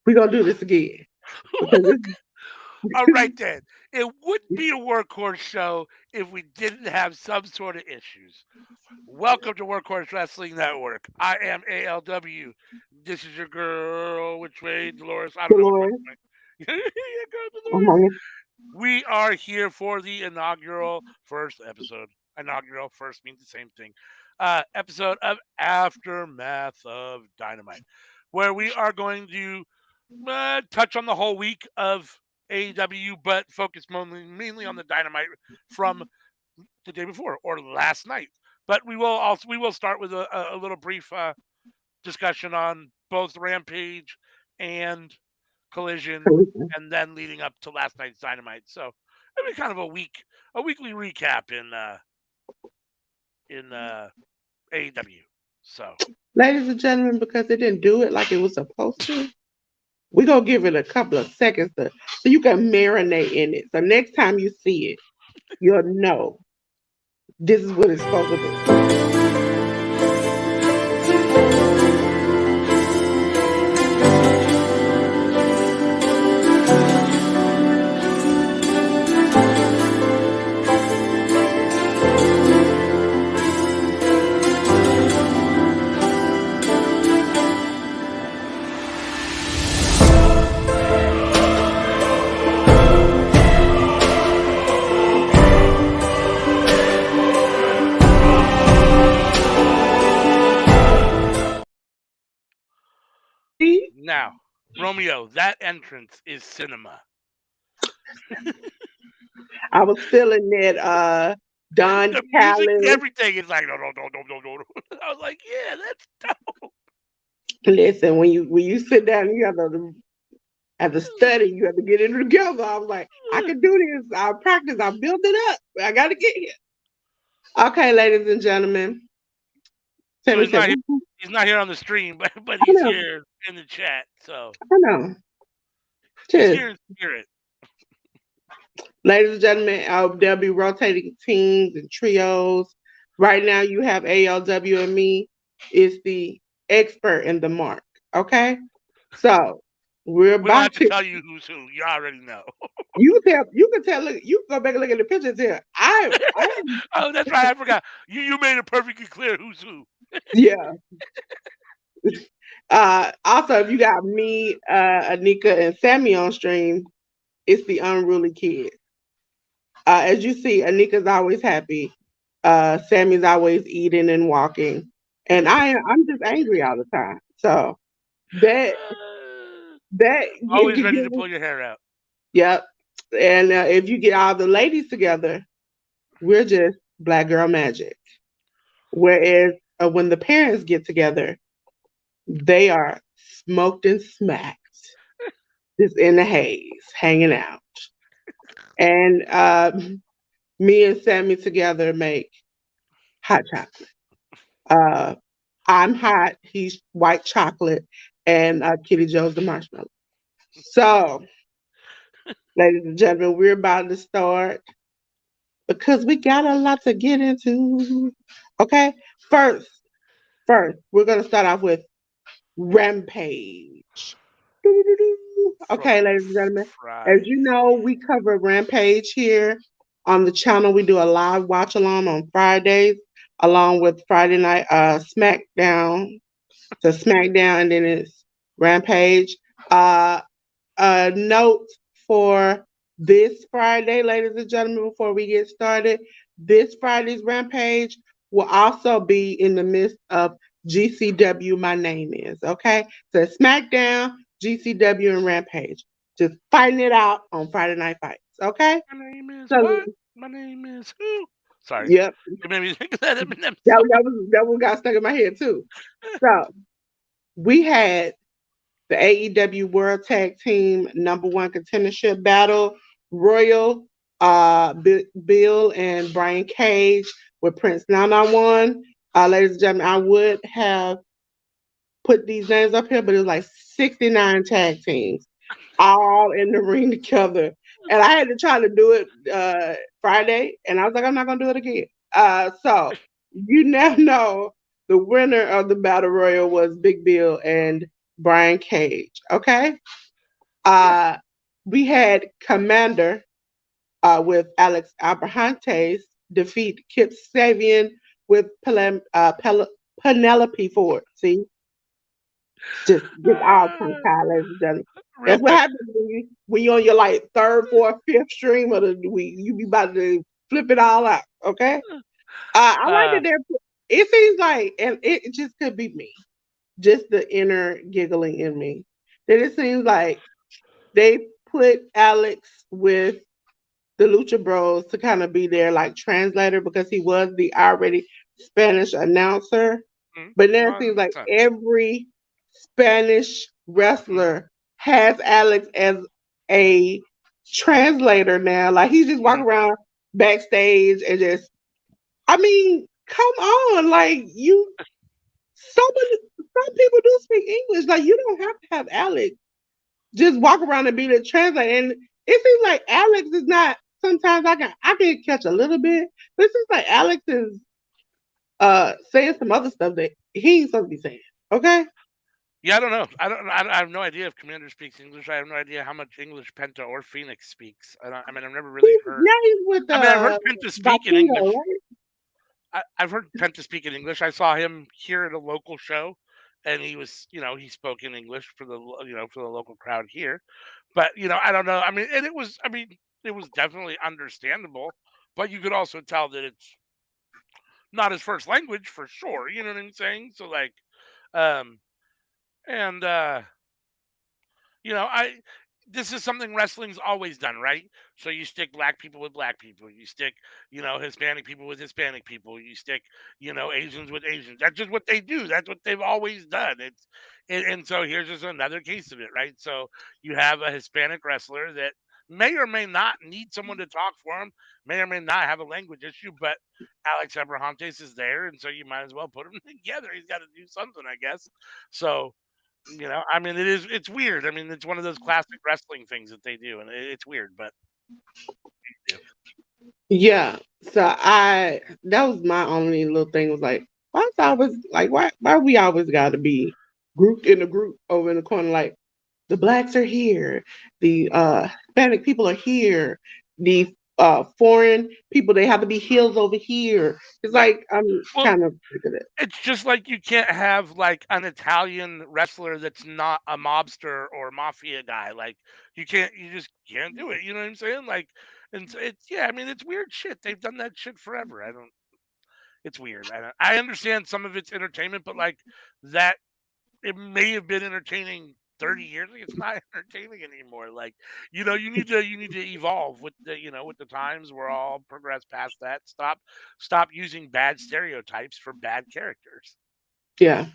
We're gonna do this again because All right then. It wouldn't be a workhorse show if we didn't have some sort of issues. Welcome to Workhorse Wrestling Network. I am ALW. This is your girl, which way, Dolores? I don't know which way. Dolores. Yeah, girl, Dolores. Uh-huh. We are here for the inaugural first episode. Inaugural first means the same thing. Episode of Aftermath of Dynamite, where we are going to touch on the whole week of AEW, but focus mainly on the Dynamite from the day before or last night. But we will start with a little brief discussion on both Rampage and Collision, and then leading up to last night's Dynamite. So it'll be kind of a weekly recap in AEW. So Ladies and gentlemen, because they didn't do it like it was supposed to, we're gonna give it a couple of seconds so you can marinate in it. So next time you see it, you'll know this is what it's supposed to be. See? now, Romeo, that entrance is cinema. I was feeling that Don The music, Callis. everything is like no, no, no, no, no, no. I was like, yeah, that's dope. Listen, when you sit down, you have to study. You have to get it together. I was like, I can do this. I'll practice. I'll build it up. I got to get here. Okay, ladies and gentlemen. So Sammy said, he's not here on the stream, but I he's know, here in the chat. So I know. he's Cheers. here in spirit. Ladies and gentlemen, there'll be rotating teams and trios. Right now, you have ALW and me. Is the expert in the mark. Okay? So, we're We don't have about to to. tell you who's who. You already know. You can tell, look, you can go back and look at the pictures here. I Oh, that's right. I forgot. You made it perfectly clear who's who. yeah. Also, if you got me, Anika, and Sammy on stream, it's the unruly kid. As you see, Anika's always happy. Sammy's always eating and walking, and I'm just angry all the time. So that that Always could ready give to pull your hair out. yep. And if you get all the ladies together, we're just black girl magic. Whereas when the parents get together, they are smoked and smacked, just in the haze, hanging out. And me and Sammy together make hot chocolate. Uh, I'm hot, he's white chocolate, and Kitty Joe's the marshmallow. So, ladies and gentlemen, we're about to start because we got a lot to get into. Okay, first, first, we're gonna start off with Rampage. Doo-doo-doo-doo. From Okay, ladies and gentlemen, as you Friday. know, we cover Rampage here on the channel. We do a live watch along on Fridays, along with Friday night SmackDown. So SmackDown, and then it's Rampage. Uh, a note for this Friday, ladies and gentlemen, before we get started, this Friday's Rampage will also be in the midst of GCW. My name is okay. So SmackDown, GCW, and Rampage, just fighting it out on Friday Night Fights. Okay. My name is So what? My name is who? Sorry. yep, You made me think of that Eminem that, song. that one got stuck in my head too. So we had the AEW World Tag Team number one contendership battle, Royal Bill and Brian Cage with Prince Nana won. Ladies and gentlemen, I would have put these names up here, but it was like 69 tag teams all in the ring together. And I had to try to do it Friday, and I was like, I'm not going to do it again. So you now know the winner of the Battle Royal was Big Bill and Brian Cage. Okay. Yeah. Uh, we had Commander with Alex Abrahantes defeat Kip Sabian with Penelope Ford. See, just get all tongue Uh, tied, ladies and gentlemen. real That's what quick. happens when you're on your like third, fourth, fifth stream of the week. You be about to flip it all out. Okay. I like Uh, that they're. It seems like, and it just could be me, just the inner giggling in me. That it seems like they put Alex with the Lucha Bros to kind of be their like translator because he was the already Spanish announcer. But then it seems like 100%. every Spanish Mm, wrestler has Alex as a translator now. Like he's just mhm. walking around backstage and just, I mean, come on, like you. Some people do speak English. Like you don't have to have Alex just walk around and be the translator. And it seems like Alex is not. Sometimes I can catch a little bit, but it seems like Alex is saying some other stuff that he ain't supposed to be saying. Okay, Yeah, I don't know. I have no idea if Commander speaks English. I have no idea how much English Penta or Phoenix speaks. I mean, I've never really heard. now he's with I mean, I've heard Penta speak in Vaquito, English. right? I've heard Penta speak in English. I saw him here at a local show, and he was, he spoke in English for for the local crowd here. But I don't know. I mean, and it was definitely understandable. But you could also tell that it's not his first language for sure. You know what I'm saying? So like, um, and I this is something wrestling's always done, right? So you stick black people with black people, you stick, Hispanic people with Hispanic people, you stick, Asians with Asians. That's just what they do. That's what they've always done. And so here's just another case of it, right? So you have a Hispanic wrestler that may or may not need someone to talk for him, may or may not have a language issue, but Alex Abrahantes is there, and so you might as well put him together. He's got to do something, I guess. So I mean, it's weird. I mean, it's one of those classic wrestling things that they do, and it's weird, but yeah. Yeah. So that was my only little thing was like, why is always like why we always got to be grouped in a group over in the corner like the blacks are here, the Hispanic people are here, the foreign people they have to be heels over here. It's Right. like I'm Well, kind of sick of it. it's just like you can't have like an Italian wrestler that's not a mobster or mafia guy. Like you just can't do it. You know what I'm saying? Like, and it's yeah. I mean, it's weird shit. They've done that shit forever. I don't. It's weird. I understand some of it's entertainment, but like that it may have been entertaining 30 years ago. It's not entertaining anymore. Like, you need to evolve with the times. We're all progressed past that. Stop using bad stereotypes for bad characters. Yeah.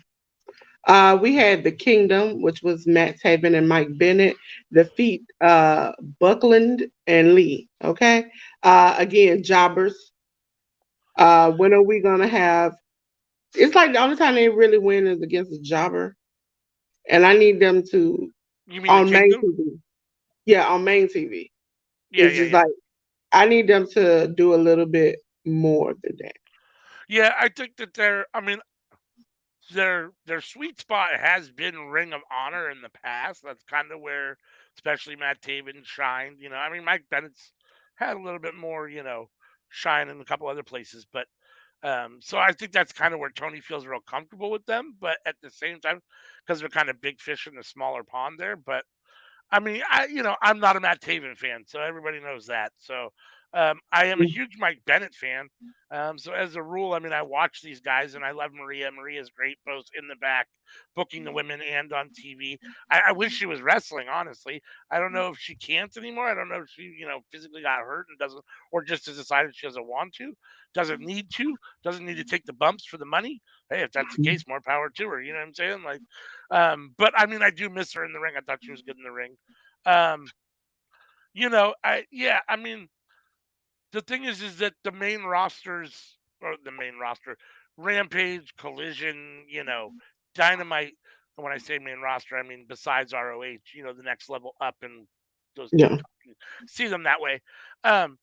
We had the Kingdom, which was Matt Taven and Mike Bennett, defeat Buckland and Lee. Okay. Again, jobbers. When are we gonna have? It's like the only time they really win is against a jobber, and I need them to You mean the on main kingdom? TV. Yeah, on main TV. Yeah, It's yeah, just yeah. like I need them to do a little bit more than that. Yeah, I think that I mean their sweet spot has been Ring of Honor in the past. That's kind of where especially Matt Taven shined. I mean Mike Bennett's had a little bit more, shine in a couple other places, but so I think that's kind of where Tony feels real comfortable with them, but at the same time, because they're kind of big fish in a smaller pond there. But I mean, I'm not a Matt Taven fan, so everybody knows that. So I am a huge Mike Bennett fan. So as a rule, I mean, I watch these guys and I love Maria. Maria's great, both in the back, booking the women and on TV. I wish she was wrestling, honestly. I don't know if she can't anymore. I don't know if she, physically got hurt and doesn't, or just has decided she doesn't want to, doesn't need to take the bumps for the money. Hey, if that's the case, more power to her. You know what I'm saying? Like, but I mean, I do miss her in the ring. I thought she was good in the ring. Um, I mean, the thing is that the main rosters or the main roster, Rampage, Collision, Dynamite. And when I say main roster, I mean besides ROH, the next level up and those two. Yeah. See them that way. Um,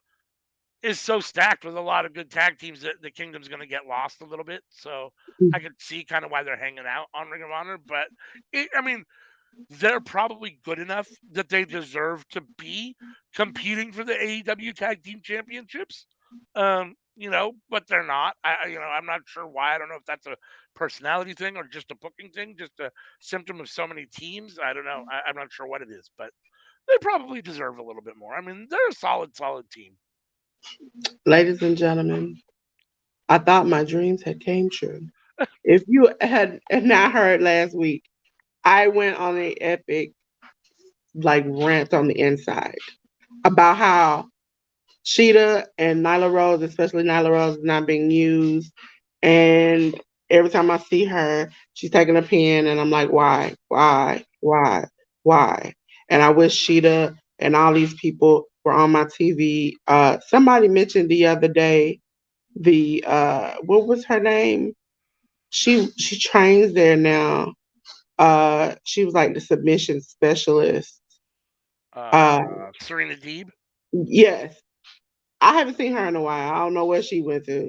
is so stacked with a lot of good tag teams that the Kingdom's going to get lost a little bit. So I could see kind of why they're hanging out on Ring of Honor. But I mean, they're probably good enough that they deserve to be competing for the AEW Tag Team Championships. But they're not. I'm not sure why. I don't know if that's a personality thing or just a booking thing, just a symptom of so many teams. I don't know. I'm not sure what it is, but they probably deserve a little bit more. I mean, they're a solid team. Ladies and gentlemen, I thought my dreams had came true. If you had not heard last week, I went on a epic like rant on the inside about how Sheeta and Nyla Rose, especially Nyla Rose, is not being used. And every time I see her, she's taking a pen, and I'm like, why? And I wish Sheeta and all these people were on my TV. Somebody mentioned the other day the what was her name? She trains there now. She was like the submission specialist. Uh, Serena Deeb. yes, I haven't seen her in a while. I don't know where she went to.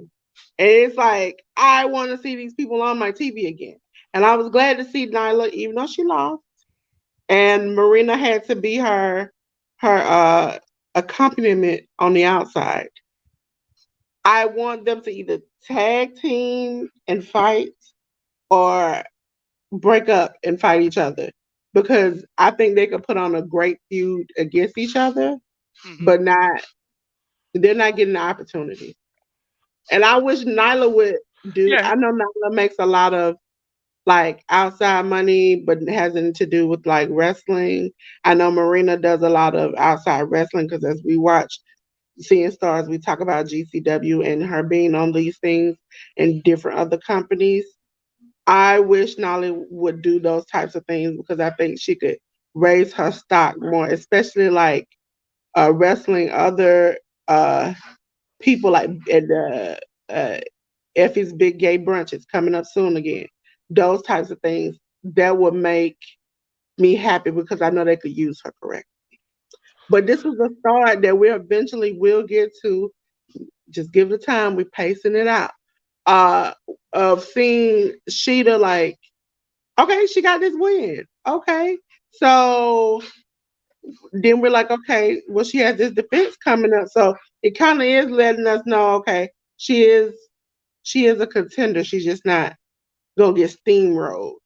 And it's like I want to see these people on my TV again. And I was glad to see Nyla, even though she lost. And Marina had to be her accompaniment on the outside. I want them to either tag team and fight or break up and fight each other. Because I think they could put on a great feud against each other, Hmm. but not they're not getting the opportunity. And I wish Yeah. Nyla would do. Yeah. I know Nyla makes a lot of like outside money, but it hasn't to do with like wrestling. I know Marina does a lot of outside wrestling because as we watch Seeing Stars, we talk about GCW and her being on these things in different other companies. I wish Nyla would do those types of things because I think she could raise her stock more, especially like wrestling other people like at the Effie's Big Gay Brunch is coming up soon again. Those types of things that would make me happy because I know they could use her correct. But this was a start that we eventually will get to. Just give the time. We're pacing it out. Uh, of seeing Sheeta like, okay, she got this win. Okay, so then we're like, okay, well, she has this defense coming up, so it kind of is letting us know, okay, she is she is a contender. She's just not gonna get steamrolled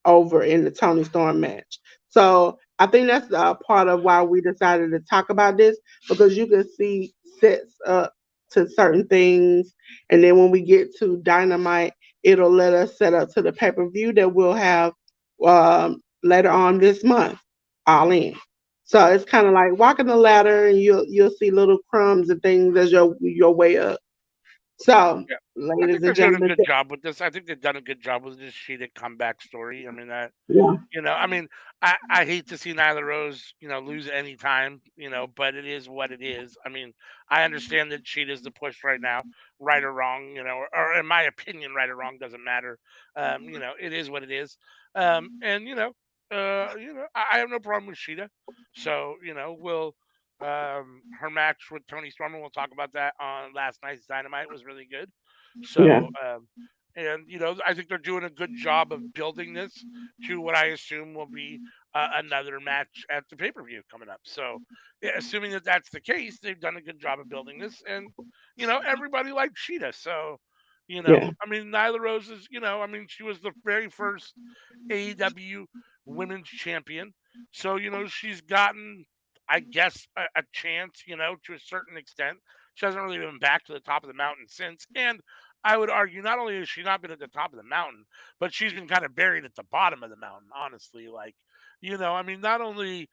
over in the Tony Storm match. So I think that's part of why we decided to talk about this because you can see sets up to certain things, and then when we get to Dynamite, it'll let us set up to the pay per view that we'll have later on this month. All in. So it's kind of like walking the ladder, and you'll see little crumbs and things as your way up. So, Yeah. I ladies think and they're doing a gentlemen, good job with this. I think they've done a good job with this Sheeta comeback story. I mean, yeah, I mean, I hate to see Nyla Rose, lose any time, but it is what it is. I mean, I understand that Cheetah's the push right now, right or wrong, or in my opinion, right or wrong doesn't matter. It is what it is. And I have no problem with Cheetah. So, her match with Tony Storm, and we'll talk about that on last night's Dynamite, was really good. yeah, So, and I think they're doing a good job of building this to what I assume will be another match at the pay per view coming up. So, yeah, assuming that that's the case, they've done a good job of building this, and everybody likes Sheeta. So, yeah, I mean, Nyla Rose is, I mean, she was the very first AEW Women's Champion, so she's gotten, I guess, a chance, to a certain extent. She hasn't really been back to the top of the mountain since, and I would argue not only has she not been at the top of the mountain, but she's been kind of buried at the bottom of the mountain, honestly. Like, I mean, not only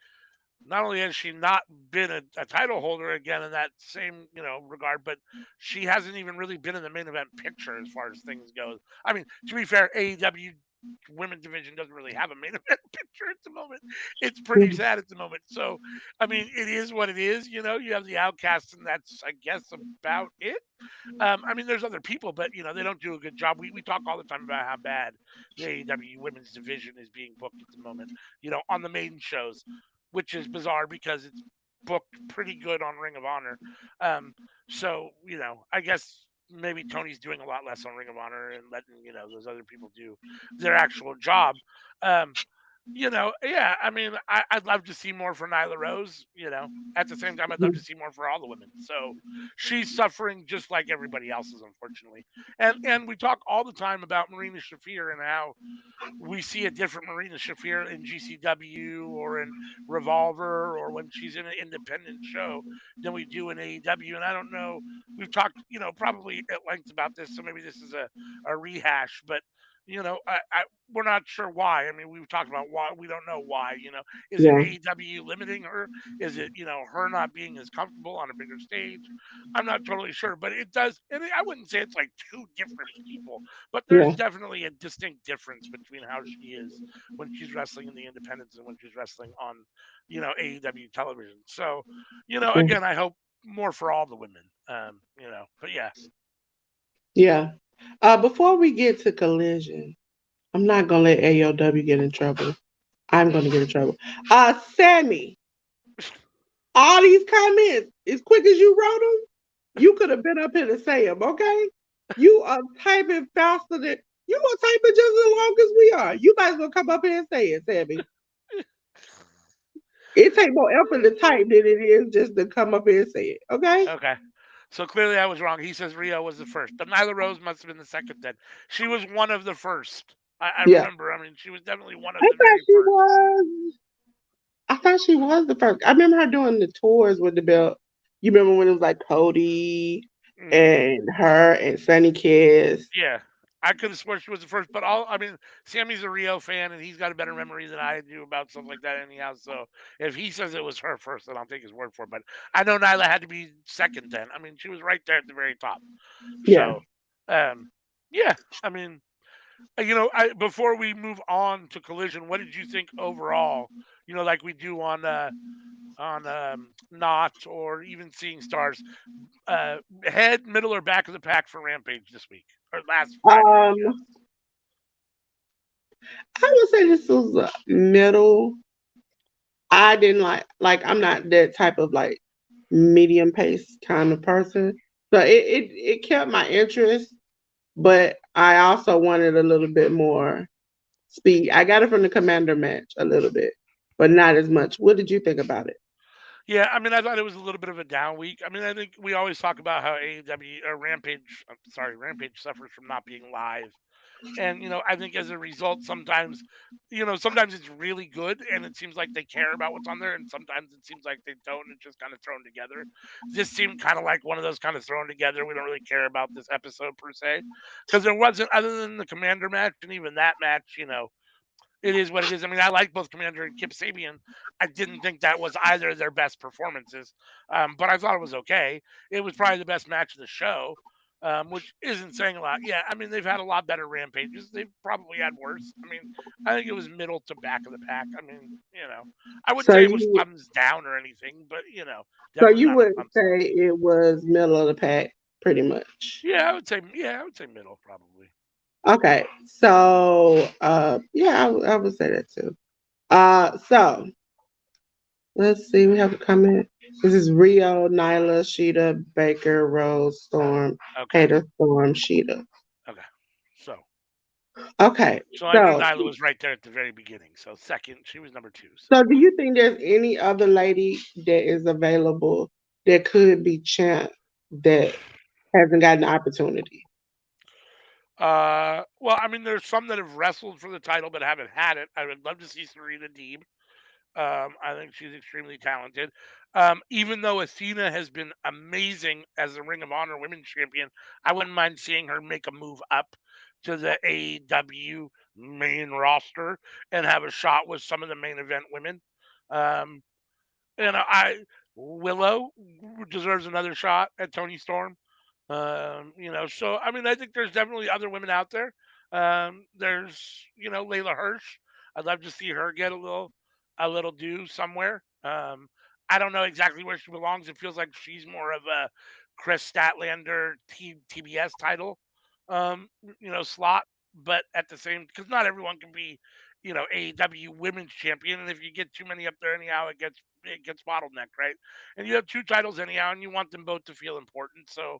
has she not been a title holder again in that same, regard, but she hasn't even really been in the main event picture as far as things go. I mean, to be fair, AEW women's division doesn't really have a main event picture at the moment. It's pretty mhm, sad at the moment. So, I mean, it is what it is. You have the outcasts, and that's, I guess, about it. I mean, there's other people, but they don't do a good job. We talk all the time about how bad the AEW women's division is being booked at the moment. On the main shows, which is bizarre because it's booked pretty good on Ring of Honor. Um, so I guess maybe Tony's doing a lot less on Ring of Honor and letting those other people do their actual job. Um, yeah, I mean, I'd love to see more for Nyla Rose. At the same time, I'd love to see more for all the women. So she's suffering just like everybody else is, unfortunately. And we talk all the time about Marina Shafir and how we see a different Marina Shafir in GCW or in Revolver or when she's in an independent show than we do in AEW. And I don't know, we've talked, probably at length about this, so maybe this is a rehash, but we're not sure why. I mean, we've talked about why. We don't know why. Is it Yeah. AEW limiting her? Is it her not being as comfortable on a bigger stage? I'm not totally sure, but it does. And I wouldn't say it's like two different people, but there's Yeah. definitely a distinct difference between how she is when she's wrestling in the independents and when she's wrestling on, AEW television. So, Yeah. again, I hope more for all the women. But yeah. Yeah. Before we get to Collision, I'm not gonna let AOW get in trouble. I'm gonna get in trouble. Sammy, all these comments, as quick as you wrote them, you could have been up here to say them, okay? You are typing faster than you gonna type it just as long as we are. You might as well come up here and say it, Sammy. It take more effort to type than it is just to come up here and say it, okay? Okay. So clearly I was wrong. He says Rio was the first, but Nyla Rose must have been the second then. She was one of the first. I Yeah. remember. I mean, she was definitely one of I the thought very she first. was. I thought she was the first. I remember her doing the tours with the belt. You remember when it was like Cody Mm, and her and Sunny Kiss? yeah. I could have sworn she was the first, but I mean, Sammy's a Rio fan and he's got a better memory than I do about stuff like that anyhow. So if he says it was her first, then I'll take his word for it. But I know Nyla had to be second then. I mean, she was right there at the very top. Yeah. So, um, yeah. I mean, before we move on to Collision, what did you think overall? Like we do on Not or even Seeing Stars, head, middle, or back of the pack for Rampage this week or last Friday, I Um, guess. I would say this was a middle. I didn't like I'm not that type of like medium pace kind of person. So it kept my interest, but I also wanted a little bit more speed. I got it from the commander match a little bit, but not as much. What did you think about it? Yeah, I mean, I thought it was a little bit of a down week. I mean, I think we always talk about how AEW or Rampage, I'm sorry, Rampage suffers from not being live. And I think as a result, sometimes it's really good and it seems like they care about what's on there, and sometimes it seems like they don't. It's just kind of thrown together. This seemed kind of like one of those kind of thrown together. We don't really care about this episode per se, because there wasn't, other than the Commander match, and even that match, it is what it is. I mean, I like both Commander and Kip Sabian. I didn't think that was either of their best performances, but I thought it was okay. It was probably the best match of the show, which isn't saying a lot. Yeah, I mean, they've had a lot better rampages. They've probably had worse. I mean, I think it was middle to back of the pack. I mean, I wouldn't So say it was you thumbs down or anything, but so definitely you not would thumbs up. say it was middle of the pack, pretty much. Yeah, I would say middle probably. Okay, so yeah, I would say that too. So let's see, we have a comment. This is Rio, Nyla, Sheeta, Baker, Rose, Storm, Okay, Hater, Storm, Sheeta. okay. So, Okay, so I knew so Nyla was right there at the very beginning. So second, she was number two. So. so do you think there's any other lady that is available that could be champ that hasn't gotten an opportunity? Well, I mean, there's some that have wrestled for the title but haven't had it. I would love to see Serena Deeb. I think she's extremely talented. Even though Athena has been amazing as a Ring of Honor Women's Champion, I wouldn't mind seeing her make a move up to the AEW main roster and have a shot with some of the main event women. Um, I Willow deserves another shot at Tony Storm. So I mean, I think there's definitely other women out there. There's Layla Hirsch. I'd love to see her get a little due somewhere. I don't know exactly where she belongs. It feels like she's more of a Chris Statlander TBS title, slot. But at the same, because not everyone can be, AEW Women's Champion, and if you get too many up there anyhow, it gets it gets bottlenecked, right? And you have two titles anyhow, and you want them both to feel important. So,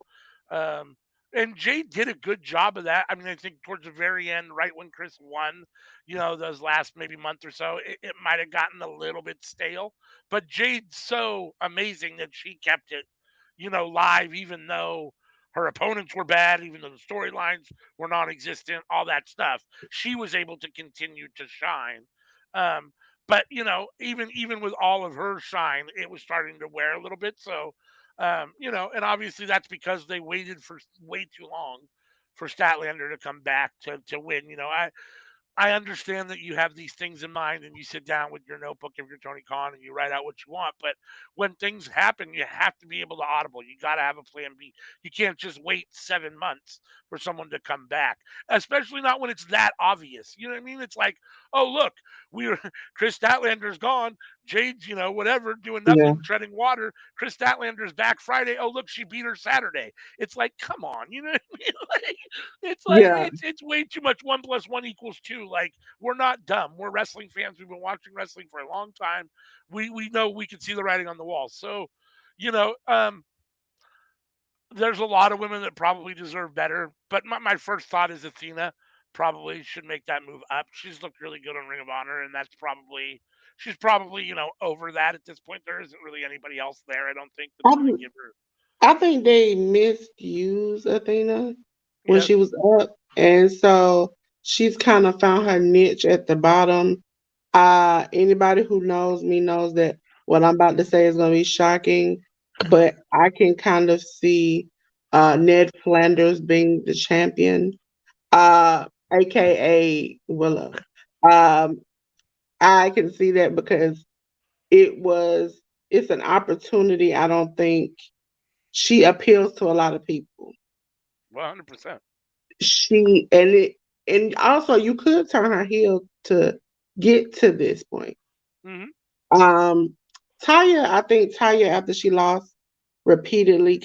um, and Jade did a good job of that. I mean, I think towards the very end, right when Chris won, those last maybe month or so, it might have gotten a little bit stale. But Jade's so amazing that she kept it, live, even though her opponents were bad, even though the storylines were non-existent, all that stuff. She was able to continue to shine. Um, but even with all of her shine, it was starting to wear a little bit. So, and obviously that's because they waited for way too long for Statlander to come back to win. I understand that you have these things in mind and you sit down with your notebook if you're Tony Khan and you write out what you want. But when things happen, you have to be able to audible. You got to have a plan B. You can't just wait 7 months for someone to come back, especially not when it's that obvious. You know what I mean? It's like, oh, look, we're Chris Statlander's gone. Jade's, whatever, doing Yeah. nothing, treading water. Chris Statlander's back Friday. Oh, look, she beat her Saturday. It's like, come on, you know what I mean? Like, it's like Yeah. it's way too much. 1 + 1 = 2. Like, we're not dumb. We're wrestling fans. We've been watching wrestling for a long time. We know we can see the writing on the wall. So, you know, um, there's a lot of women that probably deserve better. But my first thought is Athena probably should make that move up. She's looked really good on Ring of Honor, and she's probably over that at this point. There isn't really anybody else there. I don't think that's I, going to give her. I think they misused Athena when Yeah. she was up, and so she's kind of found her niche at the bottom. Anybody who knows me knows that what I'm about to say is going to be shocking, but I can kind of see Ned Flanders being the champion, aka Willow. Um, I can see that because it's an opportunity. I don't think she appeals to a lot of people. 100%. She and it and also you could turn her heel to get to this point. Hmm. Um, Taya, I think Taya after she lost repeatedly,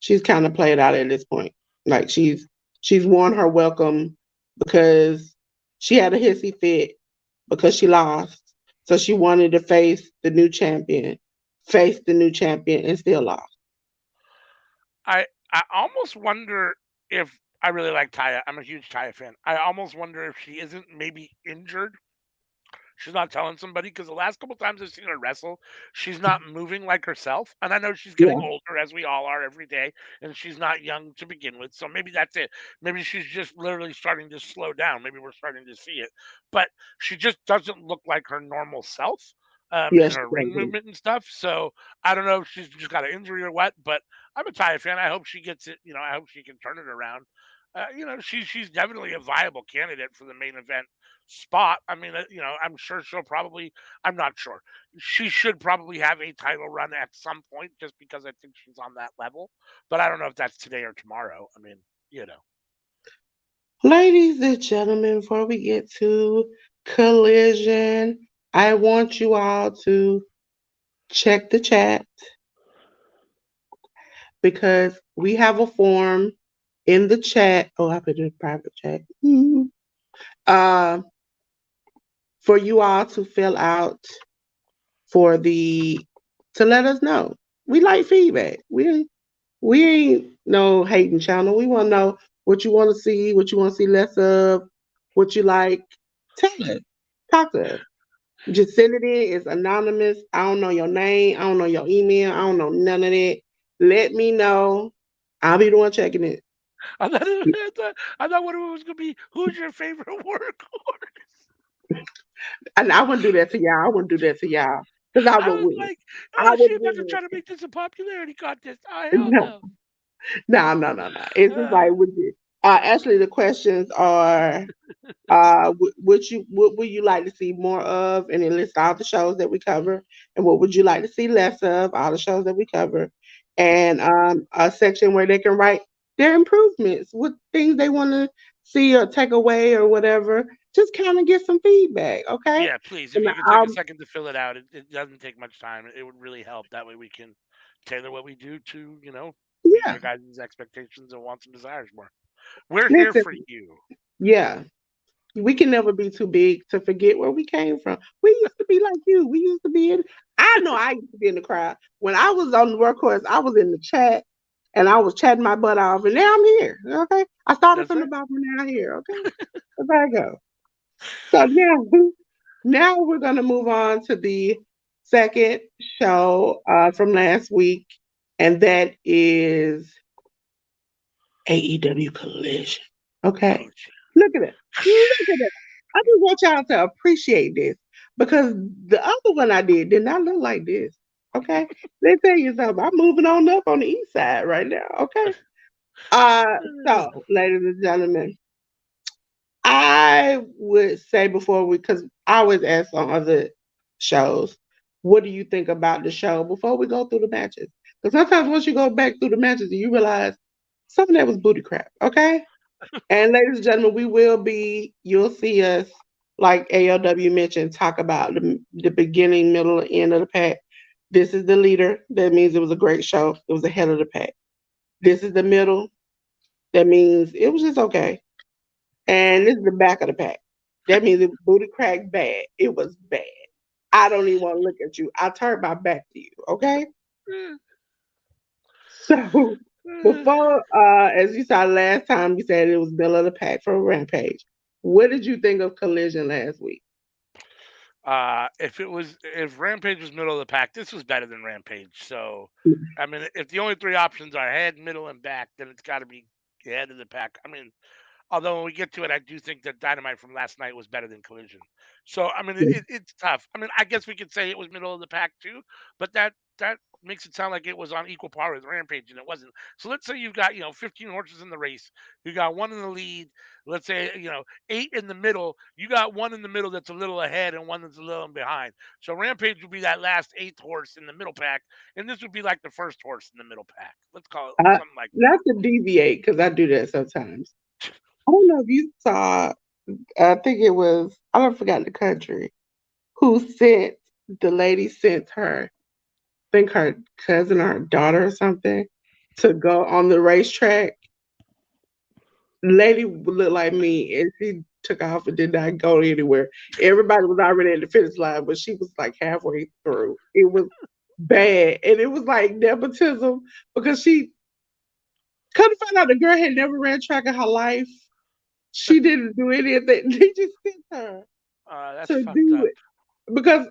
she's kind of played out at this point. Like she's won her welcome because she had a hissy fit because she lost, so she wanted to face the new champion, and still lost. I almost wonder if I really like Taya. I'm a huge Taya fan. I almost wonder if she isn't maybe injured. She's not telling somebody because the last couple times I've seen her wrestle, she's not moving like herself. And I know she's getting Yeah, older, as we all are every day, and she's not young to begin with. So maybe that's it. Maybe she's just literally starting to slow down. Maybe we're starting to see it, but she just doesn't look like her normal self. In yes, her she ring movement and stuff. So I don't know if she's just got an injury or what, but I'm a Taya fan. I hope she gets it. I hope she can turn it around. She's definitely a viable candidate for the main event spot. I mean, I'm sure she'll probably. I'm not sure. She should probably have a title run at some point, just because I think she's on that level. But I don't know if that's today or tomorrow. I mean, you know. ladies and gentlemen, before we get to collision, I want you all to check the chat because we have a form in the chat. Oh, I put it in private chat. Uh, for you all to fill out for the to let us know. We like feedback. We ain't no hating channel. We want to know what you want to see, what you want to see less of, what you like. Tell us. Talk to us. Just send it in. It's anonymous. I don't know your name. I don't know your email. I don't know none of that. Let me know. I'll be the one checking it. I thought one of them was gonna be who's your favorite workhorse. And I wouldn't do that to y'all. I wouldn't do that to y'all. Because I I would was win. like, I oh, would she's about to win. try to make this a popularity contest. Oh, hell No, no. no, no, no, no. It's just Uh, like, would you? Actually, the questions are what would you like to see more of? And it lists all the shows that we cover. And what would you like to see less of? All the shows that we cover. And a section where they can write their improvements, what things they want to see or take away or whatever. Just kind of get some feedback, okay? yeah, please, if And you could take a second to fill it out, it doesn't take much time. It would really help. That way we can tailor what we do to, meet yeah, your guys' expectations and wants and desires more. We're here listen, for you. yeah. We can never be too big to forget where we came from. We used to be like you. We used to be in. I know I used to be in the crowd when I was on the workhorse. I was in the chat and I was chatting my butt off, and now I'm here. Okay, I started That's from the right. bottom, and now I'm here. Okay, there I go. So now we're gonna move on to the second show from last week, and that is AEW Collision. Okay. Coach. Look at it. Look at it. I just want y'all to appreciate this because the other one I did not look like this. Okay. Let me tell you something. I'm moving on up on the east side right now. Okay. Uh so, ladies and gentlemen, I would say before we, because I always ask on other shows, what do you think about the show before we go through the matches? Because sometimes once you go back through the matches, you realize some of that was booty crap. Okay. And ladies and gentlemen, you'll see us, like ALW mentioned, talk about the beginning, middle, and end of the pack. This is the leader. That means it was a great show. It was ahead of the pack. This is the middle. That means it was just okay. And this is the back of the pack. That means it was booty crack bad. It was bad. I don't even want to look at you. I turned my back to you. Okay. So before, as you saw last time, you said it was middle of the pack for Rampage. What did you think of Collision last week? If Rampage was middle of the pack, this was better than Rampage. So, I mean, if the only three options are head, middle, and back, then it's got to be head of the pack. I mean, although when we get to it, I do think that Dynamite from last night was better than Collision. So I mean, it's tough. I mean, I guess we could say it was middle of the pack too, but that makes it sound like it was on equal par with Rampage, and it wasn't. So let's say you've got 15 horses in the race, you got one in the lead. Let's say eight in the middle. You got one in the middle that's a little ahead and one that's a little behind. So Rampage would be that last eighth horse in the middle pack, and this would be like the first horse in the middle pack. Let's call it I, something like not to deviate, because I do that sometimes. I don't know if you saw, I think it was, I don't forgot the country, who sent, the lady sent her, I think her cousin or her daughter or something, to go on the racetrack. Lady looked like me, and she took off and did not go anywhere. Everybody was already at the finish line, but she was like halfway through. It was bad, and it was like nepotism because she couldn't find out the girl had never ran track in her life. She didn't do anything. They just sent her that's to fucked do up. it because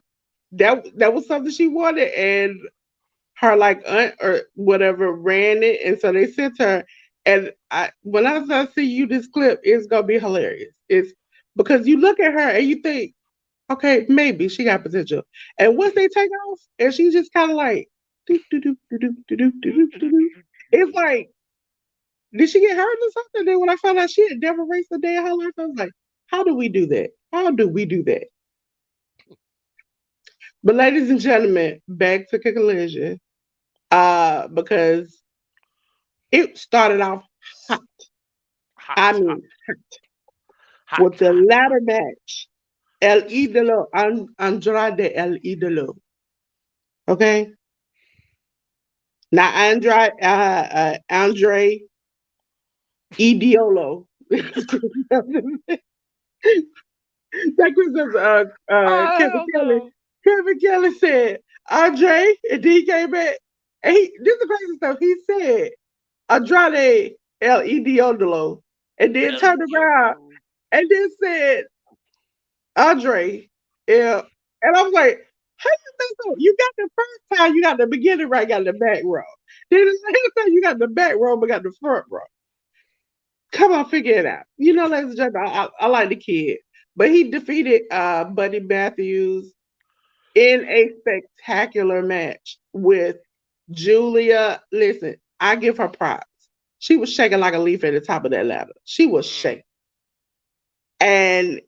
that was something she wanted, and her like aunt or whatever ran it, and so they sent her. And when I see you this clip, it's gonna be hilarious. It's because you look at her and you think, okay, maybe she got potential, and once they take off, and she's just kind of like, do do do do do do do do do. It's like, did she get hurt or something? Then when I found out she had never raced a day in her life, I was like, how do we do that? How do we do that? But ladies and gentlemen, back to Collision. Because it started off hot. Hot, I hot, mean, hot, with the hot. ladder match, El Idolo, Andrade El Idolo. Okay? Now, Andre Idiolo. That was Kevin Oh hell Kelly. no! Kevin Kelly said, Andre, and then he came back. And this is the crazy stuff. He said, Andrade El Idiolo. And then El turned around Idolo. and then said, Andre, yeah. And I was like, how you think so? You got the first time, you got the beginning right, got the back row. Then the second time, you got the back row, but got the front row. Come on, figure it out. Ladies and gentlemen, I like the kid. But he defeated Buddy Matthews in a spectacular match with Julia. Listen, I give her props. She was shaking like a leaf at the top of that ladder. She was shaking. And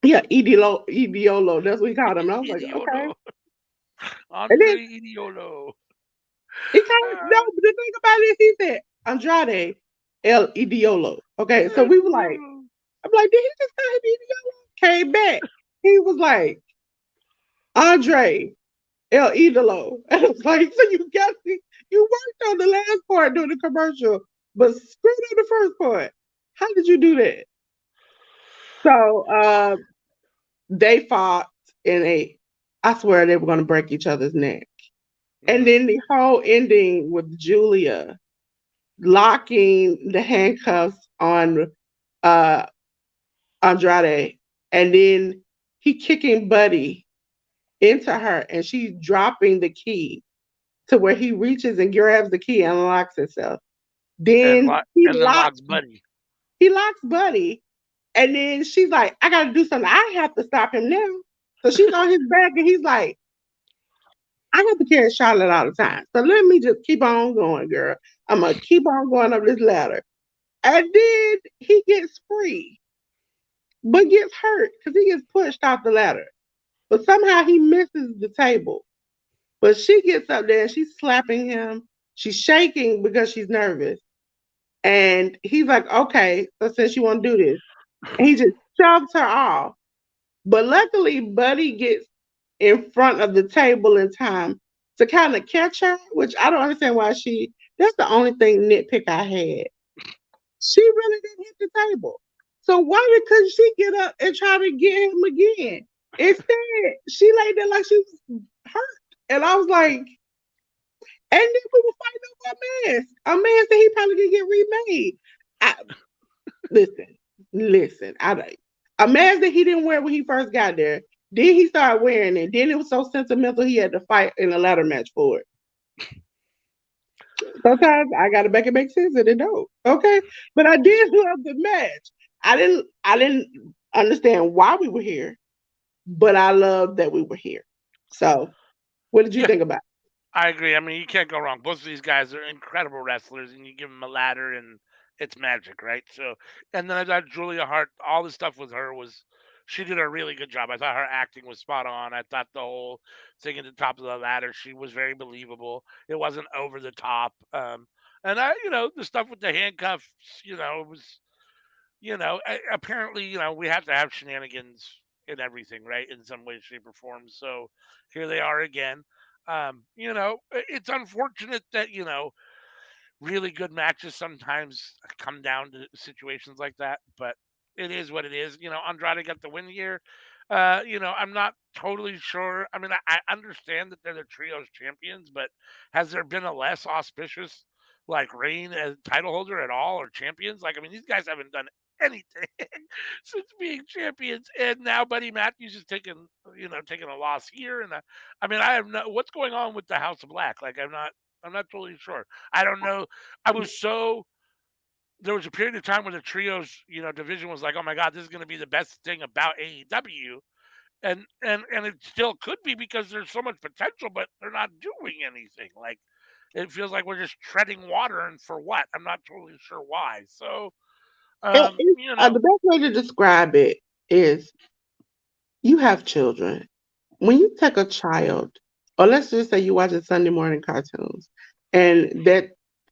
yeah, Idiolo, that's what he called him. And I was like, okay. Idiolo. And then Andre Idiolo. he called no, but the thing about it, he said Andrade El Idiolo. Okay, so we were like, Idiolo. I'm like, did he just call him Idiolo? Came back. He was like, Andre El Idolo. And I was like, so you worked on the last part during the commercial, but screwed up the first part. How did you do that? So they fought in a. I swear they were going to break each other's neck. And Hmm. then the whole ending with Julia locking the handcuffs on uh Andrade, and then he kicking Buddy into her, and she's dropping the key to where he reaches and grabs the key and unlocks itself. Then And then locks Buddy. he locks Buddy, and then she's like, "I got to do something. I have to stop him now." So she's on his back, and he's like, "I have to carry Charlotte all the time. So let me just keep on going, girl. I'm gonna keep on going up this ladder." And then he gets free, but gets hurt because he gets pushed off the ladder. But somehow he misses the table. But she gets up there and she's slapping him. She's shaking because she's nervous. And he's like, okay, so since you want to do this, and he just shoves her off. But luckily, Buddy gets in front of the table in time to kind of catch her, which I don't understand why that's the only thing nitpick I had. She really didn't hit the table. So why couldn't she get up and try to get him again? Instead, she laid there like she was hurt. And I was like, and then we were fighting over a mask that he probably could get remade. I, listen, listen. A mask that he didn't wear when he first got there. Then he started wearing it. Then it was so sentimental he had to fight in a ladder match for it. Sometimes I gotta make it make sense and it don't. Okay. But I did love the match. I didn't understand why we were here, but I loved that we were here. So what did you Yeah, think about I agree. I mean, you can't go wrong. Both of these guys are incredible wrestlers, and you give them a ladder, and it's magic, right? So, and then I thought Julia Hart, all the stuff with her was, she did a really good job. I thought her acting was spot on. I thought the whole thing at the top of the ladder, she was very believable. It wasn't over the top. And the stuff with the handcuffs, it was, apparently, we have to have shenanigans in everything, right? In some way, shape, or form. So here they are again. It's unfortunate that, really good matches sometimes come down to situations like that, but it is what it is. Andrade got the win here. I'm not totally sure. I mean, I understand that they're the trios champions, but has there been a less auspicious like reign as title holder at all or champions? Like, I mean, these guys haven't done anything since being champions, and now Buddy Matthews is taking a loss here, and I mean, I have no what's going on with the House of Black. Like, I'm not totally sure. I don't know. I was so There was a period of time where the trios, division was like, oh my god, this is going to be the best thing about AEW, and it still could be because there's so much potential, but they're not doing anything. Like, it feels like we're just treading water, and for what? I'm not totally sure why. So, the best way to describe it is you have children. When you take a child, or let's just say you watch a Sunday morning cartoons, and that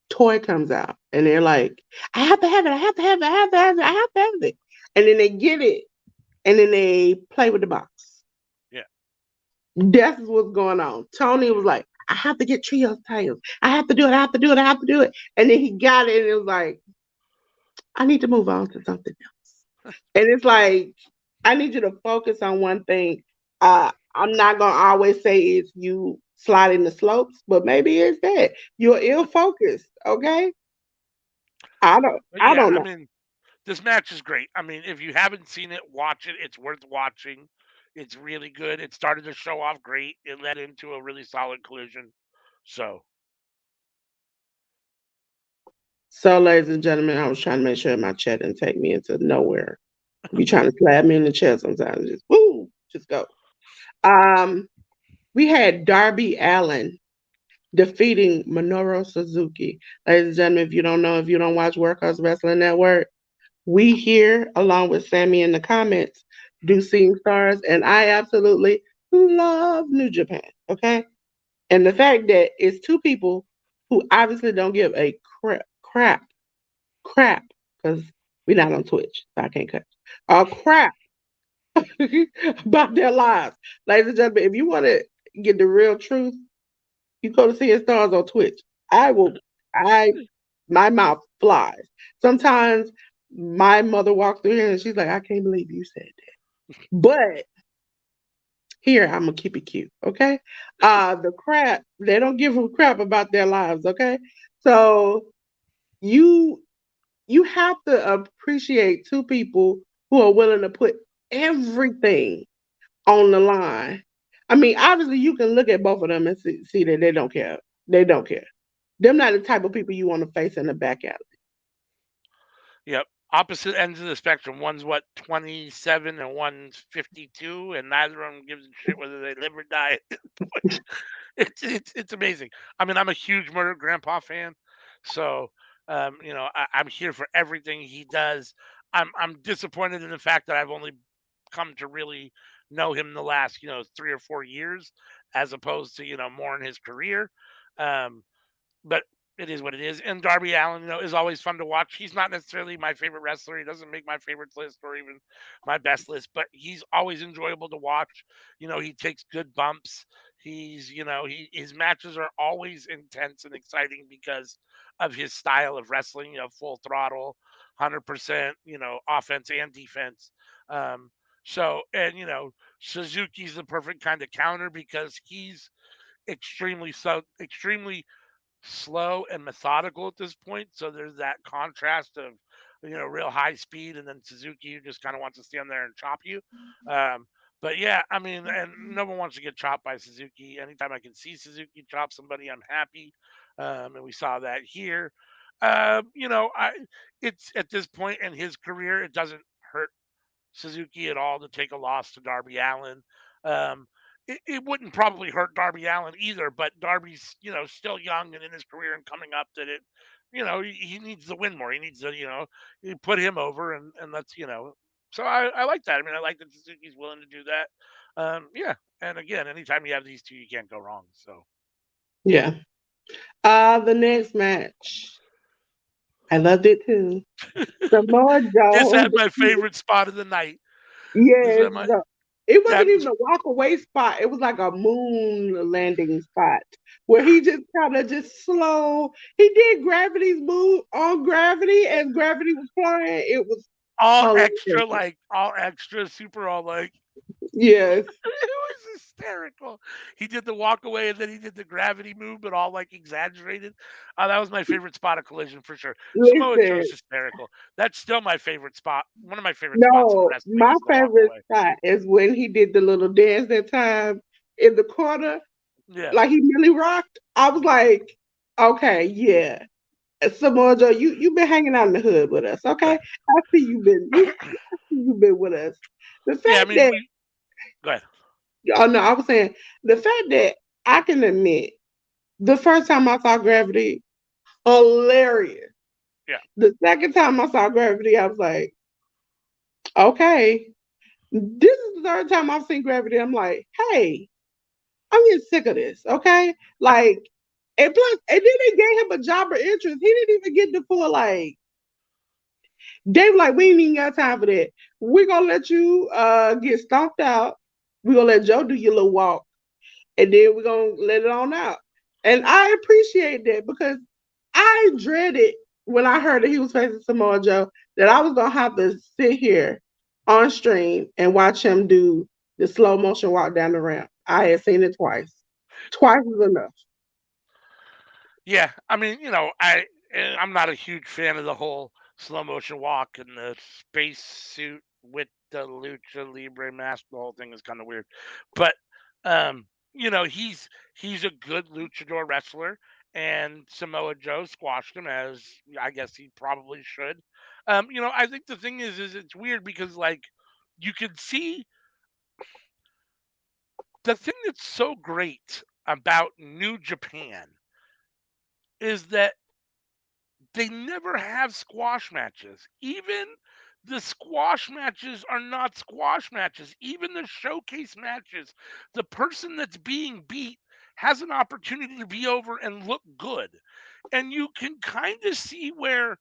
toy comes out, and they're like, "I have to have it! I have to have it! I have to have it! I have to have it!" And then they get it, and then they play with the box. yeah, That's what's going on. Tony was like, "I have to get trios titles. I have to do it. I have to do it. I have to do it." And then he got it, and it was like, "I need to move on to something else." And it's like, I need you to focus on one thing. I'm not gonna always say it's you sliding the slopes, but maybe it's that you're ill focused. Okay, but I yeah, don't I know. mean, this match is great. I mean, if you haven't seen it, watch it. It's worth watching. It's really good. It started to show off great. It led into a really solid collision. So, So, ladies and gentlemen, I was trying to make sure my chat didn't take me into nowhere. Be trying to slap me in the chest sometimes. Just woo, just go. Um, we had Darby Allen defeating Minoru Suzuki. Ladies and gentlemen, if you don't know, if you don't watch Workhouse Wrestling Network, we here, along with Sammy in the comments, do Seeing Stars, and I absolutely love New Japan. Okay, and the fact that it's two people who obviously don't give a crap, because we're not on Twitch, so I can't cut. Crap about their lives, ladies and gentlemen. If you want to get the real truth, you go to Seeing Stars on Twitch. I will. I My mouth flies sometimes. My mother walked through here and she's like, I can't believe you said that. But here, I'm gonna keep it cute, okay? The crap, they don't give a crap about their lives, okay? So you you have to appreciate two people who are willing to put everything on the line. I mean, obviously, you can look at both of them and see that they don't care. They don't care. They're not the type of people you want to face in the back alley. Yep. Opposite ends of the spectrum. One's what, 27 and one's 52, and neither of them gives a shit whether they live or die. It's amazing. I mean, I'm a huge Murder Grandpa fan, so I'm here for everything he does. I'm disappointed in the fact that I've only come to really know him the last 3 or 4 years, as opposed to more in his career. Um, but it is what it is. And Darby Allen, is always fun to watch. He's not necessarily my favorite wrestler. He doesn't make my favorites list or even my best list, but he's always enjoyable to watch. He takes good bumps. His matches are always intense and exciting because of his style of wrestling, full throttle, 100%, offense and defense. Um, and Suzuki's the perfect kind of counter because he's extremely slow and methodical at this point. So there's that contrast of real high speed, and then Suzuki who just kind of wants to stand there and chop you. Um, but yeah, I mean, and no one wants to get chopped by Suzuki. Anytime I can see Suzuki chop somebody, I'm happy. And we saw that here. I it's at this point in his career, it doesn't hurt Suzuki at all to take a loss to Darby Allen. Um, it wouldn't probably hurt Darby Allen either, but Darby's still young and in his career and coming up that he needs to win more. He needs to you put him over and let's. So I like that. I mean, I like that Suzuki's willing to do that. Yeah, and again, anytime you have these two, you can't go wrong. So Yeah. The next match, I loved it too. Samoa this Joe had my defeated. favorite spot of the night. This Yes, had my it that wasn't even a walk away spot. It was like a moon landing spot where he just kind of just slow. He did gravity's move on gravity as gravity was flying. It was hilarious. all extra, super all like Yes. it was hysterical. He did the walk away and then he did the gravity move, but all like exaggerated. That was my favorite spot of Collision for sure. Samoa Listen, Joe's hysterical. That's still my favorite spot. One of my favorite spots in no, wrestling my is the walk favorite away. spot is when he did the little dance that time in the corner, Yeah. like he really rocked. I was like, okay, yeah. Samoa Joe, you've been hanging out in the hood with us, okay? I see you've been with us. The Yeah, I fact mean that we go ahead. oh no, I was saying the fact that I can admit the first time I saw Gravity, hilarious. Yeah. The second time I saw Gravity, I was like, okay. This is the third time I've seen Gravity. I'm like, hey, I'm getting sick of this, okay? Like, and plus, and then they gave him a jobber interest. He didn't even get the full like. They were like, we ain't even got time for that. We're gonna let you get stomped out. We're gonna let Joe do your little walk, and then we're gonna let it on out. And I appreciate that because I dreaded when I heard that he was facing Samoa Joe that I was gonna have to sit here on stream and watch him do the slow motion walk down the ramp. I had seen it twice. Twice is enough. Yeah. I mean, I'm not a huge fan of the whole slow motion walk and the space suit with the lucha libre mask. The whole thing is kind of weird. But um, he's a good luchador wrestler, and Samoa Joe squashed him as I guess he probably should. I think the thing is it's weird because like you can see the thing that's so great about New Japan is that they never have squash matches. Even the squash matches are not squash matches. Even the showcase matches, the person that's being beat has an opportunity to be over and look good. And you can kind of see where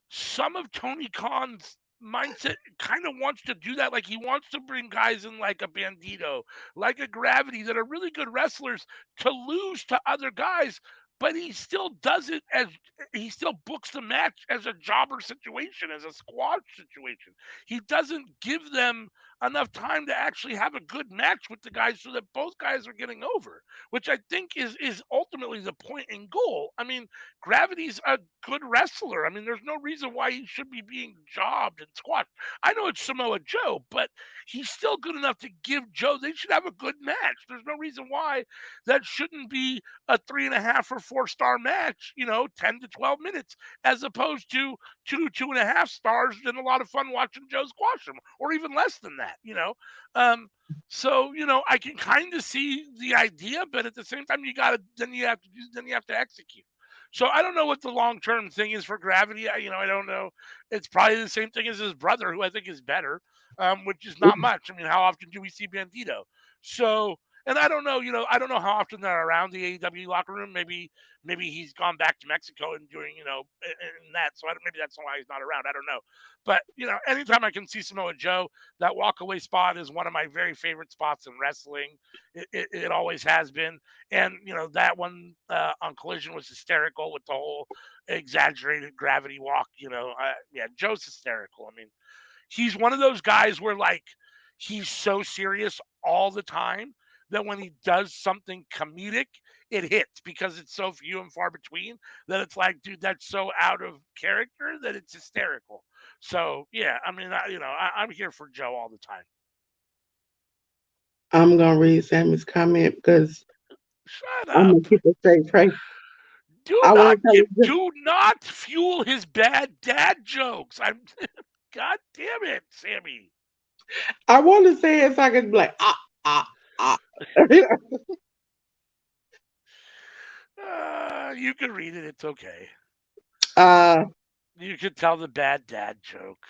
some of Tony Khan's mindset kind of wants to do that. Like he wants to bring guys in like a Bandito, like a Gravity that are really good wrestlers to lose to other guys but he still does it as he still books the match as a jobber situation, as a squash situation. He doesn't give them enough time to actually have a good match with the guys so that both guys are getting over, which I think is ultimately the point and goal. I mean, Gravity's a good wrestler. I mean, there's no reason why he should be being jobbed and squashed. I know it's Samoa Joe, but he's still good enough to give Joe. They should have a good match. There's no reason why that shouldn't be a 3.5 or 4 star match, 10 to 12 minutes, as opposed to 2.5 stars and a lot of fun watching Joe squash him, or even less than that. Um, so, I can kind of see the idea, but at the same time, then you have to execute. So I don't know what the long term thing is for Gravity. I don't know. It's probably the same thing as his brother, who I think is better, which is not much. I mean, how often do we see Bandito? So, and I don't know, I don't know how often they're around the AEW locker room. Maybe he's gone back to Mexico and doing, and that. So maybe that's why he's not around. I don't know. But anytime I can see Samoa Joe, that walkaway spot is one of my very favorite spots in wrestling. It always has been. And that one on Collision was hysterical with the whole exaggerated gravity walk. Yeah, Joe's hysterical. I mean, he's one of those guys where like he's so serious all the time that when he does something comedic, it hits because it's so few and far between that it's like, dude, that's so out of character that it's hysterical. So yeah, I mean, I'm here for Joe all the time. I'm gonna read Sammy's comment because Shut I'm gonna up. keep a straight face. Do I want not to tell get, you. do not fuel his bad dad jokes. I'm, God damn it, Sammy. I want to say it so I can be like ah ah. You can read it. It's okay. uh, You could tell the bad dad joke.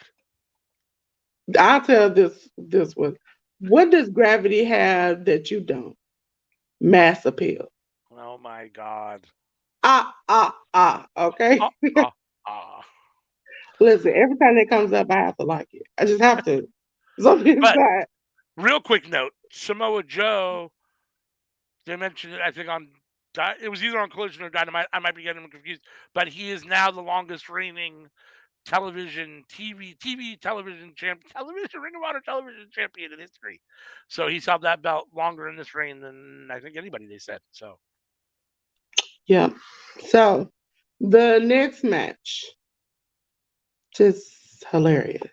I'll tell this one. What does gravity have that you don't? Mass appeal. Oh my God. Okay. Ah, ah, ah. Listen, every time that comes up, I have to like it. I just have to. Something But inside. real quick note: Samoa Joe. They mentioned it. I think on it was either on Collision or Dynamite. I might be getting them confused. But he is now the longest reigning television Ring of Honor television champion in history. So he's held that belt longer in this reign than I think anybody. They said so. Yeah. So the next match, just hilarious,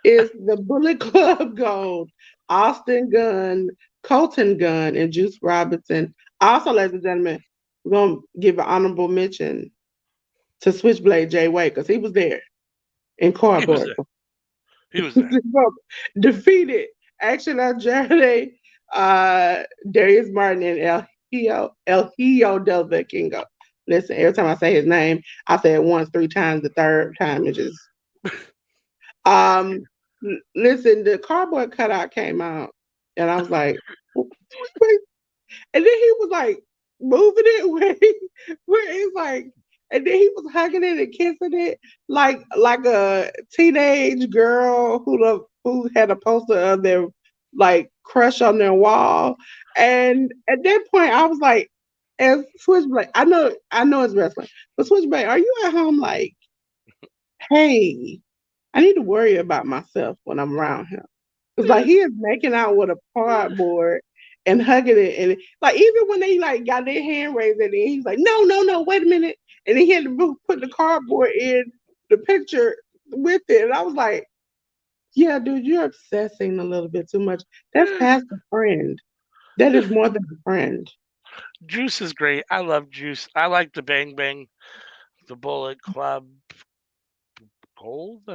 is the Bullet Club Gold, Austin Gunn, Colton Gunn, and Juice Robinson. Also, ladies and gentlemen, we're gonna give an honorable mention to Switchblade Jay White because he was there in He was cardboard. there. He was there. Defeated Action Andrade, Darius Martin, and El Hijo del Vikingo. Listen, every time I say his name, I say it once, 3 times. The third time, it just listen. The cardboard cutout came out, and I was like, wait, and then he was like moving it where it's like, and then he was hugging it and kissing it like a teenage girl who had a poster of their like crush on their wall. And at that point, I was like, as Switchblade, I know it's wrestling, but Switchblade, are you at home like, hey, I need to worry about myself when I'm around him? It's like he is making out with a cardboard and hugging it, and like even when they like got their hand raised, and he's like, "No, no, no, wait a minute," and he had to put the cardboard in the picture with it, and I was like, "Yeah, dude, you're obsessing a little bit too much. That's past a friend. That is more than a friend." Juice is great. I love Juice. I like the Bang Bang, the Bullet Club Gold.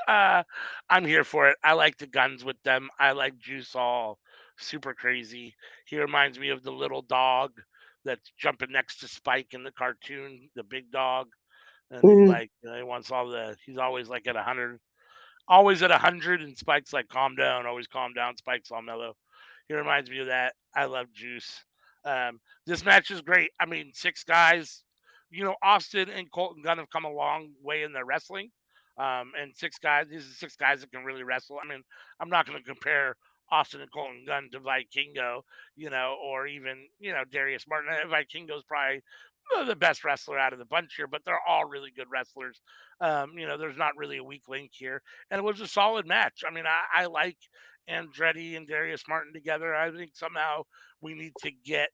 uh, I'm here for it. I like the guns with them. I like Juice all super crazy. He reminds me of the little dog that's jumping next to Spike in the cartoon, the big dog. And he's Mm, like, he wants all he's always like at 100, always at 100. And Spike's like, calm down, always calm down. Spike's all mellow. He reminds me of that. I love Juice. This match is great. I mean, 6 guys. Austin and Colton Gunn have come a long way in their wrestling. And 6 guys, these are 6 guys that can really wrestle. I mean, I'm not going to compare Austin and Colton Gunn to Vikingo, or even Darius Martin. Vikingo's probably the best wrestler out of the bunch here, but they're all really good wrestlers. There's not really a weak link here, and it was a solid match. I mean, I like Andretti and Darius Martin together. I think somehow we need to get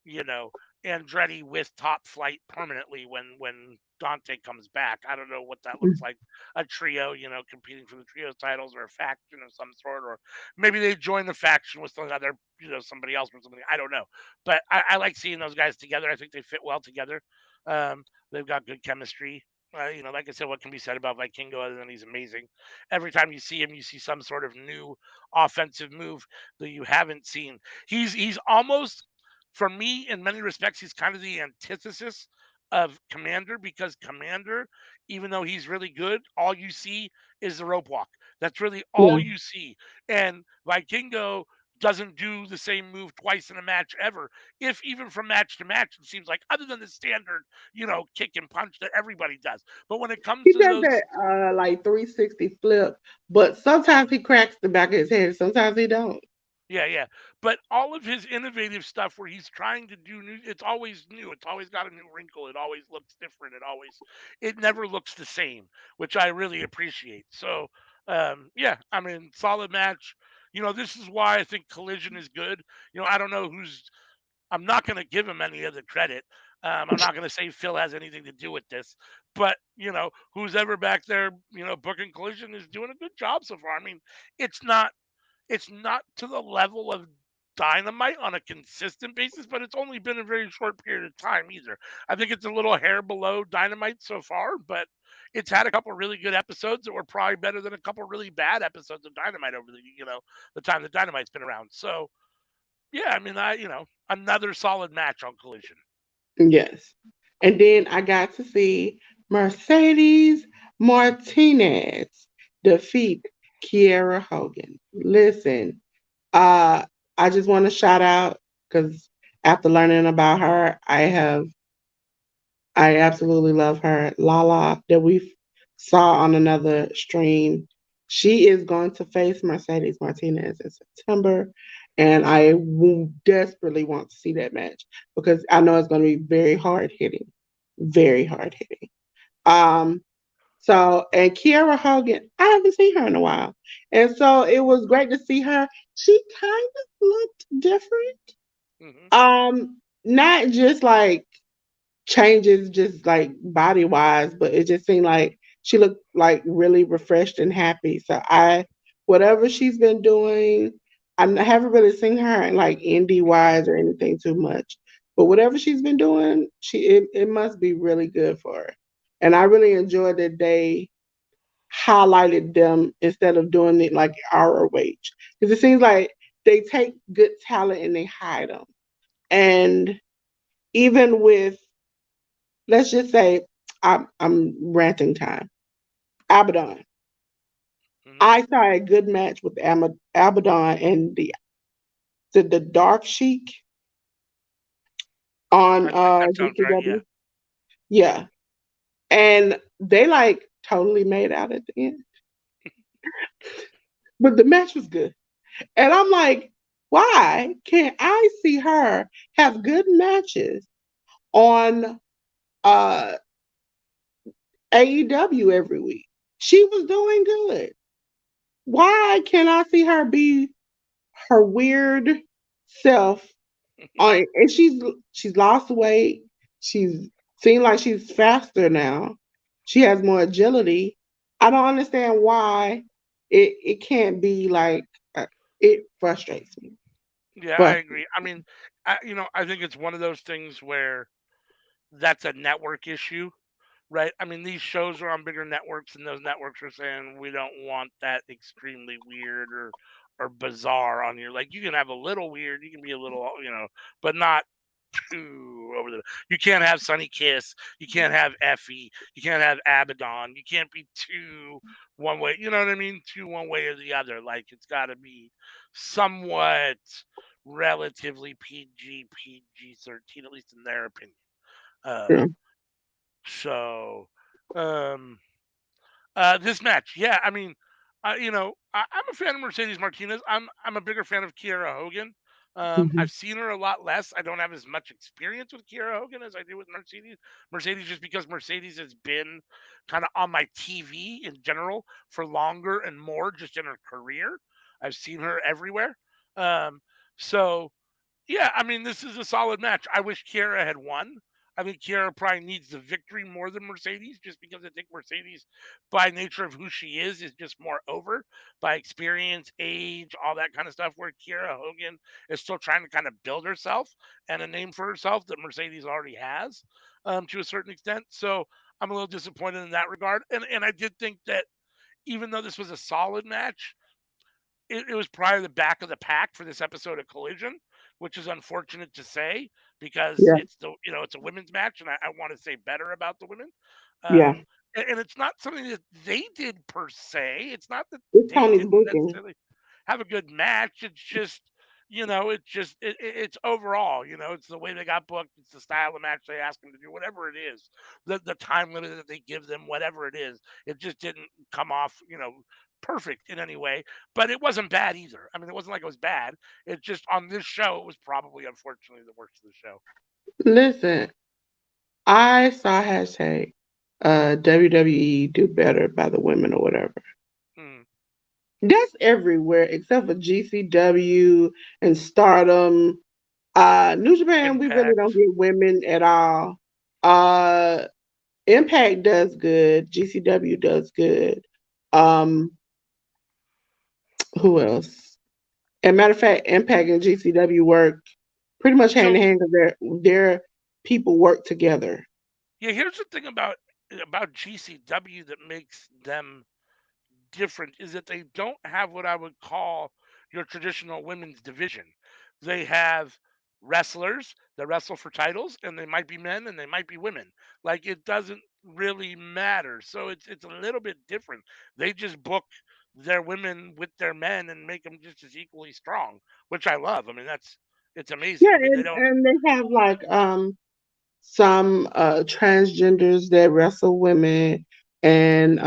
you know, Andretti with top flight permanently when Dante comes back. I don't know what that looks like. A trio, competing for the trios titles or a faction of some sort, or maybe they join the faction with some other, somebody else or something. I don't know. But I like seeing those guys together. I think they fit well together. They've got good chemistry. Like I said, what can be said about Vikingo other than he's amazing? Every time you see him, you see some sort of new offensive move that you haven't seen. He's almost, for me, in many respects, he's kind of the antithesis of Commander, because Commander, even though he's really good, all you see is the rope walk. That's really all Yeah. you see. And Vikingo doesn't do the same move twice in a match ever. If even from match to match, it seems like, other than the standard, kick and punch that everybody does. But when it comes He to does those, that like 360 flip, but sometimes he cracks the back of his head, sometimes he don't. yeah, yeah. But all of his innovative stuff where he's trying to do new, it's always new. It's always got a new wrinkle. It always looks different. It never looks the same, which I really appreciate. So, yeah, I mean, solid match. This is why I think Collision is good. I don't know I'm not going to give him any of the credit. I'm not going to say Phil has anything to do with this, but who's ever back there, booking Collision is doing a good job so far. I mean, it's not it's not to the level of Dynamite on a consistent basis, but it's only been a very short period of time either. I think it's a little hair below Dynamite so far, but it's had a couple really good episodes that were probably better than a couple really bad episodes of Dynamite over the time that Dynamite's been around. So yeah, I mean, another solid match on Collision. Yes. And then I got to see Mercedes Martinez defeat Kiera Hogan. Listen, uh, I just want to shout out because after learning about her, I absolutely love her. Lala that we saw on another stream. She is going to face Mercedes Martinez in September, and I desperately want to see that match because I know it's going to be very hard hitting, very hard hitting. Um, and Kiara Hogan, I haven't seen her in a while, and so it was great to see her. She kind of looked different. Hmm. Not just like changes just like body wise, but it just seemed like she looked like really refreshed and happy. So whatever she's been doing, I haven't really seen her in like indie wise or anything too much. But whatever she's been doing, it must be really good for her. And I really enjoyed that they highlighted them instead of doing it like ROH. Because it seems like they take good talent and they hide them. And even with, let's just say, I'm ranting time. Abaddon. Hmm. I saw a good match with Abaddon and the Dark Sheik on That sounds right. Yeah. GCW. Yeah, and they like totally made out at the end, but the match was good. And I'm like, why can't I see her have good matches on uh AEW every week? She was doing good. Why can't I see her be her weird self on, and she's lost weight. She's seems like she's faster now. She has more agility. I don't understand why it can't be like it frustrates me. Yeah, I But agree. I mean, I think it's one of those things where that's a network issue, right? I mean, these shows are on bigger networks, and those networks are saying we don't want that extremely weird or bizarre on your. Like, you can have a little weird, you can be a little, but not too over the. You can't have Sunny Kiss, you can't have Effie, you can't have Abaddon, you can't be too one way. You know what I mean? Too one way or the other. Like, it's got to be somewhat relatively PG 13, at least in their opinion. yeah, Um, so, um, this match, yeah, I mean, I'm a fan of Mercedes Martinez. I'm a bigger fan of Kiera Hogan. Mhm. I've seen her a lot less. I don't have as much experience with Kiera Hogan as I do with Mercedes. Mercedes, just because Mercedes has been kind of on my TV in general for longer and more, just in her career. I've seen her everywhere. Um, so yeah, I mean, this is a solid match. I wish Kiera had won. I think Kiera probably needs the victory more than Mercedes, just because I think Mercedes, by nature of who she is just more over by experience, age, all that kind of stuff. Where Kiera Hogan is still trying to kind of build herself and a name for herself that Mercedes already has, to a certain extent. So I'm a little disappointed in that regard. And I did think that even though this was a solid match, it was probably the back of the pack for this episode of Collision, which is unfortunate to say because Yeah, it's a women's match, and I want to say better about the women. yeah. And it's not something that they did per se. It's not that It's they Tony's didn't booking. necessarily have a good match. It's just it's overall. It's the way they got booked. It's the style of match they ask them to do. Whatever it is, the time limit that they give them, whatever it is, it just didn't come off. Perfect in any way, but it wasn't bad either. I mean, it wasn't like it was bad. It just on this show, it was probably unfortunately the worst of the show. Listen, I saw hashtag WWE do better by the women or whatever. Mm, That's everywhere except for GCW and Stardom. New Japan, we really don't Impact. get women at all. Uh, Impact does good. GCW does good. Um, who else? And matter of fact, Impact and GCW work pretty much hand in So hand because their people work together. yeah, here's the thing about GCW that makes them different is that they don't have what I would call your traditional women's division. They have wrestlers that wrestle for titles, and they might be men and they might be women. Like it doesn't really matter. So it's a little bit different. They just book their women with their men and make them just as equally strong, which I love. I mean, it's amazing. Yeah, I mean, they don't. and they have like some transgenders that wrestle women and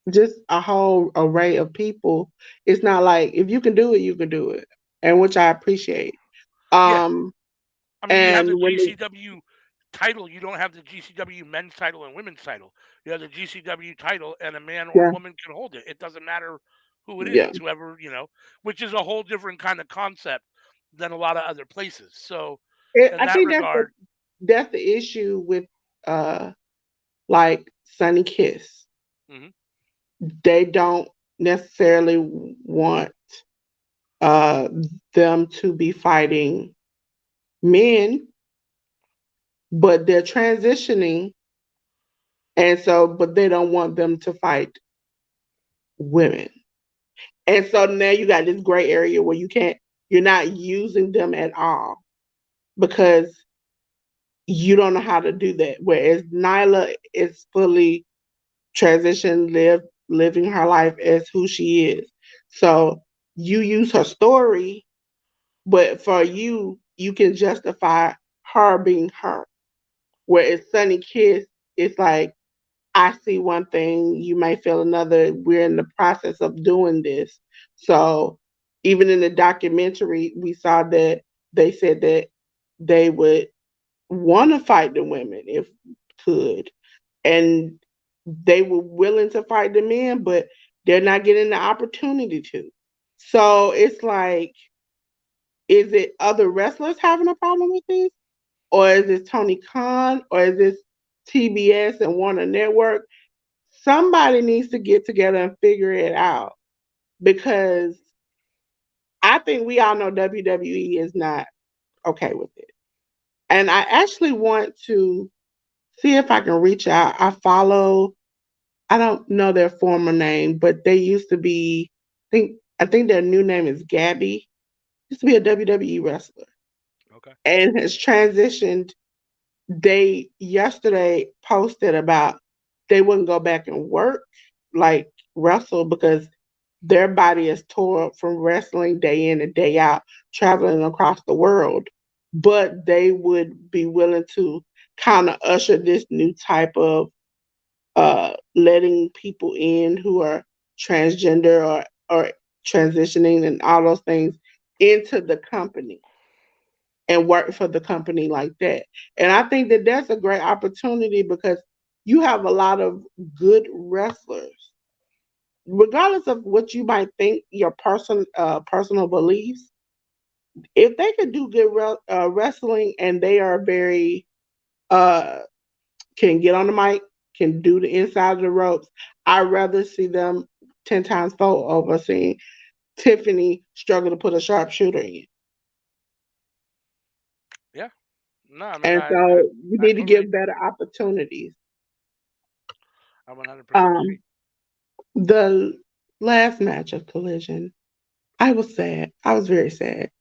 just a whole array of people. It's not like if you can do it, you can do it, and which I appreciate. Yeah, Um, I mean, you have and the when they, GCW title. You don't have the GCW men's title and women's title. You have the GCW title, and a man or yeah, woman can hold it. It doesn't matter who it yeah, is, whoever, which is a whole different kind of concept than a lot of other places. So, in I that think regard, that's the issue with uh like Sunny Kiss. mhm. They don't necessarily want uh them to be fighting men, but they're transitioning, and so but they don't want them to fight women. And so now you got this gray area where you're not using them at all because you don't know how to do that. Whereas Nyla is fully transitioned, living her life as who she is. So you use her story, but for you, you can justify her being her. Whereas Sunny Kiss, it's like I see one thing, you may feel another. We're in the process of doing this. So even in the documentary, we saw that they said that they would want to fight the women if could. And they were willing to fight the men, but they're not getting the opportunity to. So it's like, is it other wrestlers having a problem with this? Or is it Tony Khan? Or is this TBS and Warner Network? Somebody needs to get together and figure it out because I think we all know WWE is not okay with it. And I actually want to see if I can reach out. I don't know their former name, but they used to be, I think their new name is Gabby, used to be a WWE wrestler Okay. and has transitioned. They yesterday posted about they wouldn't go back and work like wrestle because their body is tore up from wrestling day in and day out, traveling across the world. But they would be willing to kind of usher this new type of letting people in who are transgender or transitioning and all those things into the company and work for the company like that. And I think that that's a great opportunity because you have a lot of good wrestlers, regardless of what you might think your personal beliefs. If they could do good wrestling and they are very uh can get on the mic, can do the inside of the ropes, I'd rather see them 10 times fold over seeing Tiffany struggle to put a sharpshooter in. Yeah. No, I mean, And so you I need to totally give agree. better opportunities. I 100% agree. Um, the last match of Collision, I was sad. I was very sad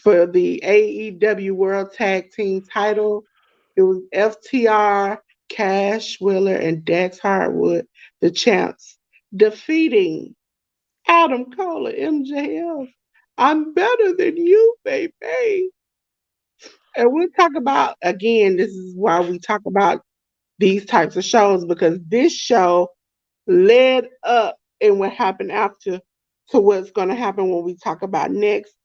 for the AEW World Tag Team title. It was FTR, Cash Wheeler, and Dax Hardwood, the champs, defeating Adam Cole and MJF. I'm better than you, baby. And we'll talk about again. This is why we talk about these types of shows because this show led up and what happened after to what's going to happen when we talk about next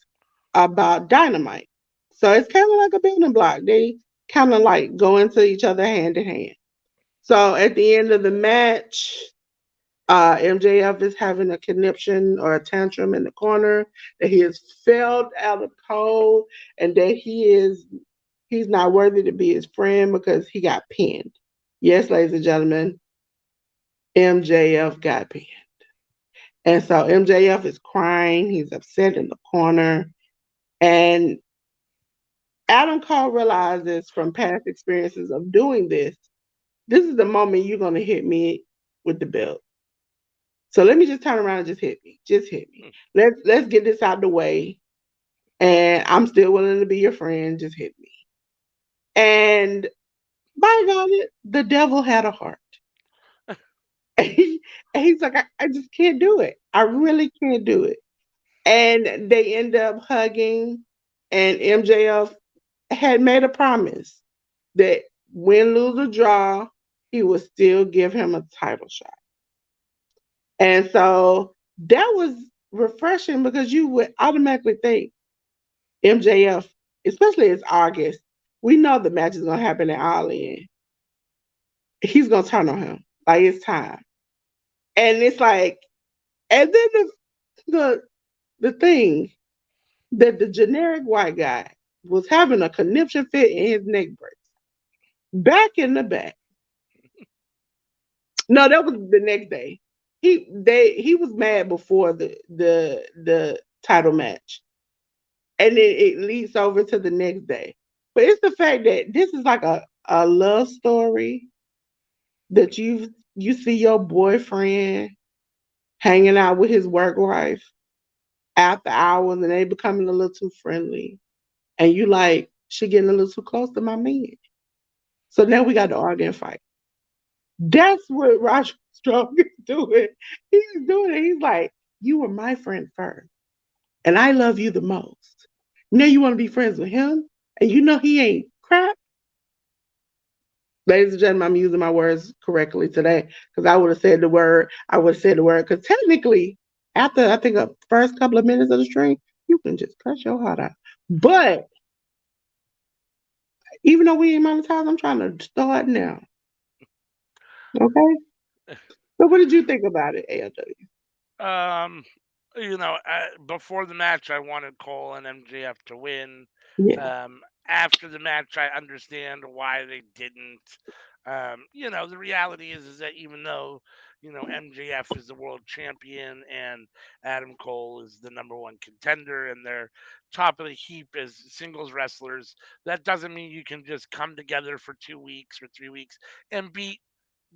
about Dynamite. So it's kind of like a building block. They kind of like go into each other hand in hand. So at the end of the match, MJF is having a conniption or a tantrum in the corner that he has failed out of cold and that he's not worthy to be his friend because he got pinned. Yes, ladies and gentlemen, MJF got pinned. And so MJF is crying, he's upset in the corner. And Adam Cole realizes from past experiences of doing this is the moment you're gonna hit me with the belt. So let me just turn around and just hit me. Just hit me. Let's get this out the way. And I'm still willing to be your friend. Just hit me. And by God, the devil had a heart. And he's like, I just can't do it. I really can't do it. And they end up hugging. And MJF had made a promise that win, lose, or draw, he would still give him a title shot. And so that was refreshing because you would automatically think MJF, especially as August, we know the match is gonna happen at All In. He's gonna turn on him. Like it's time. And it's like, and then the the thing that the generic white guy was having a conniption fit in his neck brace. Back in the back. No, that was the next day. He was mad before the title match. And then it leads over to the next day. But it's the fact that this is like a love story that you see your boyfriend hanging out with his work wife after hours and they becoming a little too friendly. And you like, she getting a little too close to my man. So now we got to argue and fight. That's what Roger Strong is doing. He's doing it. He's like, you were my friend first. And I love you the most. Now you want to be friends with him? And you know he ain't crap? Ladies and gentlemen, I'm using my words correctly today because I would have said the word. I would have said the word because technically, after I think the first couple of minutes of the stream, you can just cut your heart out. But even though we ain't monetized, I'm trying to start now. Okay. So what did you think about it, ALW? Um, before the match, I wanted Cole and MJF to win. Yeah. After the match, I understand why they didn't. The reality is that even though MJF is the world champion and Adam Cole is the number one contender and they're top of the heap as singles wrestlers, that doesn't mean you can just come together for 2 weeks or 3 weeks and beat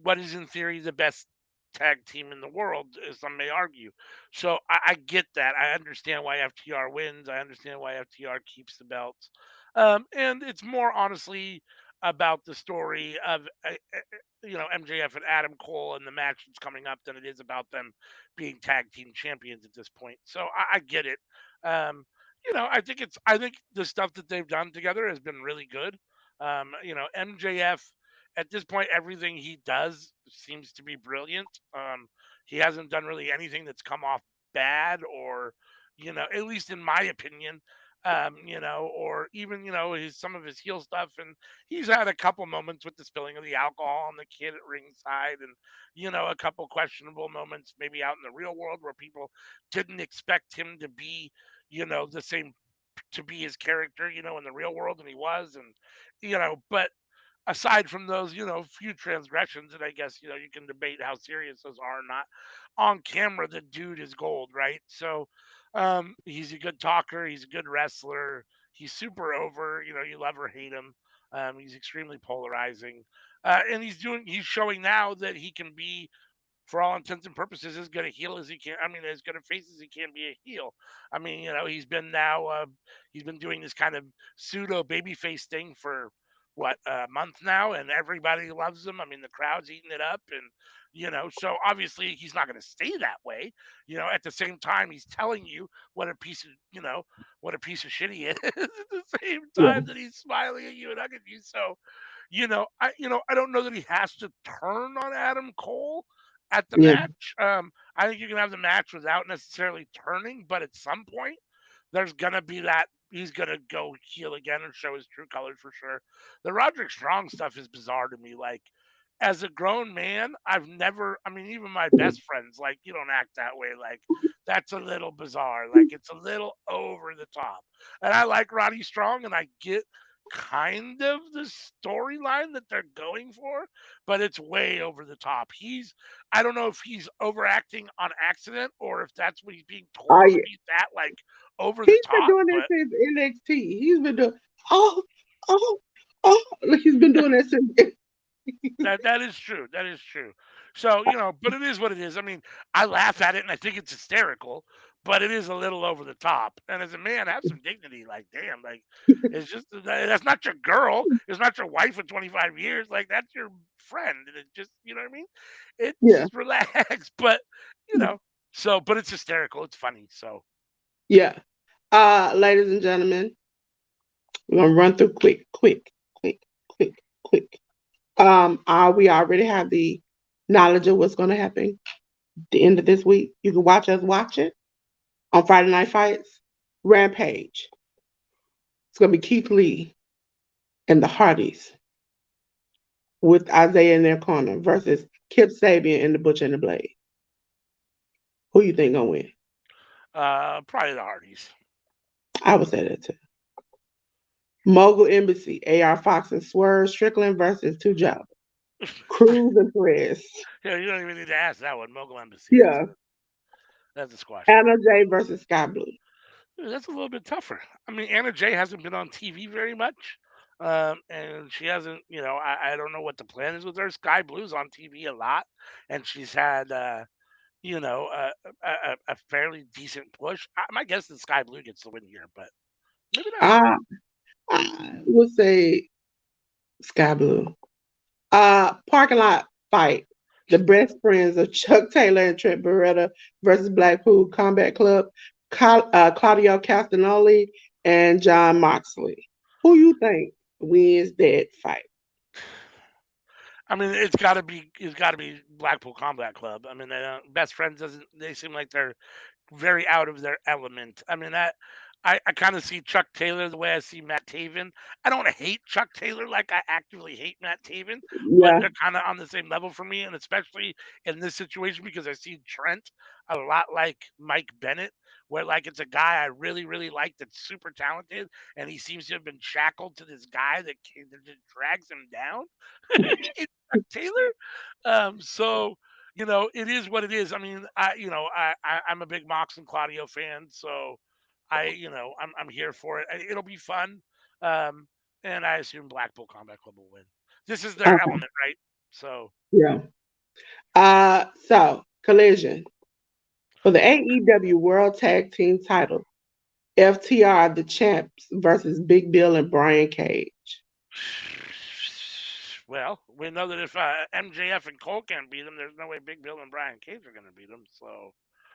what is in theory the best tag team in the world, as some may argue. So I get that. I understand why FTR wins. I understand why FTR keeps the belts. And it's more honestly about the story of MJF and Adam Cole and the match that's coming up than it is about them being tag team champions at this point. So I get it. Um, I think the stuff that they've done together has been really good. MJF at this point, everything he does seems to be brilliant. He hasn't done really anything that's come off bad, or at least in my opinion. Or even some of his heel stuff, and he's had a couple moments with the spilling of the alcohol on the kid at ringside, and a couple questionable moments maybe out in the real world where people didn't expect him to be the same, to be his character, in the real world, and he was, and but aside from those, few transgressions, and I guess, you can debate how serious those are or not. On camera, the dude is gold, right? So, he's a good talker. He's a good wrestler. He's super over. You love or hate him. He's extremely polarizing, and he's showing now that he can be, for all intents and purposes, as good a heel as he can. I mean, as good a face as he can be a heel. I mean, he's been doing this kind of pseudo babyface thing for what, a month now, and everybody loves him. I mean, the crowd's eating it up, and so obviously he's not going to stay that way. At the same time, he's telling you what a piece of shit he is. At the same Yeah. time that he's smiling at you and hugging you. So I don't know that he has to turn on Adam Cole at the Yeah. match. I think you can have the match without necessarily turning, but at some point there's gonna be that he's gonna go heel again and show his true colors for sure. The Roderick Strong stuff is bizarre to me. Like, as a grown man, I've never, I mean, even my best friends, like, you don't act that way. Like, that's a little bizarre. Like, it's a little over the top. And I like Roddy Strong, and I get kind of the storyline that they're going for, but it's way over the top. I don't know if he's overacting on accident, or if that's what he's being Oh told to yeah. be, that like over the He's been top, doing that but since NXT. He's been doing oh oh oh. Like he's been doing that since. that is true. That is true. So, but it is what it is. I mean, I laugh at it and I think it's hysterical, but it is a little over the top. And as a man, have some dignity. Like, damn, like, it's just that's not your girl. It's not your wife of 25 years. Like, that's your friend. And it just, you know what I mean? It's Yeah. just relax. But you know, but it's hysterical. It's funny. So Yeah. Ladies and gentlemen, we're gonna run through quick. We already have the knowledge of what's gonna happen the end of this week. You can watch us watch it on Friday Night Fights. Rampage. It's gonna be Keith Lee and the Hardys with Isaiah in their corner versus Kip Sabian and the Butcher and the Blade. Who you think gonna win? probably the Hardys. I would say that too. Mogul Embassy, AR Fox and Swerve Strickland versus two Joe. Cruz and Perez. Yeah, you don't even need to ask that one. Mogul Embassy. Yeah. That's a squash Anna match. J versus Sky Blue. That's a little bit tougher. I mean, Anna Jay hasn't been on TV very much, and she hasn't. I don't know what the plan is with her. Sky Blue's on TV a lot, and she's had you know a, a fairly decent push. My guess is Sky Blue gets the win here, but maybe not. Uh, I would say Sky Blue. Parking lot fight. The best friends of Chuck Taylor and Trent Beretta versus Blackpool Combat Club. Claudio Castagnoli and John Moxley. Who you think wins that fight? I mean, it's got to be Blackpool Combat Club. I mean, best friends doesn't. They seem like they're very out of their element. I mean, I kind of see Chuck Taylor the way I see Matt Taven. I don't hate Chuck Taylor like I actively hate Matt Taven, but Yeah. they're kind of on the same level for me, and especially in this situation because I see Trent a lot like Mike Bennett, where like it's a guy I really really like that's super talented, and he seems to have been shackled to this guy that just drags him down. It's Chuck Taylor. So it is what it is. I mean, I'm a big Mox and Claudio fan, so I'm here for it. It'll be fun, um, and I assume Blackpool Combat Club will win. This is their Okay. element, right? So Yeah. So collision for the AEW World Tag Team title. FTR the champs versus Big Bill and Brian Cage. well, we know that if MJF and Cole can't beat them, there's no way Big Bill and Brian Cage are going to beat them. So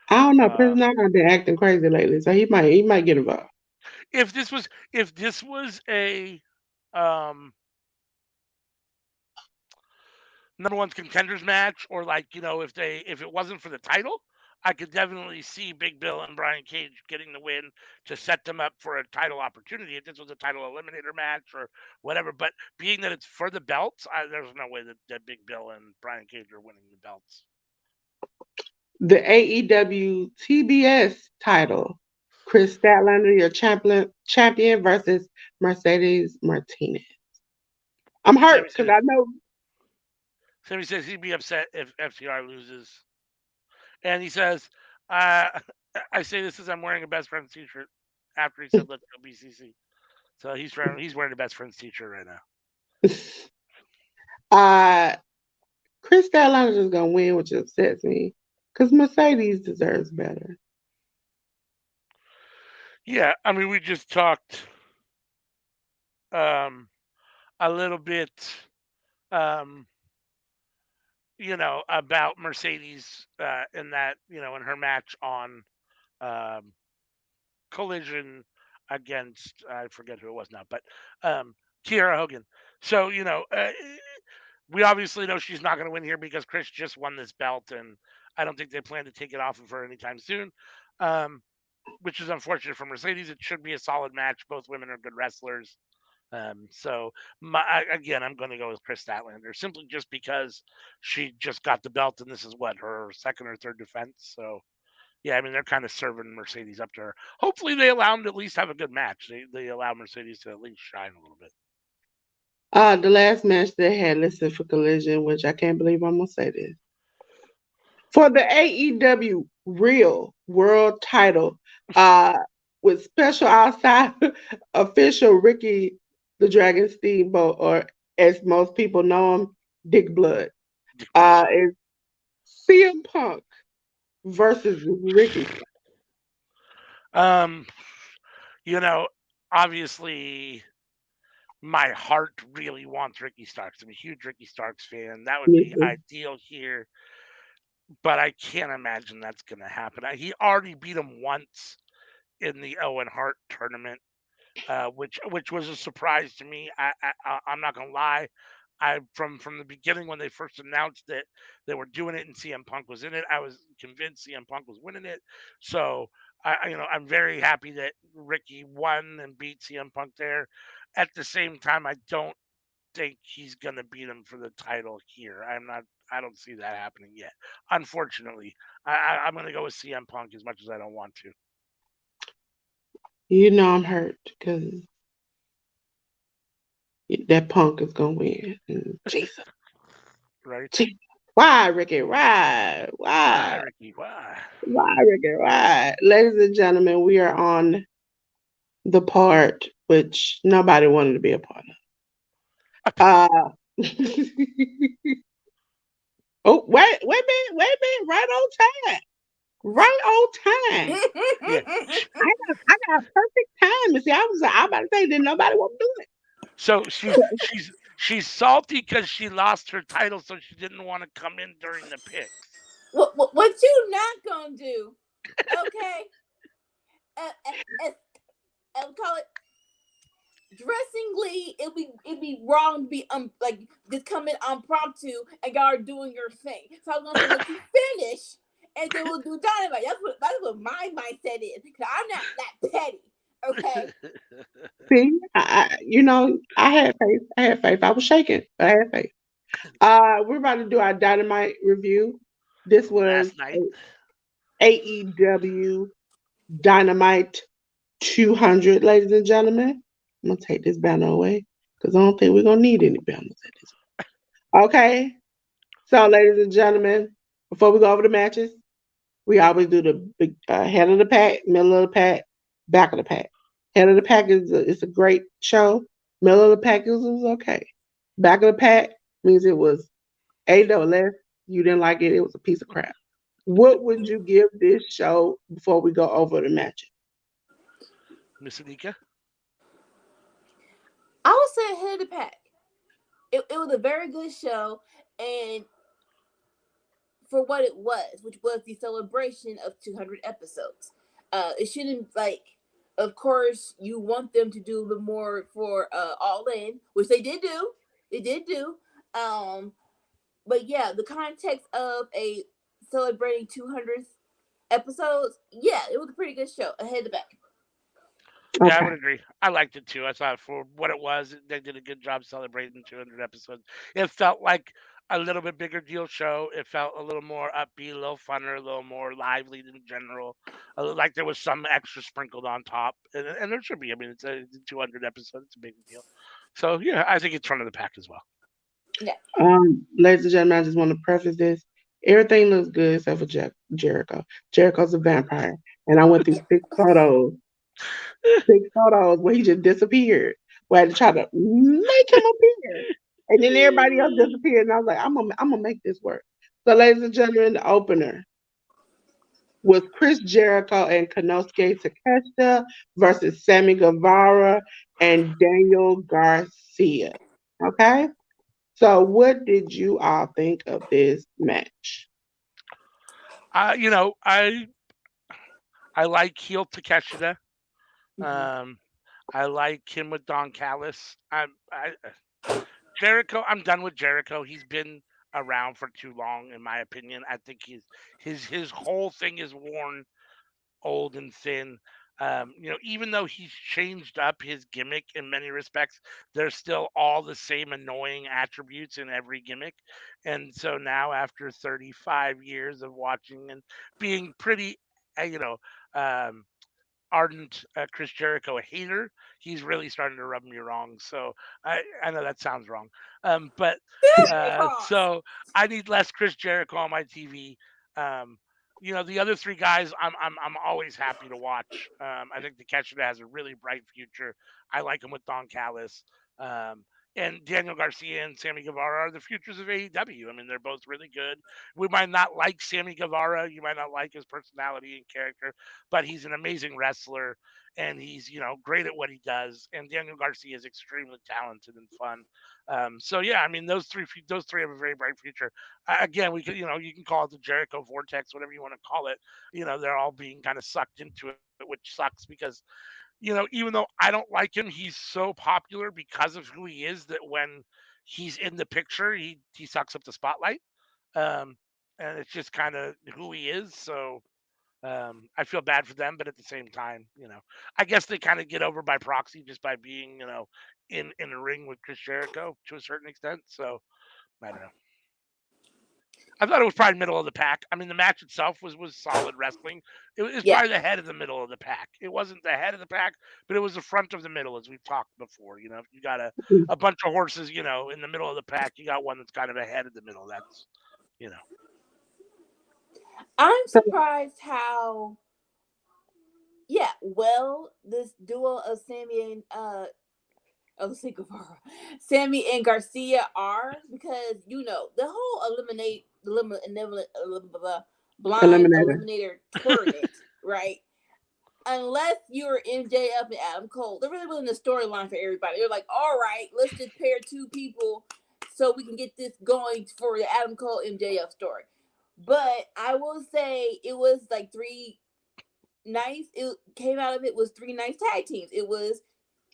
I don't know. uh, Prince Nana been acting crazy lately, so he might get involved. if this was a um, number one contenders match, or like if it wasn't for the title, I could definitely see Big Bill and Brian Cage getting the win to set them up for a title opportunity. If this was a title eliminator match or whatever, but being that it's for the belts, there's no way that Big Bill and Brian Cage are winning the belts. The AEW TBS title, Chris Statlander, your champion versus Mercedes Martinez. I'm hurt because I know. Sammy says he'd be upset if FTR loses. And he says, I say this as I'm wearing a best friend's t-shirt after he said, let's go BCC. So he's wearing a best friend's t-shirt right now. Chris Statlander is going to win, which upsets me because Mercedes deserves better. Yeah, I mean, we just talked a little bit, about Mercedes in that, in her match on Collision against, I forget who it was now, but Kiera Hogan. So, we obviously know she's not going to win here because Chris just won this belt, and I don't think they plan to take it off of her anytime soon, which is unfortunate for Mercedes. It should be a solid match. Both women are good wrestlers. So again, I'm going to go with Chris Statlander simply just because she just got the belt, and this is what her second or third defense. So yeah, I mean they're kind of serving Mercedes up to her. Hopefully, they allow them to at least have a good match. They allow Mercedes to at least shine a little bit. The last match they had listed for Collision, which I can't believe I'm gonna say this, for the AEW Real World Title, with special outside official Ricky the Dragon Steamboat, or as most people know him, Dick Blood, is CM Punk versus Ricky. Obviously, my heart really wants Ricky Starks. I'm a huge Ricky Starks fan. That would Me be too. ideal here, but I can't imagine that's going to happen. He already beat him once in the Owen Hart tournament, which was a surprise to me. I'm not gonna lie. I from the beginning when they first announced that they were doing it and CM Punk was in it, I was convinced CM Punk was winning it. So I'm very happy that Ricky won and beat CM Punk there. At the same time, I don't think he's gonna beat him for the title here. I don't see that happening yet. Unfortunately, I'm gonna go with CM Punk as much as I don't want to. I'm hurt because that Punk is gonna win. Jesus. Right? Jesus. Why, Ricky? Why? Why, Why? Ricky? Why? Why, Ricky? Why? Ladies and gentlemen, we are on the part which nobody wanted to be a part of. Oh, wait a minute, right on time. Right on time. Yeah. I got perfect time. See, I about to say, didn't nobody want to do it. So she's salty because she lost her title, so she didn't want to come in during the picks. What you not gonna do? Okay, call it dressingly. It'd be wrong to be like just coming impromptu and y'all are doing your thing. So I was gonna let you finish, and then we'll do Dynamite. That's what my mindset is. Cause I'm not that petty. Okay. See, I had faith. I had faith. I was shaking, but I had faith. We're about to do our Dynamite review. This was Last night. AEW Dynamite 200, ladies and gentlemen. I'm gonna take this banner away because I don't think we're gonna need any banners at this point. Okay. So, ladies and gentlemen, before we go over the matches, we always do the big, head of the pack, middle of the pack, back of the pack. Head of the pack is a great show. Middle of the pack was okay. Back of the pack means it was $8 less. You didn't like it. It was a piece of crap. What would you give this show before we go over the matches? Miss Anika? I would say head of the pack. It was a very good show, and for what it was, which was the celebration of 200 episodes. It shouldn't of course, you want them to do a little more for All In, which they did do. They did do. But yeah, the context of a celebrating 200th episodes, yeah, it was a pretty good show, ahead to back. Yeah, I Okay. would agree. I liked it too. I thought for what it was, they did a good job celebrating 200 episodes. It felt like a little bit bigger deal show. It felt a little more upbeat, a little funner, a little more lively in general. Like there was some extra sprinkled on top, and there should be. I mean, it's a 200 episode. It's a big deal. So yeah, I think it's front of the pack as well. Yeah. Ladies and gentlemen, I just want to preface this. Everything looks good except for Jericho. Jericho's a vampire. And I went through six photos where he just disappeared. Where I had to try to make him appear. And then everybody else disappeared. And I was like, I'm gonna make this work. So, ladies and gentlemen, the opener was Chris Jericho and Konosuke Takeshita versus Sammy Guevara and Daniel Garcia. Okay? So, what did you all think of this match? You know, I like heel Takeshita. Mm-hmm. Um, I like him with Don Callis. I Jericho. I'm done with Jericho. He's been around for too long, in my opinion. I think his whole thing is worn old and thin. Even though he's changed up his gimmick in many respects, there's still all the same annoying attributes in every gimmick. And so now, after 35 years of watching and being pretty, uh, you know, um, ardent Chris Jericho hater, he's really starting to rub me wrong. So I know that sounds wrong, but Pause. so I need less Chris Jericho on my TV. Um, the other three guys, I'm always happy to watch. I think the Catcher has a really bright future. I like him with Don Callis. Um, and Daniel Garcia and Sammy Guevara are the futures of AEW. I mean, they're both really good. We might not like Sammy Guevara. You might not like his personality and character, but he's an amazing wrestler and he's great at what he does. And Daniel Garcia is extremely talented and fun. So yeah, I mean those three have a very bright future. Again, we could you can call it the Jericho vortex, whatever you want to call it. They're all being kind of sucked into it, which sucks because even though I don't like him, he's so popular because of who he is that when he's in the picture, he sucks up the spotlight. Um, and it's just kind of who he is. So I feel bad for them, but at the same time, I guess they kind of get over by proxy just by being, in a ring with Chris Jericho to a certain extent. So I don't know. I thought it was probably middle of the pack. I mean, the match itself was solid wrestling. It was Yeah. probably the head of the middle of the pack. It wasn't the head of the pack, but it was the front of the middle, as we've talked before. If you got a bunch of horses, in the middle of the pack, you got one that's kind of ahead of the middle. That's, you know, I'm surprised how well this duo of Sammy and Garcia are, because the whole blind Eliminator. eliminator tournament, right? Unless you're MJF and Adam Cole, they're really building the storyline for everybody. They're like, all right, let's just pair two people so we can get this going for the Adam Cole MJF story. But I will say it was like it came out of it was three nice tag teams. It was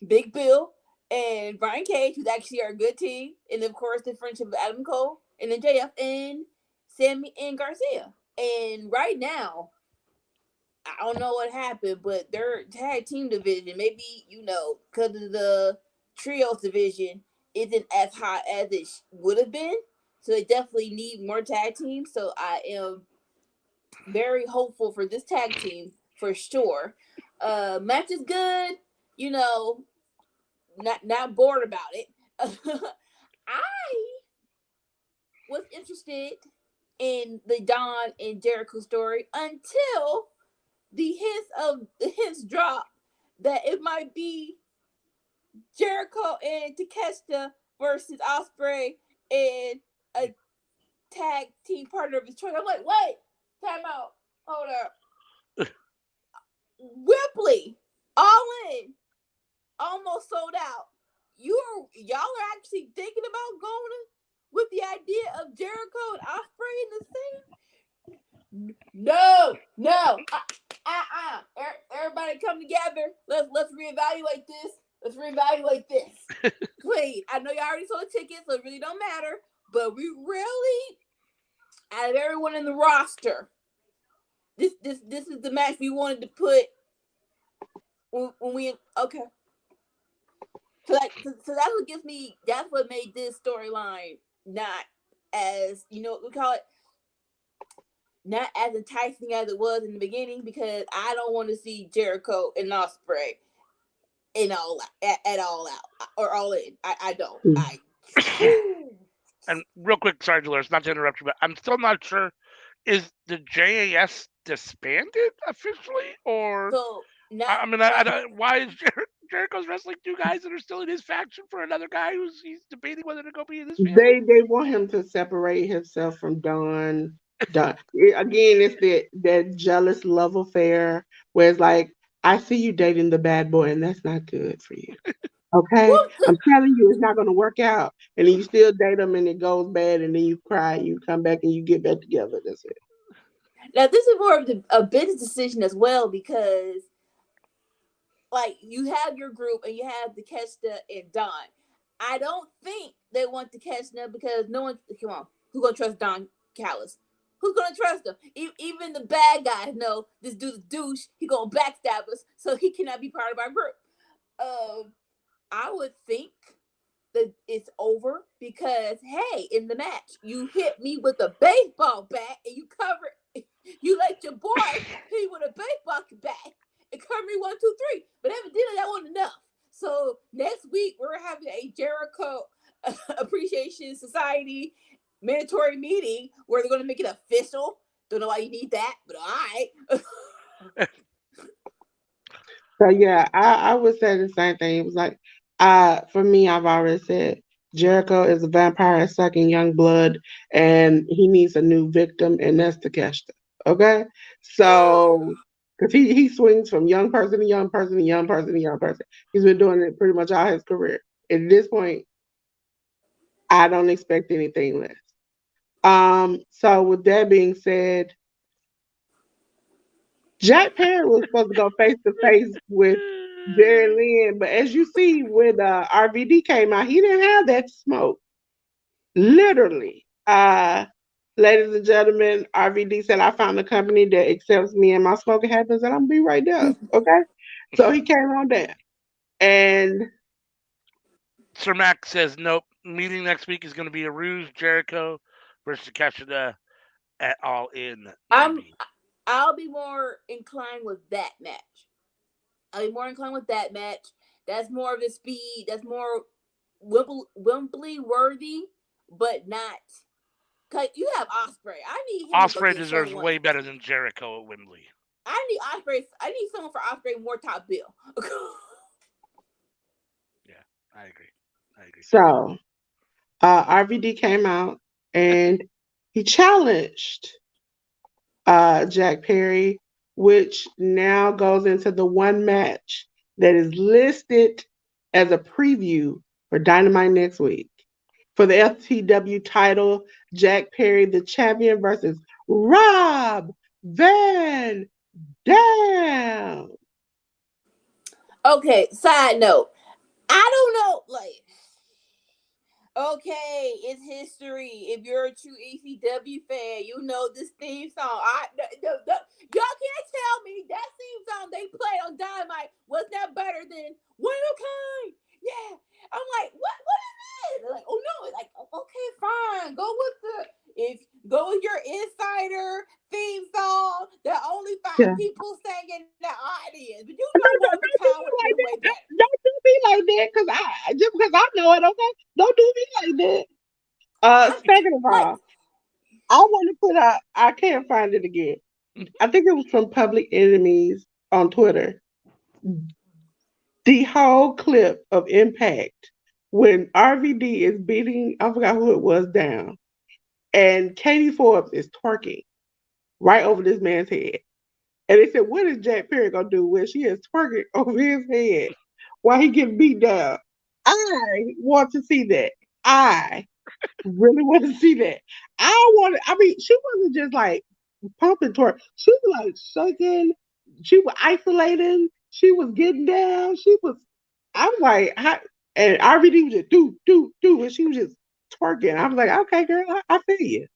Big Bill and Brian Cage, who's actually our good team, and of course the friendship of Adam Cole and then JF and Sammy and Garcia. And right now, I don't know what happened, but their tag team division, maybe because of the trios division, isn't as hot as it would have been. So they definitely need more tag teams. So I am very hopeful for this tag team for sure. Match is good. You know, not bored about it. I was interested in the Don and Jericho story until the hints drop that it might be Jericho and Takeshita versus Osprey and a tag team partner of his choice. I'm like, wait, time out, hold up. Ripley, all in, almost sold out. Y'all are actually thinking about going with the idea of Jericho and Osprey in the same? No. Everybody come together. Let's reevaluate this. Please. I know y'all already sold a ticket, so it really don't matter. But we really, out of everyone in the roster, this is the match we wanted to put when we okay. So that's what gives me. That's what made this storyline not as we call it not as enticing as it was in the beginning because I don't want to see Jericho and Ospreay in all at all out or all in. I don't. And real quick, sorry, Dolores, not to interrupt you, but I'm still not sure. Is the JAS disbanded officially, or So I mean, I don't, why is Jericho's wrestling two guys that are still in his faction for another guy he's debating whether to go be in his family? They want him to separate himself from Dawn. Dawn. Again, it's that jealous love affair where it's like, I see you dating the bad boy, and that's not good for you. Okay, what the I'm telling you, it's not going to work out. And then you still date him, and it goes bad, and then you cry, and you come back, and you get back together. That's it. now this is more of a business decision as well because like you have your group and you have the Kesta and Don. I don't think they want the Kesta because no one. Come on, who's gonna trust Don Callis? Who's gonna trust him? Even the bad guys know this dude's a douche. He gonna backstab us, so he cannot be part of our group. I would think that it's over because hey, in the match, you hit me with a baseball bat and you cover. You let your boy hit me with a baseball bat and cover me 1, 2, 3. But evidently that wasn't enough. So next week we're having a Jericho Appreciation Society mandatory meeting where they're going to make it official. Don't know why you need that, but all right. So yeah, I would say the same thing. It was like, for me, I've already said Jericho is a vampire sucking young blood, and he needs a new victim, and that's Takeshita. Okay, so because he swings from young person to young person to young person to young person. He's been doing it pretty much all his career. At this point, I don't expect anything less. So with that being said, Jack Perry was supposed to go face to face with Jerry Lynn, but as you see when RVD came out, he didn't have that smoke. Literally. Ladies and gentlemen, RVD said, I found a company that accepts me and my smoking habits, and I'm gonna be right there. Okay. So he came on down. And Sir Mac says nope. Meeting next week is going to be a ruse. Jericho versus Takeshita at All In. I'm Maybe. I'll be more inclined with that match. I'll be more inclined with that match. That's more of a speed. That's more Wembley worthy, but not. Cause you have Osprey. I need him to go Osprey get deserves someone. way better than Jericho at Wembley. I need Osprey. I need someone for Osprey more top bill. Yeah, I agree. so RVD came out and he challenged Jack Perry, which now goes into the one match that is listed as a preview for Dynamite next week. For the FTW title, Jack Perry, the champion, versus Rob Van Dam. Okay. Side note. I don't know. Like, okay, it's history. If you're a true ECW fan, you know this theme song. Y'all can't tell me that theme song they play on Dynamite was not better than One of a Kind. Yeah, I'm like, what is this? They're like, oh no, it's like, okay, fine, go with your Insider theme song that only 5 Yeah. people sang in the audience, but you Don't, know One don't of a do Kind me would have like been way that. better. Don't do me like that, because just because I know it, okay? Don't do me like that. I'm Second of like, all, I want to put out, I can't find it again. I think it was from Public Enemies on Twitter. The whole clip of Impact when RVD is beating, I forgot who it was, down, and Katie Forbes is twerking right over this man's head. And they said, what is Jack Perry gonna do when she is twerking over his head while he getting beat down? I want to see that. I really want to see that. I mean, she wasn't just like pumping twerk. She was like shaking. She was isolating. She was getting down. I'm like, how, and RVD was just do, and she was just twerking. I was like, okay, girl, I feel you.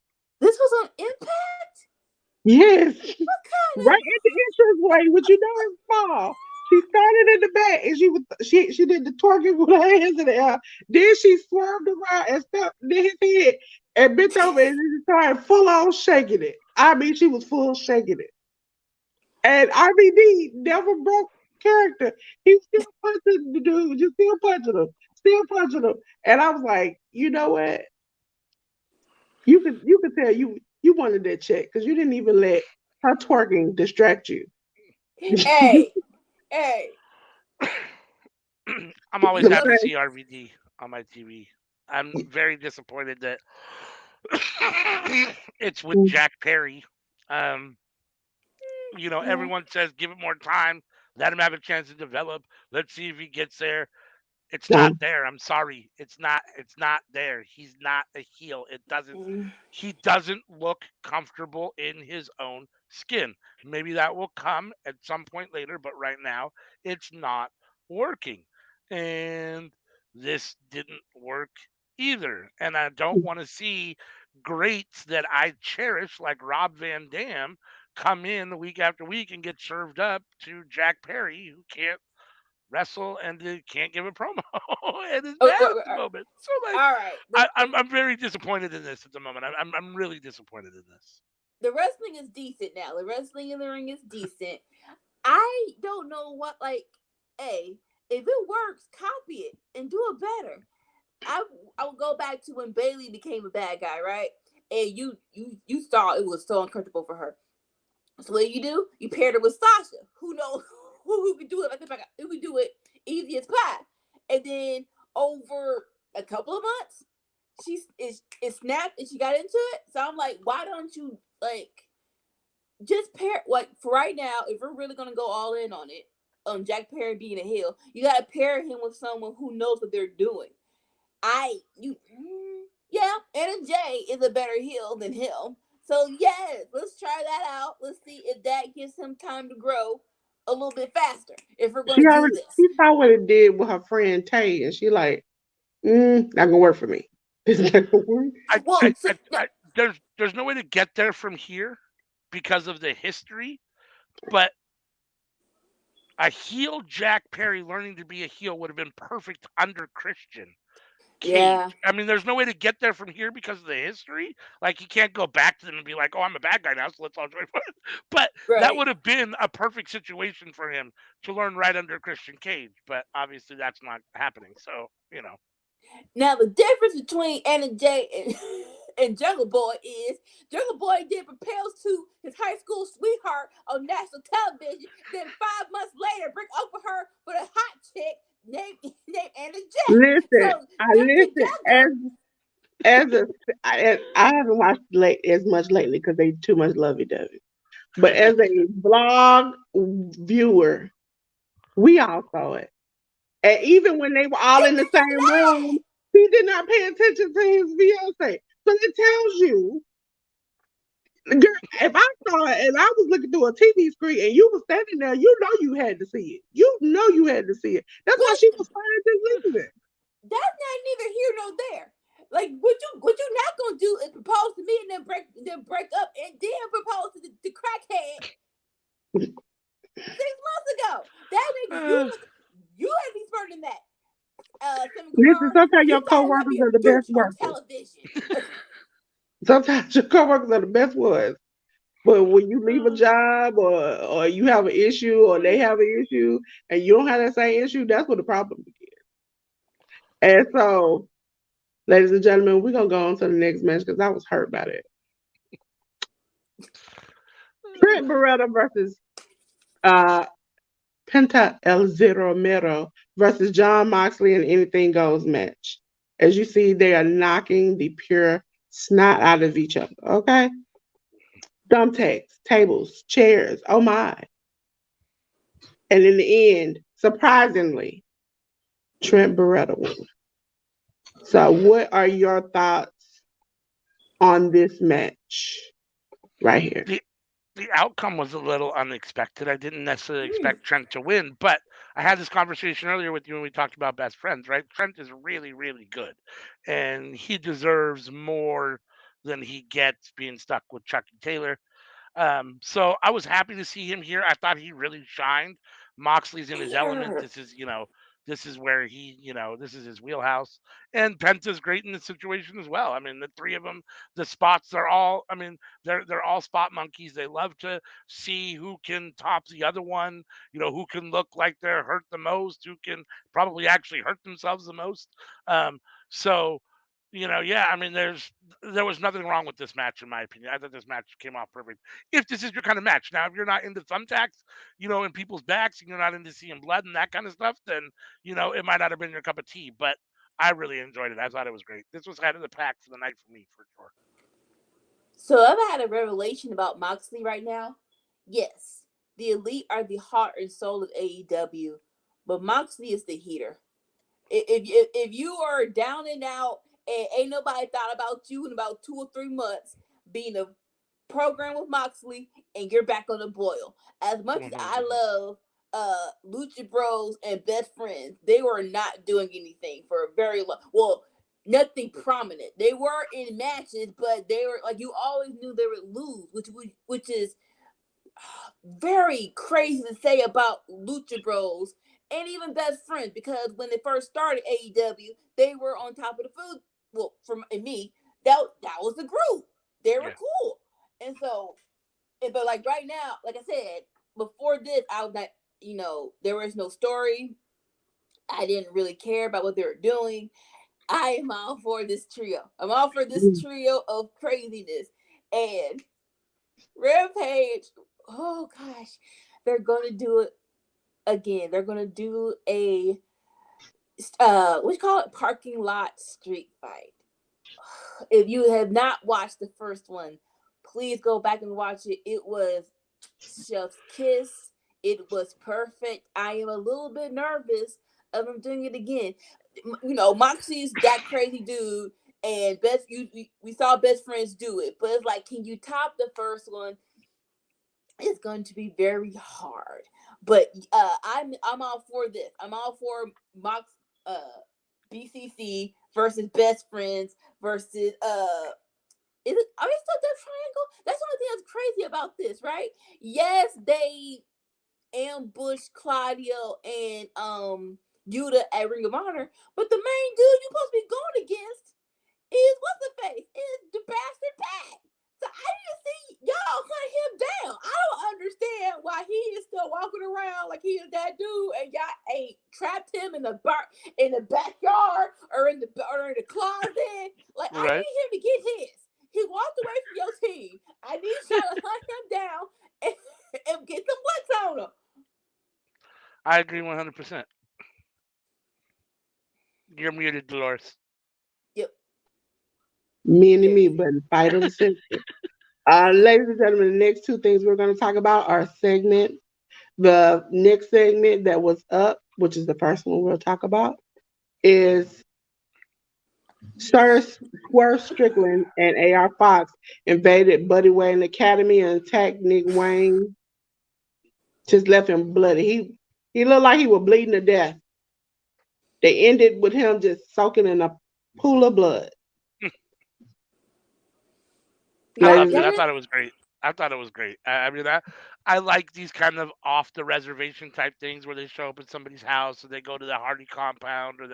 This was on Impact? Yes. What kind Right of at the entrance way, which you know is small. She started in the back and she did the twerking with her hands in the air. Then she swerved around and stepped in his head and bent over and she started full on shaking it. I mean, she was full shaking it. And RVD never broke character. He was still punching the dude, just still punching him. And I was like, you know what? You could tell you wanted that check because you didn't even let her twerking distract you. Hey, hey. I'm always The happy to same. see RVD on my TV. I'm very disappointed that it's with Jack Perry. Um, Yeah. everyone says give it more time, let him have a chance to develop. Let's see if he gets there. It's not No. there. I'm sorry. It's not there. He's not a heel. Mm. He doesn't look comfortable in his own skin. Maybe that will come at some point later, but right now it's not working. And this didn't work either. And I don't want to see greats that I cherish like Rob Van Dam come in week after week and get served up to Jack Perry who can't wrestle and they can't give a promo and is Oh, bad at the moment. So like, all right. I'm very disappointed in this at the moment. I'm really disappointed in this. The wrestling is decent now. The wrestling in the ring is decent. I don't know what like. Hey, if it works, copy it and do it better. I would go back to when Bailey became a bad guy, right? And you saw it was so uncomfortable for her. So what do? You paired her with Sasha, who knows who could do it who could do it easy as pie. And then over a couple of months, it snapped and she got into it. So I'm like, why don't you like just pair like for right now? If we're really gonna go all in on it, Jack Perry being a heel, you gotta pair him with someone who knows what they're doing. Yeah, Anna Jay is a better heel than him. So yes, let's try that out. Let's see if that gives him time to grow a little bit faster. If we're She gonna do already this. she saw what it did with her friend Tay, and she like, not gonna work for me. It's not gonna work. I, Well, I, I, I there's no way to get there from here because of the history, but a heel Jack Perry learning to be a heel would have been perfect under Christian Cage. yeah, I mean, there's no way to get there from here because of the history. Like, you can't go back to them and be like, "Oh, I'm a bad guy now, so let's all join." But that right. would have been a perfect situation for him to learn right under Christian Cage. But obviously, that's not happening. So, Now the difference between Anna Jay and Jungle Boy is Jungle Boy did propels to his high school sweetheart on national television. Then 5 months later, break up with her with a hot chick named Anna Jay. Listen, So I them listen together, as a I haven't watched late as much lately because they too much lovey dovey. But as a blog viewer, we all saw it. And even when they were all it in the made us same room, laugh. he did not pay attention to his fiance. So it tells you, girl, if I saw it and I was looking through a TV screen and you were standing there, you know you had to see it. You know you had to see it. That's why she But was fine just listening. that's not neither here nor there. Like what you not gonna do is propose to me and then break up and then propose to the crackhead 6 months ago. That makes you uh, look you had to be smarter than that. Sammy Listen, Guevara, sometimes you your gotta let coworkers me a are the best douche on workers. television. Sometimes your coworkers are the best ones. But when you leave a job or you have an issue or they have an issue and you don't have that same issue, that's what the problem begins. And so, ladies and gentlemen, we're gonna go on to the next match because I was hurt by it. Trent Beretta versus uh Penta El Zero Mero versus John Moxley and Anything Goes match. As you see, they are knocking the pure snot out of each other. Okay, thumbtacks, tables, chairs. Oh my! And in the end, surprisingly, Trent Beretta won. So, what are your thoughts on this match right here? The outcome was a little unexpected. I didn't necessarily Mm. expect Trent to win, but I had this conversation earlier with you when we talked about best friends, right? Trent is really, really good, and he deserves more than he gets being stuck with Chucky Taylor. So I was happy to see him here. I thought he really shined. Moxley's in his element. Hater. This is where this is his wheelhouse. And Penta's great in this situation as well. I mean, the three of them, the spots are all. I mean, they're all spot monkeys. They love to see who can top the other one. Who can look like they're hurt the most, who can probably actually hurt themselves the most. So yeah, I mean, there was nothing wrong with this match in my opinion. I thought this match came off perfect. If this is your kind of match, now if you're not into thumbtacks, in people's backs, and you're not into seeing blood and that kind of stuff, then it might not have been your cup of tea. But I really enjoyed it. I thought it was great. This was head of the pack for the night for me for sure. So I've had a revelation about Moxley right now. Yes, the elite are the heart and soul of AEW, but Moxley is the heater. If you are down and out and ain't nobody thought about you in about 2 or 3 months, being a program with Moxley and you're back on the boil. As much as I 100%. love Lucha Bros and Best Friends, they were not doing anything for a very long, well, nothing prominent. They were in matches, but they were like, you always knew they would lose, which is very crazy to say about Lucha Bros and even Best Friends, because when they first started AEW, they were on top of the food. Well, for me, that was the group. They were Yeah. cool, and so, but like right now, like I said before this, I was like, there was no story. I didn't really care about what they were doing. I am all for this trio. I'm all for this trio of craziness. And Rampage, oh gosh, they're gonna do it again. They're gonna do a what do you call it? Parking lot street fight. If you have not watched the first one, please go back and watch it. It was chef's kiss. It was perfect. I am a little bit nervous of him doing it again. Moxie's that crazy dude, and we saw Best Friends do it, but it's like, can you top the first one? It's going to be very hard. But I'm all for this. I'm all for Mox BCC versus Best Friends versus are they still that triangle? That's the only thing that's crazy about this, right? Yes, they ambushed Claudio and Yuta at Ring of Honor, but the main dude you're supposed to be going against is what's the face? Is the bastard Pat. So I need to see y'all hunt him down. I don't understand why he is still walking around like he is that dude, and y'all ain't trapped him in the backyard or in the closet. Like, I Right. need him to get his. He walked away from your team. I need y'all to hunt him down and, and get some butts on him. I agree 100%. You're muted, Dolores. Yep. Me and the There. mute button, fight of the century. Ladies and gentlemen, the next two things we're going to talk about are segments. The next segment that was up, which is the first one we'll talk about, is Swerve Strickland and AR Fox invaded Buddy Wayne Academy and attacked Nick Wayne. Just left him bloody. He looked like he was bleeding to death. They ended with him just soaking in a pool of blood. I Like, loved Ladies, it. damn I it. thought it was great. I thought it was great. I mean, I like these kind of off the reservation type things where they show up at somebody's house or they go to the Hardy compound or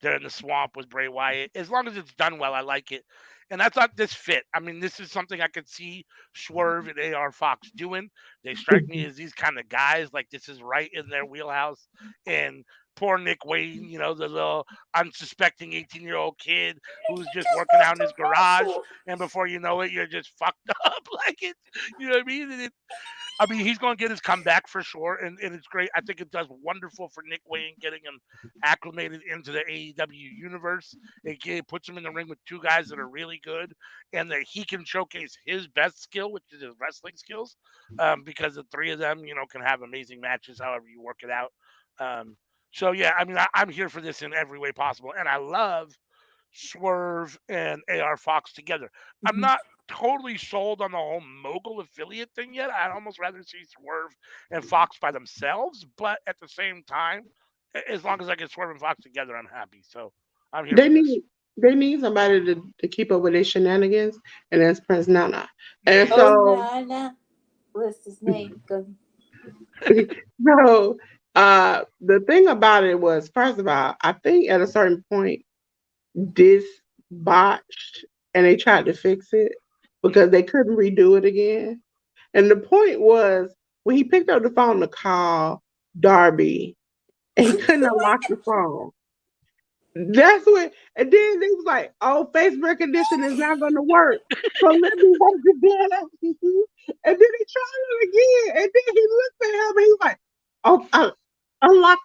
they're in the swamp with Bray Wyatt. As long as it's done well, I like it. And I thought this fit. I mean, this is something I could see Swerve and AR Fox doing. They strike me as these kind of guys. Like this is right in their wheelhouse. And poor Nick Wayne, the little unsuspecting 18-year-old kid who's He just just working wants out in to his garage, wrestle. and before you know it, you're just fucked up. Like it's, you know what I mean? I mean, he's going to get his comeback for sure, and it's great. I think it does wonderful for Nick Wayne getting him acclimated into the AEW universe. Puts him in the ring with two guys that are really good, and that he can showcase his best skill, which is his wrestling skills, because the three of them, can have amazing matches however you work it out. Um, so yeah, I mean, I'm here for this in every way possible, and I love Swerve and AR Fox together. I'm not. totally sold on the whole mogul affiliate thing yet. I'd almost rather see Swerve and Fox by themselves, but at the same time, as long as I get Swerve and Fox together, I'm happy. So I'm here They for this. need they need somebody to keep up with their shenanigans, and that's Prince Nana. And Yeah. Oh, so Nana. What's his name? Go. so the thing about it was, first of all, I think at a certain point this botched and they tried to fix it because they couldn't redo it again. And the point was when he picked up the phone to call Darby and he couldn't unlock the phone. That's what, and then they was like, "Oh, face recognition is not going to work, so let me work the data." And then he tried it again, and then he looked at him and he was like, "Oh, unlock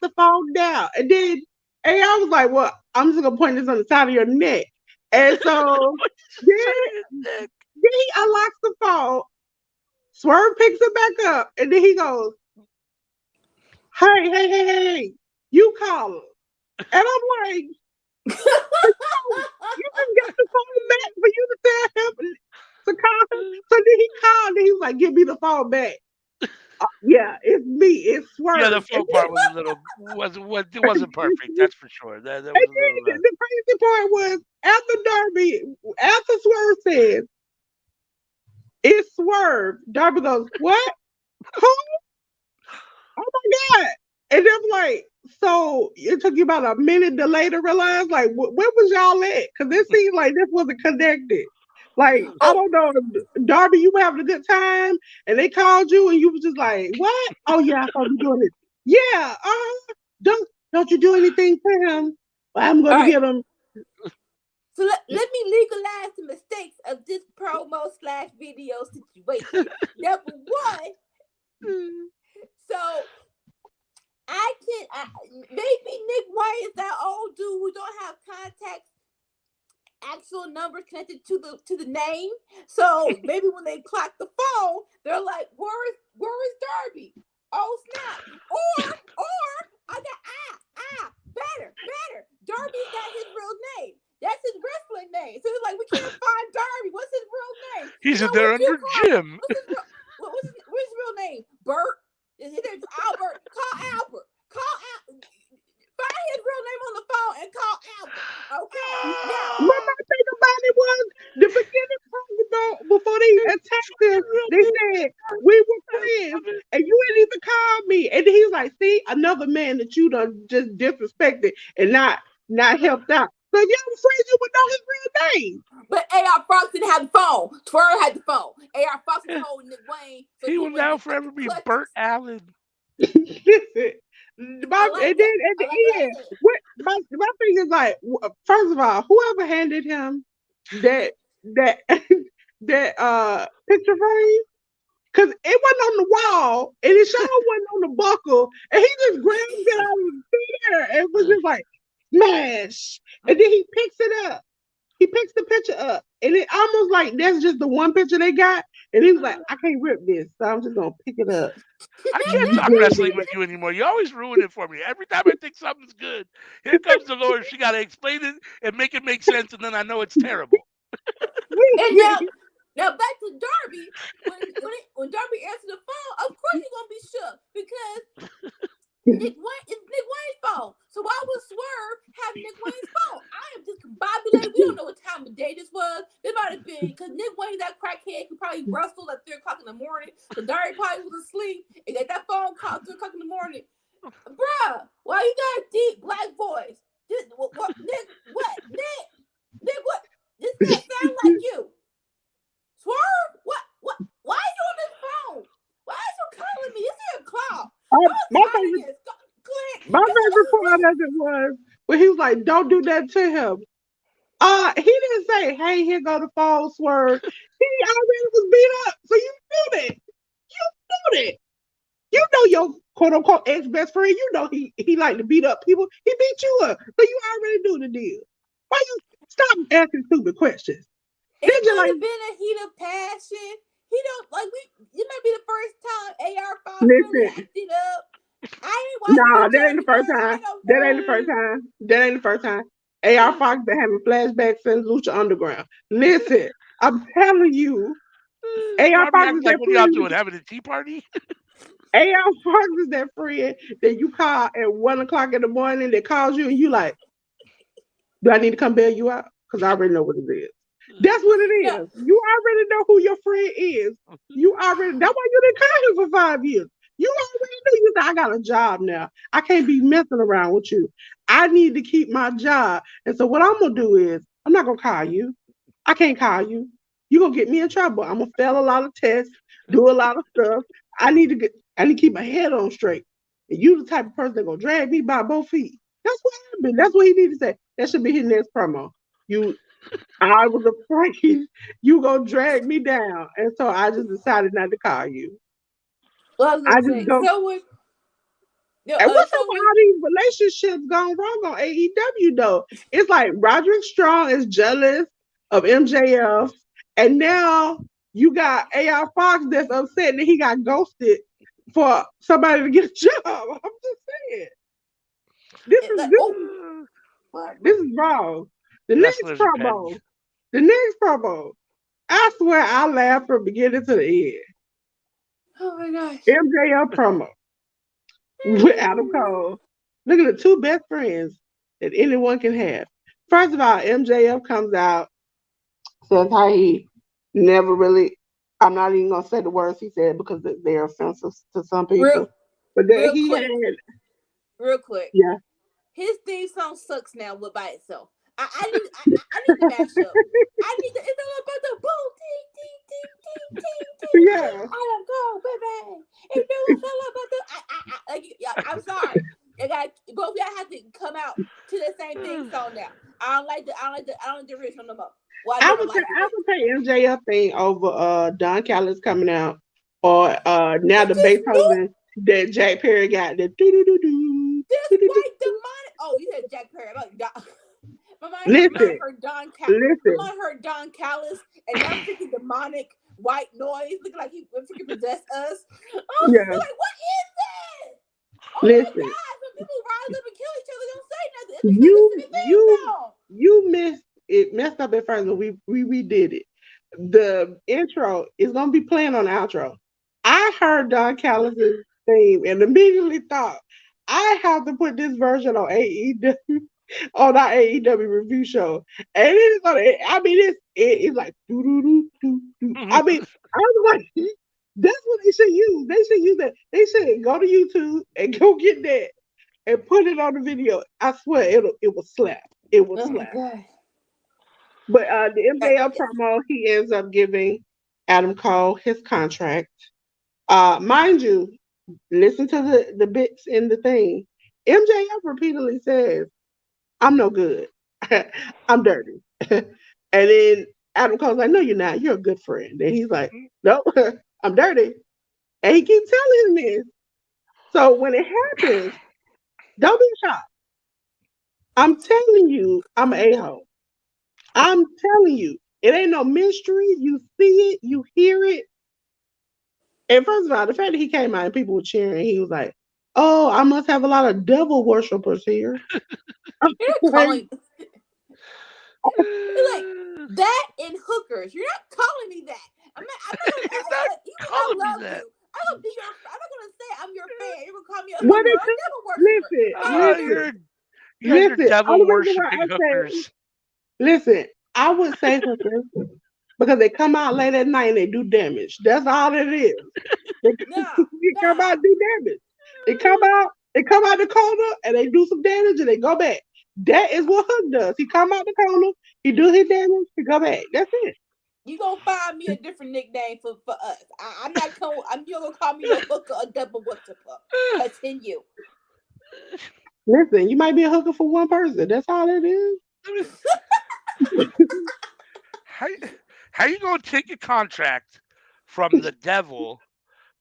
the phone now." And then AI was like, "Well, I'm just gonna point this on the side of your neck." And so then he unlocks the phone. Swerve picks it back up, and then he goes, "Hey, you call her." And I'm like, you just got the phone back for you to tell him to call him. So then he called and he was like, "Give me the phone back." Yeah, it's me. It's Yeah, the Swerve. phone part was a little it wasn't perfect. That's for sure. That And was a little. then the crazy part was after Darby, after Swerve says, "It's Swerve," Darby goes, "What? Who? Oh my God." And I'm like, so it took you about a minute delay to realize, like, where was y'all at? Because it seemed like this wasn't connected. Like, I Oh, don't know, Darby, you were having a good time, and they called you, and you was just like, "What? Oh yeah, I thought we doing it. Yeah, don't you do anything for him? I'm all gonna right. get him." So let me legalize the mistakes of this promo / video situation. Number one, so maybe Nick White is that old dude who don't have contacts, actual numbers connected to the name. So maybe when they clock the phone, they're like, where is Darby? Oh snap! Or I got better. Darby's not his real name. That's his wrestling name. So it's like we can't find Darby. What's his real name? He's in there under Jim. What's his real name? Bert? Is it Albert? Call Albert. Find his real name on the phone and call Albert. Okay? Now, What my thing about it was the beginning part before they attacked him, they said we were friends and you ain't even called me. And then he was like, "See, another man that you done just disrespected and not helped out. So y'all were friends, you would know his real name." but AR Fox didn't have the phone. Swerve had the phone. AR Fox was holding Nick Wayne. So He will wouldn't now get forever be clutches. Burt Allen. Listen, I and like then that. at the I like end, that. what my thing is like, first of all, whoever handed him that that that picture frame, because it wasn't on the wall and it sure wasn't on the buckle, and he just grabbed it out of the air and was just like smash, and then he picks it up. He picks the picture up, and it almost like that's just the one picture they got, and he was like, "I can't rip this, so I'm just gonna pick it up." I can't talk wrestling with you anymore. You always ruin it for me. Every time I think something's good, here comes the Lord. She got to explain it and make it make sense, and then I know it's terrible. And now back to Darby. When Darby answered the phone, of course you're gonna be shook because Nick Wayne's phone. So why would Swerve have Nick Wayne's phone? I am discombobulated. We don't know what time of day this was. It might have been because Nick Wayne, that crackhead, who probably rustled at 3:00 in the morning. So Darby probably was asleep and got that phone call at 3:00 in the morning. Bruh, why you got a deep black voice? Nick? What? This does not sound like you. Swerve? What? Why are you on this phone? Why is you calling me? This is a call. My favorite part of it was when he was like, "Don't do that to him." He didn't say, "Hey, here go the phone, Swerve." He already was beat up, so you knew that. You knew that. You know your quote unquote ex best friend. You know he like to beat up people. He beat you up, so you already knew the deal. Why you stop asking stupid questions? It might have been a heat of passion. He don't like we. It might be the first time AR Fox really acted up. I ain't watching. No, that ain't the first time. That ain't the first time. That ain't the first time. AR Fox been having flashbacks since Lucha Underground. Listen, I'm telling you, A.R. Darby Fox acting is like that what y'all friend. doing, having a tea party? A.R. Fox is that friend that you call at 1 o'clock in the morning that calls you and you like, do I need to come bail you out? Because I already know what it is. That's what it No, is. You already know who your friend is. You already, that's why you didn't call him for 5 years. You already knew you said, I got a job now. I can't be messing around with you. I need to keep my job. And so what I'm gonna do is I'm not gonna call you. I can't call you. You're gonna get me in trouble. I'm gonna fail a lot of tests, do a lot of stuff. I need to keep my head on straight. And you the type of person that gonna drag me by both feet. That's what happened. That's what he needed to say. That should be his next promo. You I was afraid you gonna drag me down. And so I just decided not to call you. well, I was I gonna just say don't. someone. No, And what's up with someone. all these relationships gone wrong on AEW though? It's like Roderick Strong is jealous of MJF, and now you got AR Fox that's upset that he got ghosted for somebody to get a job. I'm just saying, this is Like, this oh, is what? this is wrong. The next Wrestlers are petty. promo, the next promo. I swear I laughed from beginning to the end. Oh my gosh. MJF promo with Adam Cole. Look at the two best friends that anyone can have. First of all, MJF comes out, says how he never really, I'm not even going to say the words he said because they're offensive to some Real, people, but that real he had, quick, real quick. yeah. His theme song sucks now with by itself. I need the mashup. I need the. It's all about the boom, ding, ding, ding, ding, ding, ding. Yeah. I don't go, baby. If no one fell about the, I'm sorry. I got both y'all have to come out to the same thing song now. I don't like the original no more. Well, I never liked I it. would take MJF thing over Don Callis coming out or now It's the just new. Beethoven that Jack Perry got the do do do do This do do do. white demonic. Oh, you said Jack Perry. I'm like, my mind Listen, listen. heard Don Callis, and now I'm thinking demonic white noise, looking like he freaking possessed us. I was Yeah, like, what is that? Oh my listen. gosh! When people rise up and kill each other, don't say nothing. It's because it's You the theme you song. you missed it. Messed up at first, but we redid it. The intro is gonna be playing on the outro. I heard Don Callis' theme and immediately thought I have to put this version on AEW on our AEW review show, and it's gonna. I mean, it's like doo doo doo doo doo. I mean, I was like, that's what they should use. They should use that. They should go to YouTube and go get that and put it on the video. I swear it will slap. It will Oh my slap. god! But the MJL promo, he ends up giving Adam Cole his contract. Mind you, listen to the bits in the thing. MJF repeatedly says, I'm no good. I'm dirty. And then Adam Cole's like, no, you're not. You're a good friend. And he's like, no, I'm dirty. And he keeps telling him this. So when it happens, don't be shocked. I'm telling you, I'm an a-hole. I'm telling you, it ain't no mystery. You see it, you hear it. And first of all, the fact that he came out and people were cheering, he was like, oh, I must have a lot of devil worshippers here. You're not Like, calling. You're like that and hookers. You're not calling me that. I'm not He's gonna. not Even though I calling me love that. you, I'm gonna be your. I'm not gonna say I'm your fan. You're gonna call me a what hooker it or a could, devil worshiper. I'm not gonna do listen, it. You guys are listen. devil Only reason why worshipping I say, hookers. listen, I would say hookers because they come out late at night and they do damage. That's all it is. They, No, they come out no. and do damage. They come out the corner and they do some damage and they go back. That is what Hook does. He come out the corner, he do his damage, he go back. That's it. You gonna find me a different nickname for us. I'm not going. You gonna call me no hooker or devil worshiper. Continue. Listen, you might be a hooker for one person. That's all it is. how how you gonna take a contract from the devil,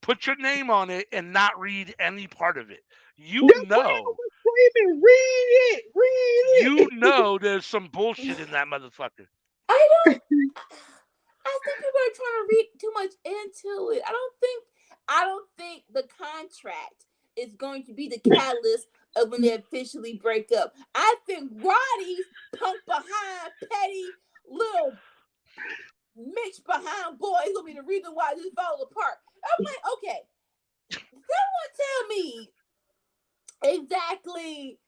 put your name on it, and not read any part of it? You That's why I know, was screaming, read it, read you it. know, there's some bullshit in that motherfucker. I don't. I think people are trying to read too much into it. I don't think the contract is going to be the catalyst of when they officially break up. I think Roddy's punk behind petty little Mitch behind boy is gonna be the reason why this fall apart. I'm like, okay, someone tell me exactly.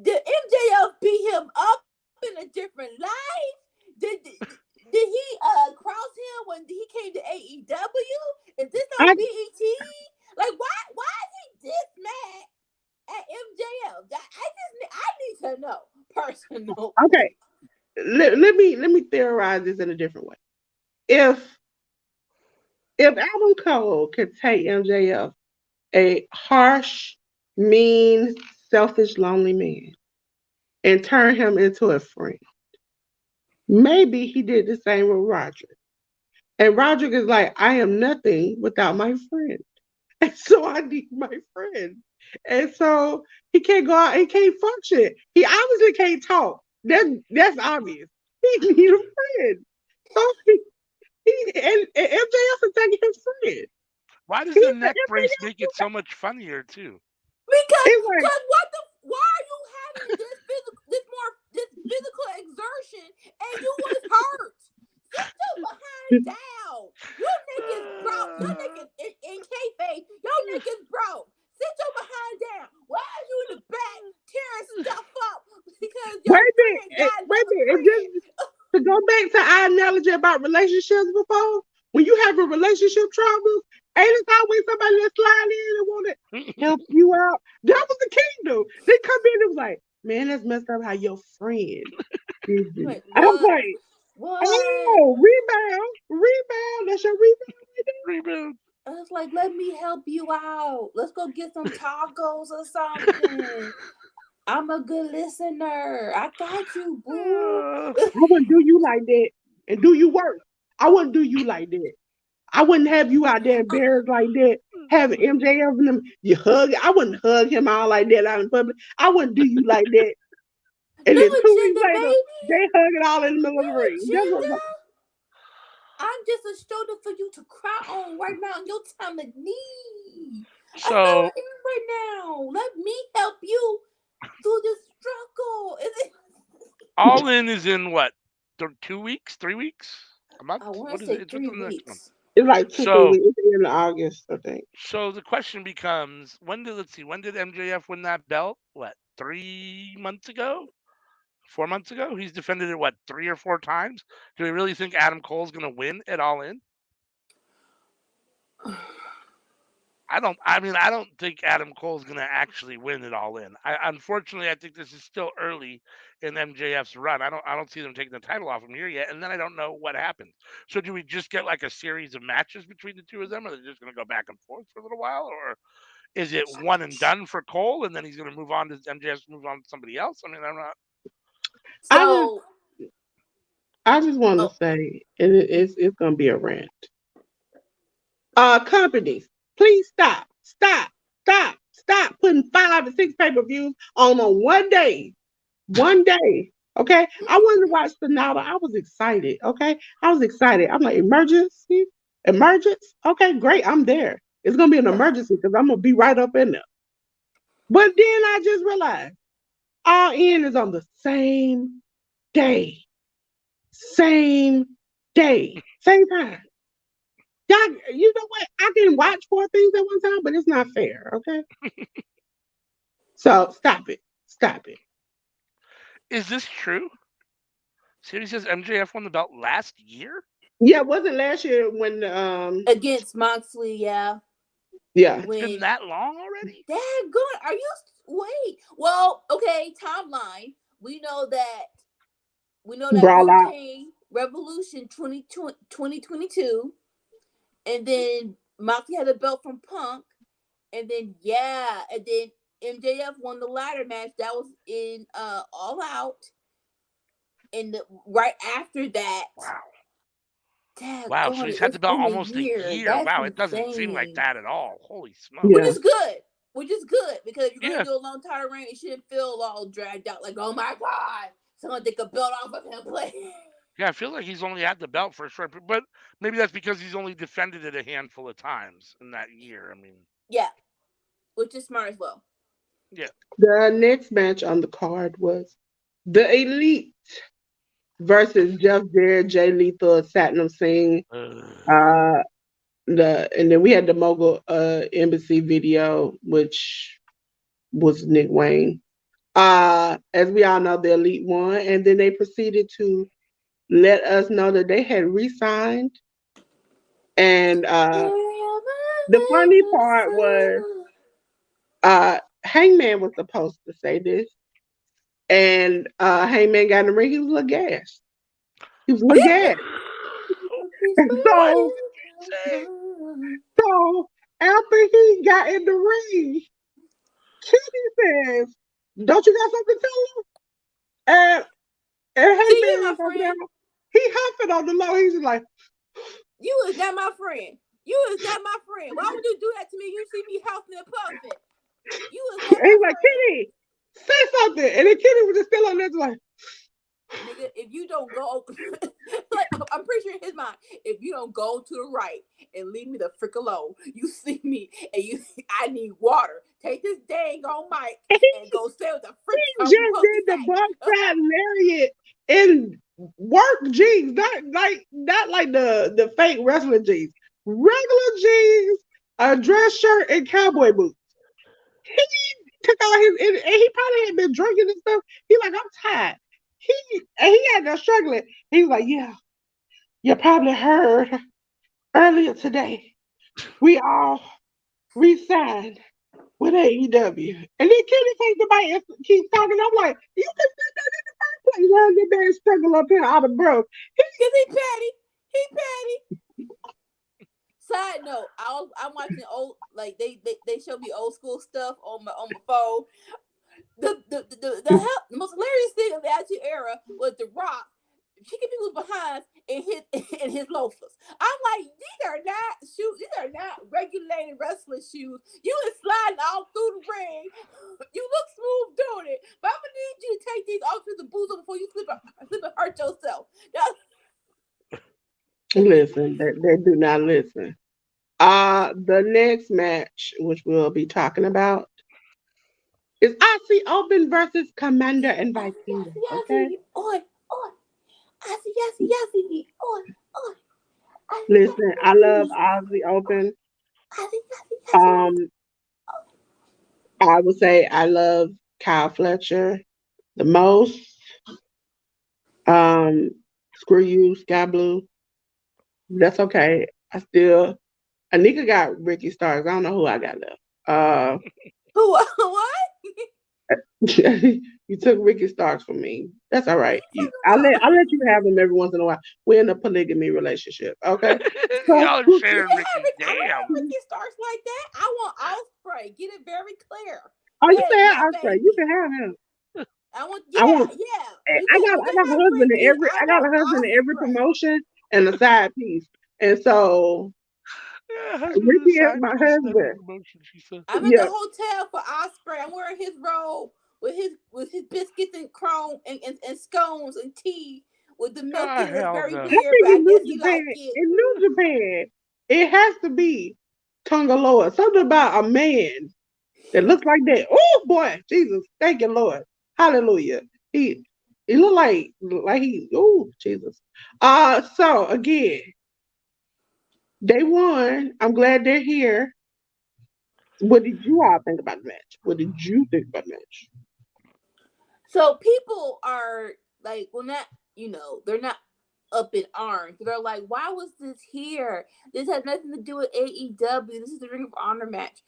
Did MJF beat him up in a different life? Did he cross him when he came to AEW? Is this on I BET? Like why is he this mad at MJF? I need to know personally. okay. Let me theorize this in a different way. If Adam Cole could take MJF, a harsh, mean, selfish, lonely man, and turn him into a friend, maybe he did the same with Roderick. And Roderick is like, I am nothing without my friend. And so I need my friend. And so he can't go out, he can't function. He obviously can't talk. That's obvious. He needs a friend. So and MJF is taking his friend. Why does the He's neck brace make it so much funnier too? it's like, Why are you having this physical exertion and you was hurt? Sit your behind down. Your neck is broke. Your neck is in kayfabe. Your neck is broke. Sit your behind down. Why are you in the back tearing stuff up because your friend got wait a another minute. friend? To go back to our analogy about relationships before, when you have a relationship trouble, ain't it always somebody that slide in and want to help you out? That was the kingdom. They come in and was like, man, that's messed up how your friend did you. Like, I was what? like, What? oh, rebound. That's your rebound. Rebound. I was like, let me help you out. Let's go get some tacos or something. I'm a good listener. I got you, boo. Uh, I wouldn't do you like that and do you worse. I wouldn't do you like that. I wouldn't have you out there embarrassed like that. Having MJF and them, you hug. I wouldn't hug him out like that out in public. I wouldn't do you like that. And No then 2 weeks agenda, later, baby. they hug it all in the middle of No the ring. That's what agenda. I'm just a shoulder for you to cry on right now in your time of need. I feel so it right now. Let me help you through this struggle. Is it? All In is in what? 2 weeks? 3 weeks? A month? I want What to is it? say It's 3 within the next month. weeks. it's like 2, 3 So weeks. It's in August, I think. so the question becomes let's see, when did MJF win that belt? What, 3 months ago? 4 months ago? He's defended it what, 3 or 4 times? Do we really think Adam Cole's gonna win at All In? I don't think Adam Cole's going to actually win it All In. Unfortunately, I think this is still early in MJF's run. I don't see them taking the title off him here yet, and then I don't know what happens. So do we just get like a series of matches between the two of them, or are they just going to go back and forth for a little while, or is it one and done for Cole, and then he's going to move on to MJF's move on to somebody else? I mean, I'm not. I just, So, I just want to oh, say, and it's gonna be a rant. Companies, please stop putting 5 and 6 pay-per-views on one day. One day. Okay. I wanted to watch Sonata. I was excited. Okay. I was excited. I'm like, emergency? Emergence? Okay, great. I'm there. It's gonna be an emergency because I'm gonna be right up in there. But then I just realized All In is on the same day. Same day. Same time. Y'all, you know what? I can watch 4 things at one time, but it's not fair, okay? So stop it. Stop it. Is this true? Siri says MJF won the belt last year. Yeah, wasn't last year when against Moxley, yeah. yeah. It's been that long already. Dad, good. Are you wait? Well, okay. Timeline. We know that Brawl Ring out. came Revolution 2022, and then Moxley had a belt from Punk, and then MJF won the ladder match. That was in All Out, and right after that. Wow. Dad, Wow, so God, he's had the it's belt been a almost a year. year. That's Wow, it doesn't seem like insane. that at all. Holy smokes. Yeah. Which is good. Because if you're Yeah. gonna do a long title reign, it shouldn't feel all dragged out. Like, oh my God, someone take a belt off of him, please. Yeah, I feel like he's only had the belt for a short period, but maybe that's because he's only defended it a handful of times in that year. I mean, Yeah, which is smart as well. yeah. The next match on the card was the Elite versus Jeff Jarrett, Jay Lethal, Satnam Singh. Ugh. Uh, and then we had the Mogul Embassy video, which was Nick Wayne. As we all know, the Elite won, and then they proceeded to let us know that they had re-signed. And the funny part was, Hangman was supposed to say this, and Hangman got in the ring. He was a little gassed. He was a little gassed. What So, did he say? so after he got in the ring, Kenny says, "Don't you got something to tell him?" And See, you Hangman my is over there. friend. He huffing on the low. He's just like, You is not my friend. You is not my friend. Why would you do that to me? You see me huffing and puffing. You is not my he's like, friend. Kenny, say something. And then Kenny was just still on there, just like, Nigga, if you don't go, like I'm pretty sure in his mind, if you don't go to the right and leave me the frick alone, you see me and I need water. Take this dang on mic and go stay with the frick he I'm just supposed did to the say. buckshot lariat in work jeans, not like the fake wrestling jeans, regular jeans, a dress shirt, and cowboy boots. He took out and he probably had been drinking and stuff. He like, I'm tired. He had been struggling. He was like, yeah, you probably heard earlier today. We all re-signed with AEW. And then Kenny takes the mic and keeps talking. I'm like, you can say that in the first place. Let the man struggle up here out of breath. Cause he petty. He petty. Side note, I'm watching old like they show me old school stuff on my phone. The most hilarious thing of the Attitude Era was The Rock kicking people's behinds in his loafers. I'm like, these are not shoes. These are not regulated wrestling shoes. You is sliding all through the ring. You look smooth doing it, but I'm gonna need you to take these off to the boozer before you slip and hurt yourself. Listen, they do not listen. The next match, which we'll be talking about, is IC Open versus Commander and Vikingo. Okay. On. Yes, on. Listen, I love Aussie Open. Um, I would say I love Kyle Fletcher the most. Um, screw you, Sky Blue. That's okay. Anika got Ricky Starks. I don't know who I got left. What? You took Ricky Starks from me. That's all right. I'll let you have him every once in a while. We're in a polygamy relationship, okay? So, Y'all sharing Ricky. I don't Damn. want Ricky Starks like that. I want Osprey. Get it very clear. oh, you That can is have my Osprey. baby. You can have him. I want I want. You I can got a have husband in Ricky. every. I got a husband in every Osprey. promotion and a side piece, and so Yeah, husband Ricky is a is side my piece in every husband. promotion, she said. I'm at the Yeah, hotel for Osprey. I'm wearing his robe with his biscuits and chrome and scones and tea with the milk Ah, in it. That's hell very no. I weird, think but I in guess New he Japan, like it. it has to be Tonga Lord. Something about a man that looks like that. Oh boy, Jesus, thank you, Lord, Hallelujah. He look like he. Oh Jesus. So again, they won. I'm glad they're here. What did you all think about the match? What did you think about the match? So people are like, well, not they're not up in arms. They're like, why was this here? This has nothing to do with AEW. This is the Ring of Honor match.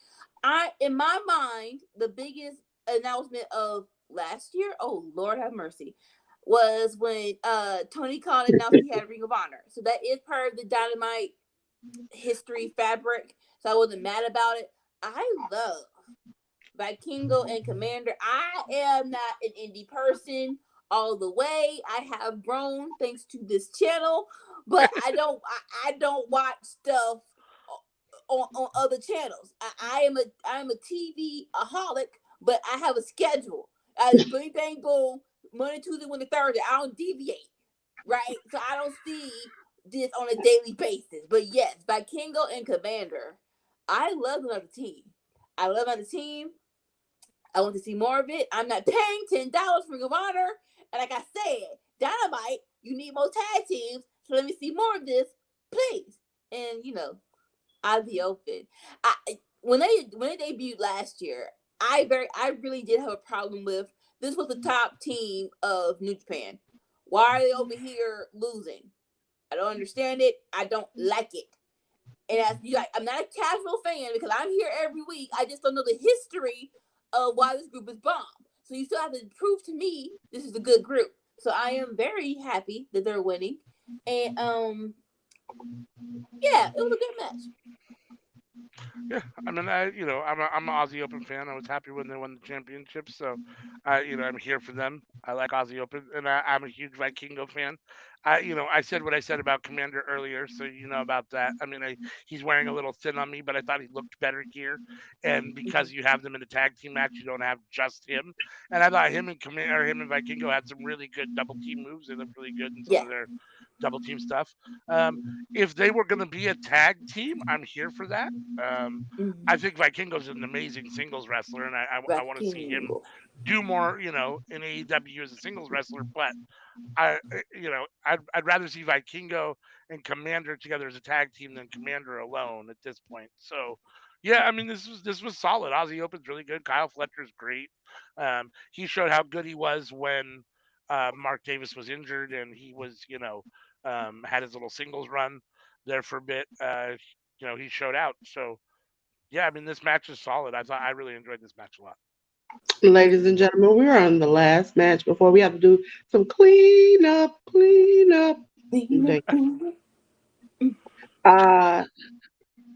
In my mind, the biggest announcement of last year, oh Lord have mercy, was when Tony Khan announced he had Ring of Honor. So that is part of the Dynamite history fabric. So I wasn't mad about it. I love Vikingo and Commander. I am not an indie person all the way. I have grown thanks to this channel, but I don't watch stuff on other channels. I am a TV aholic, but I have a schedule. Bing bang boom, Monday, Tuesday, Wednesday, Thursday. I don't deviate, right? So I don't see this on a daily basis. But yes, Vikingo and Commander, I love another team. I love another team. I want to see more of it. I'm not paying $10 for Ring of Honor. And like I said, Dynamite You need more tag teams, so let me see more of this, please. And Ozzy Open. When they debuted last year, I really did have a problem with this was the top team of New Japan. Why are they over here losing? I don't understand it. I don't like it. And as you like, I'm not a casual fan because I'm here every week. I just don't know the history of why this group is bomb. So you still have to prove to me this is a good group. So I am very happy that they're winning. And yeah, it was a good match. Yeah, I mean, I'm an Aussie Open fan. I was happy when they won the championship, so I'm here for them. I like Aussie Open, and I'm a huge Vikingo fan. I said what I said about Commander earlier, so you know about that. I mean, he's wearing a little thin on me, but I thought he looked better here. And because you have them in a tag team match, you don't have just him. And I thought him and Vikingo had some really good double team moves. They looked really good in some Yeah. of their double team stuff. If they were going to be a tag team, I'm here for that. I think Vikingo's an amazing singles wrestler, and I want to see him Vikingo. do more, in AEW as a singles wrestler. But I'd rather see Vikingo and Commander together as a tag team than Commander alone at this point. So, yeah, I mean this was solid. Aussie Open's really good. Kyle Fletcher's great. He showed how good he was when Mark Davis was injured, and he was had his little singles run there for a bit. He showed out. So yeah, I mean this match is solid. I really enjoyed this match a lot. Ladies and gentlemen, we're on the last match before we have to do some clean up, clean up. Uh,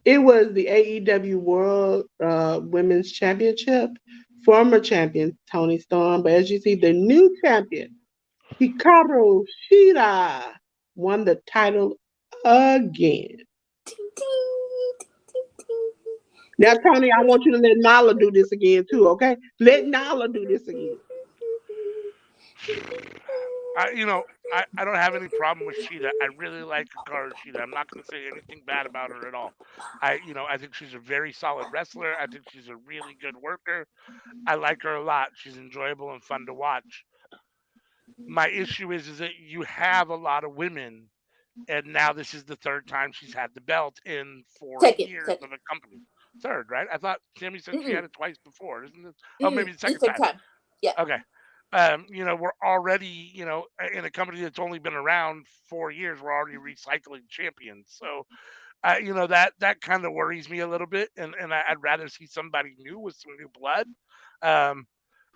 it was the AEW World Women's Championship. Former champion Tony Storm, but as you see, the new champion Hikaru Shida won the title again. Now, Tony, I want you to let Nala do this again too, okay? Let Nala do this again. I don't have any problem with Sheeta. I really like Hikaru Shida. I'm not going to say anything bad about her at all. I think she's a very solid wrestler. I think she's a really good worker. I like her a lot. She's enjoyable and fun to watch. My issue is that you have a lot of women, and now this is the third time she's had the belt in 4 years of a company. Third, right? I thought Sammy said she had it twice before, isn't it? Oh, maybe the second time. Yeah. Okay. We're already, in a company that's only been around 4 years, we're already recycling champions. So, that kind of worries me a little bit, and I'd rather see somebody new with some new blood. Um,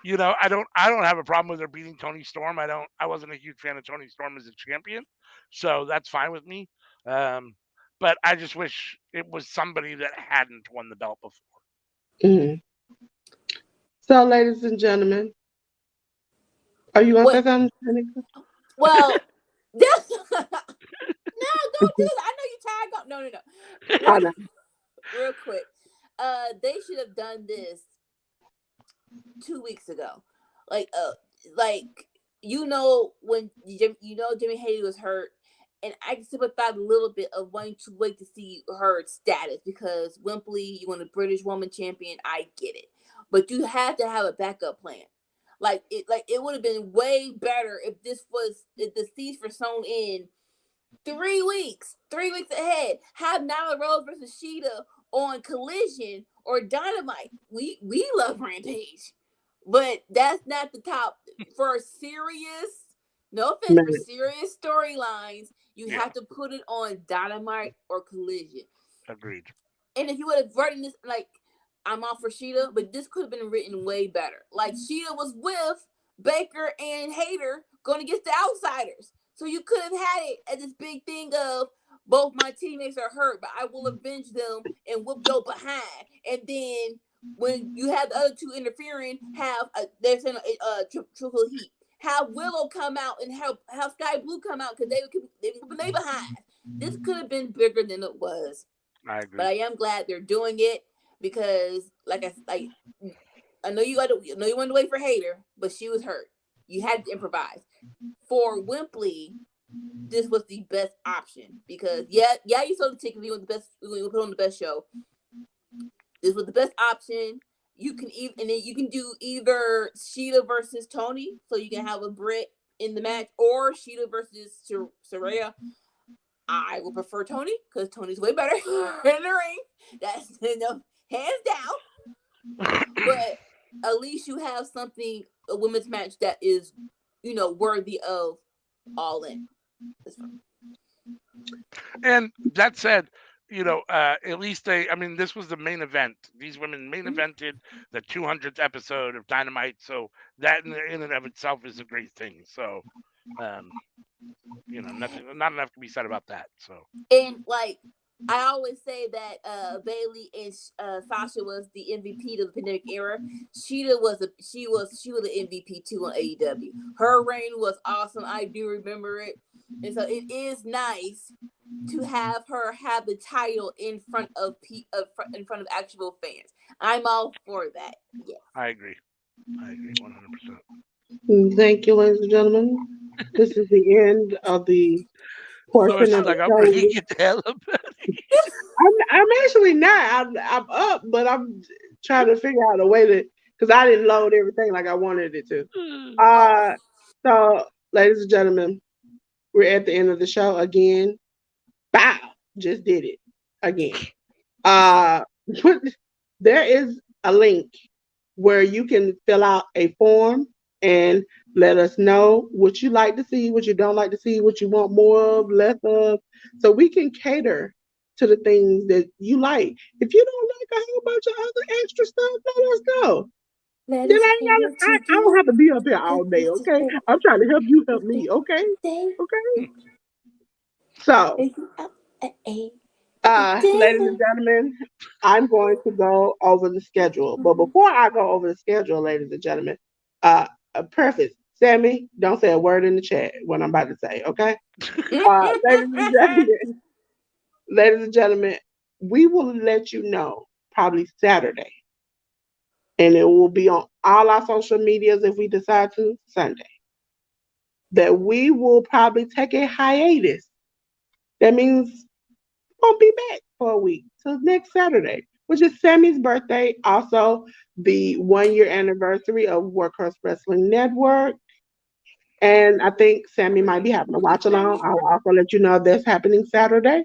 I don't have a problem with her beating Tony Storm. I wasn't a huge fan of Tony Storm as a champion, so that's fine with me. But I just wish it was somebody that hadn't won the belt before. Mhm. So, ladies and gentlemen, are you going to say something? Well, no, don't do that. I know you tired. No. I know. Real quick, they should have done this 2 weeks ago. Like when Jimmy Hayes was hurt, and I can sympathize a little bit of wanting to wait to see her status because Wembley, you want a British woman champion. I get it, but you have to have a backup plan. It would have been way better if the seeds were sown in 3 weeks, 3 weeks ahead. Have Nyla Rose versus Sheeta on Collision or Dynamite. We love Rampage, but that's not the top for serious. No offense, for serious storylines, you have to put it on Dynamite or Collision. Agreed. And if you would have written this I'm all for Sheeta, but this could have been written way better. Like Sheeta was with Baker and Hayter going against the Outsiders. So you could have had it as this big thing of both my teammates are hurt, but I will avenge them and whoop your behind. And then when you have the other two interfering, they're saying triple heat. Have Willow come out and have Sky Blue come out because they whooping they behind. This could have been bigger than it was. I agree. But I am glad they're doing it because, I know you wanted to wait for Hayter, but she was hurt. You had to improvise. For Wembley, this was the best option because you sold the ticket. We put on the best show. This was the best option. You can do either Sheeta versus Tony, so you can have a Brit in the match, or Sheeta versus Saraya, I would prefer Tony because Tony's way better in the ring. That's hands down. But at least you have something, a women's match that is, worthy of All In. And that said, at least this was the main event. These women main evented the 200th episode of Dynamite, so that in and of itself is a great thing. So, not enough can be said about that. So, and like I always say that Bailey and Sasha was the MVP of the pandemic era. Sheeta was the MVP too on AEW. Her reign was awesome. I do remember it, and so it is nice to have her have the title in front of actual fans. I'm all for that. Yes, I agree 100%. Thank you, ladies and gentlemen. This is the end of the portion of the I'm show. ready to get the hell up. I'm actually not. I'm up, but I'm trying to figure out a way to, because I didn't load everything like I wanted it to. So, ladies and gentlemen, we're at the end of the show again. Bow, just did it again. There is a link where you can fill out a form and let us know what you like to see, what you don't like to see, what you want more of, less of, so we can cater to the things that you like. If you don't like a whole bunch of other extra stuff, let us know. Then I don't have to be up here all day, okay? I'm trying to help you help me, okay? Okay? So, ladies and gentlemen, I'm going to go over the schedule. But before I go over the schedule, ladies and gentlemen, preface, Sammy, don't say a word in the chat what I'm about to say, okay? Ladies and gentlemen, we will let you know probably Saturday. And it will be on all our social medias if we decide to Sunday. That we will probably take a hiatus. That means won't be back for a week till next Saturday, which is Sammy's birthday. Also, the 1-year anniversary of Workhorse Wrestling Network. And I think Sammy might be having a watch along. I'll also let you know that's happening Saturday.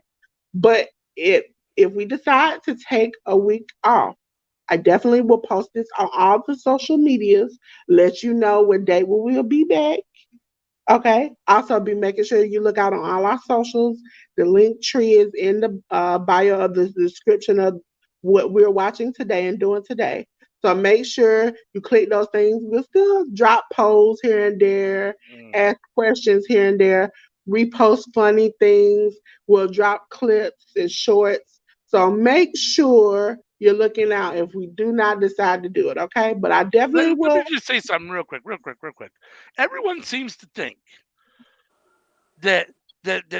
But if we decide to take a week off, I definitely will post this on all the social medias, let you know what day we will be back. Okay. Also, be making sure you look out on all our socials. The link tree is in the bio of the description of what we're watching today and doing today. So make sure you click those things. We'll still drop polls here and there, ask questions here and there, repost funny things. We'll drop clips and shorts. So make sure you're looking out if we do not decide to do it, okay? But I definitely will. Let me just say something real quick. Everyone seems to think that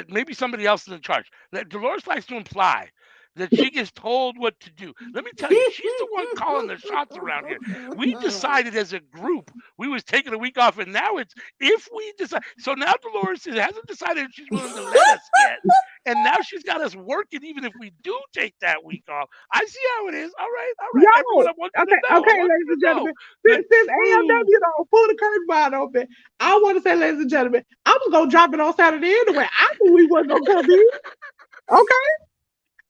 maybe somebody else is in charge. That Dolores likes to imply that she gets told what to do. Let me tell you, she's the one calling the shots around here. We decided as a group we was taking a week off, and now it's if we decide. So now Dolores hasn't decided if she's willing to let us yet, and now she's got us working even if we do take that week off. I see how it is. All right. Everyone, I want you to know. Okay, ladies and gentlemen. Since AMW don't pull the curtain wide open, I want to say, ladies and gentlemen, I was gonna drop it on Saturday anyway. I knew we wasn't gonna come in. Okay.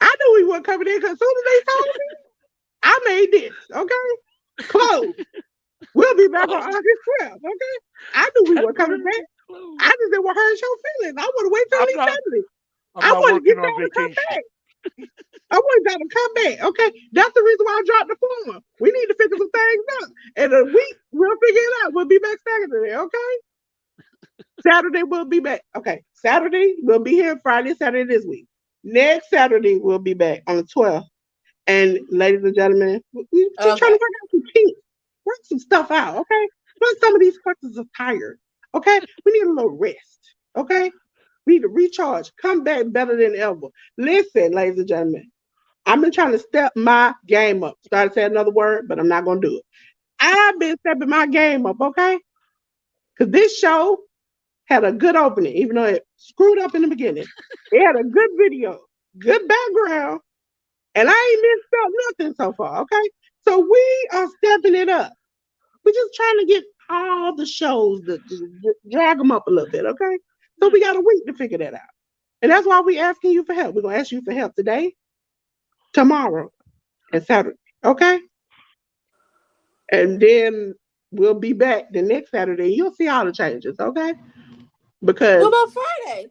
I knew we weren't coming in because as soon as they told me, I made this, okay? Close. We'll be back on August 12th, okay? I knew we weren't coming back. I just didn't want to hurt your feelings. I want to wait till he's family. I want to get y'all to come back. I want y'all to come back, okay? That's the reason why I dropped the form. We need to figure some things out. And a week, we'll figure it out. We'll be back Saturday, okay? Saturday, we'll be back. Okay, Saturday, we'll be here Friday, Saturday this week. Next Saturday, we'll be back on the 12th. And ladies and gentlemen, we're just trying to work out some kinks. Work some stuff out, okay? Plus, some of these questions are tired, okay? We need a little rest, okay? We need to recharge, come back better than ever. Listen, ladies and gentlemen, I've been trying to step my game up. Started to say another word, but I'm not going to do it. I've been stepping my game up, okay? Because this show had a good opening, even though it screwed up in the beginning. It had a good video, good background, and I ain't missed out nothing so far, okay? So we are stepping it up. We're just trying to get all the shows to drag them up a little bit, okay? So we got a week to figure that out. And that's why we're asking you for help. We're going to ask you for help today, tomorrow, and Saturday, okay? And then we'll be back the next Saturday. You'll see all the changes, okay? Because What about Friday?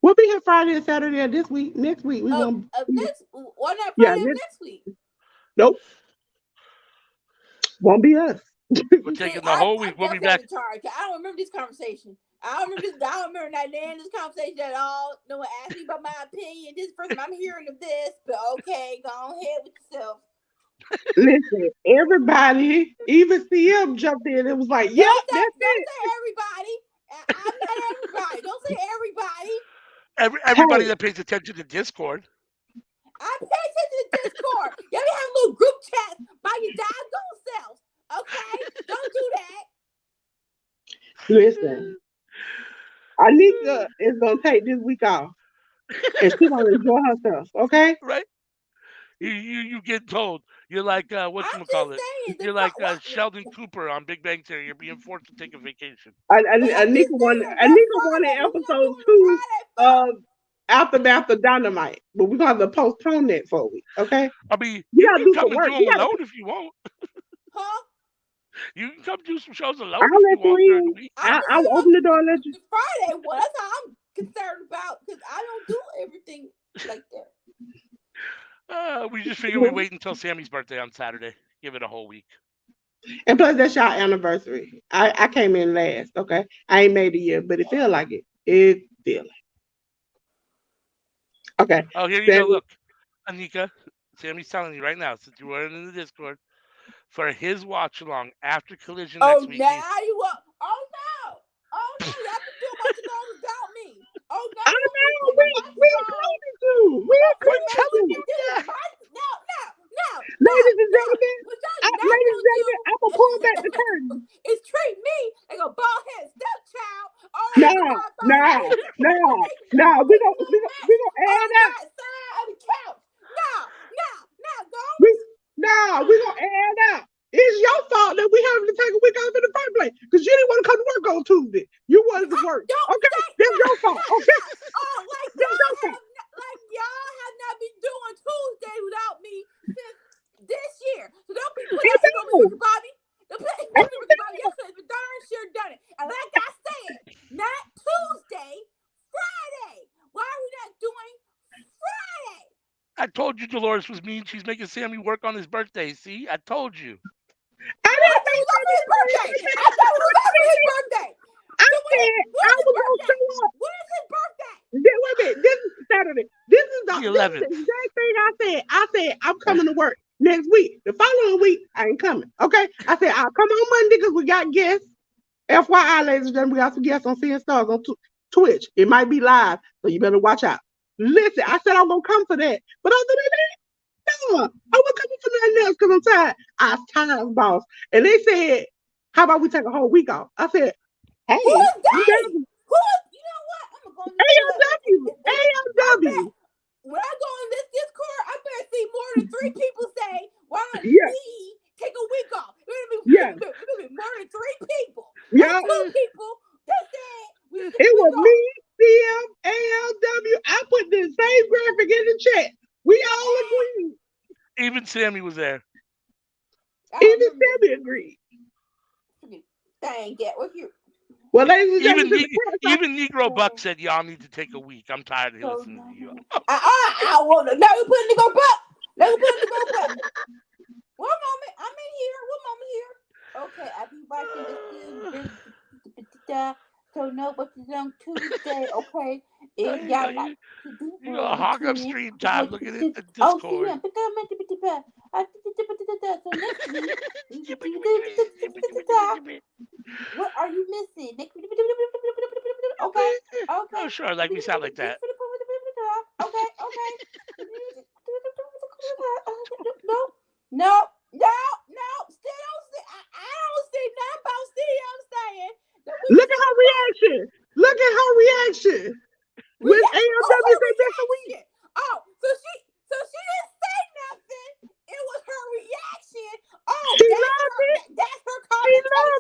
we'll be here Friday and Saturday of this week. Next week, we won't. Why not Yeah, Friday of next week? Nope. Won't be us. We're taking the whole week. We'll be back. I don't remember this conversation. I don't remember that this conversation at all. No one asked me about my opinion. This is the first time I'm hearing of this. But okay, go ahead with yourself. Listen, everybody, even CM jumped in. It was like, yep, that's it. Don't say everybody. I'm not everybody. Don't say everybody. Everybody that pays attention to Discord. I pay attention to Discord. Y'all have little group chats by your doggone selves. Okay? Don't do that. Listen, Anika is going to take this week off. And she's going to enjoy herself, okay? Right? You get told. You're like, whatchamacallit? You're like Sheldon Cooper on Big Bang Theory. You're being forced to take a vacation. Anika won in episode 2 of Aftermath of Dynamite. But we're going to have to postpone that for a week, okay? I mean, you can come and do them alone if you want. Huh? You can come do some shows alone if you want during the week. I'll open the door and let you. Friday, well, that's all I'm concerned about because I don't do everything like that. We just figured we wait until Sammy's birthday on Saturday. Give it a whole week. And plus, that's your anniversary. I came in last, okay? I ain't made it yet, but it feel like it. It feel like it. Okay. Oh, here you go. Look, Anika, Sammy's telling you right now, since you weren't in the Discord, for his watch along after Collision next week. Now you up. Oh, no. Y'all been doing much along without me. Oh, no. I know. We're telling you that. No. Ladies and gentlemen, I'm going to pull back the curtain. It's treat me like a bald-headed stepchild. No. We're going to add up. No, we're going to add up. It's your fault that we having to take a week off in the first place because you didn't want to come to work on Tuesday. You wanted to work. Okay? That's your fault. Okay? Like y'all have not been doing Tuesday without me since this year. So don't be putting that on me, Bobby. Don't put that on me, Bobby. Yes, it's darn sure done it. And like I said, not Tuesday, Friday. Why are we not doing Friday? I told you Dolores was mean. She's making Sammy work on his birthday. See? I told you. I didn't say it was his birthday. I thought it was his birthday. I said I was going to show up. When is his birthday? Wait a minute. This is Saturday. This is the 11th. exact thing I said. I said I'm coming to work next week. The following week, I ain't coming. Okay? I said I'll come on Monday because we got guests. FYI, ladies and gentlemen, we got some guests on Seeing Stars on Twitch. It might be live, so you better watch out. Listen, I said I'm going to come for that. But other than that, no. I wasn't coming for nothing else because I'm tired. I was tired, boss. And they said, how about we take a whole week off? I said, hey. Who is that? You know what? I'm going to ALW. When I go in this Discord, I better see more than 3 people say, why don't we take a week off? It's going to be more than 3 people. Yeah. 2 people that said it was me, CM, ALW. I put the same graphic in the chat. We all agreed. Even Sammy was there. Even Sammy agreed. Dang, what you? Well, ladies and gentlemen, even Negro Buck said y'all need to take a week. I'm tired of listening to you. I want to. Now we put Negro Buck. One moment, I'm in here. Okay, I'll be watching this. So know what is on Tuesday, okay? If y'all like to do you gonna hog up stream time looking at the Discord. So next week, what are you missing? Okay. Oh, sure, like we sound like that. Okay. No. Still don't see. I don't see nothing about still saying. Look at her reaction. With ALW said that's a week. Oh, so she didn't say nothing. It was her reaction. Oh, she loved it. That's her conversation.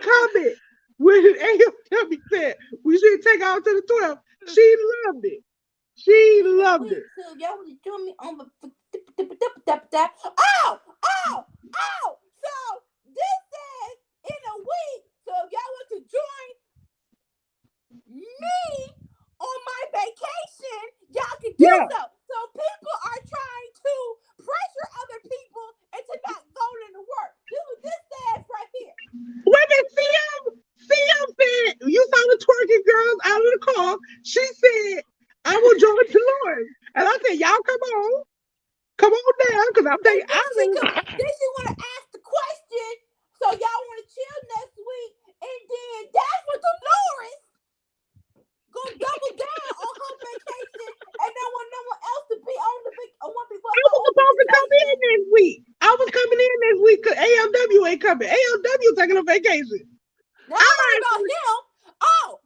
comment when AFW said we should take out to the 12th. She loved it. She loved it. So y'all want to join me on the oh, oh, oh. So this says in a week. So if y'all want to join me on my vacation, y'all can do Yeah. so. So people are trying to pressure other people into not going to work. This is what this says right here. When did CM said, you saw the twerking girls out of the car. She said, I will join Dolores. And I said, y'all come on down, because I'm taking Then she want to ask the question. So y'all want to chill next week, and then that's what Dolores gonna double down on her vacation, and then want no one else to be on the vacation. I was supposed to come in this week. I was coming in this week because ALW ain't coming. ALW taking a vacation. Now I'm worried about him. Oh.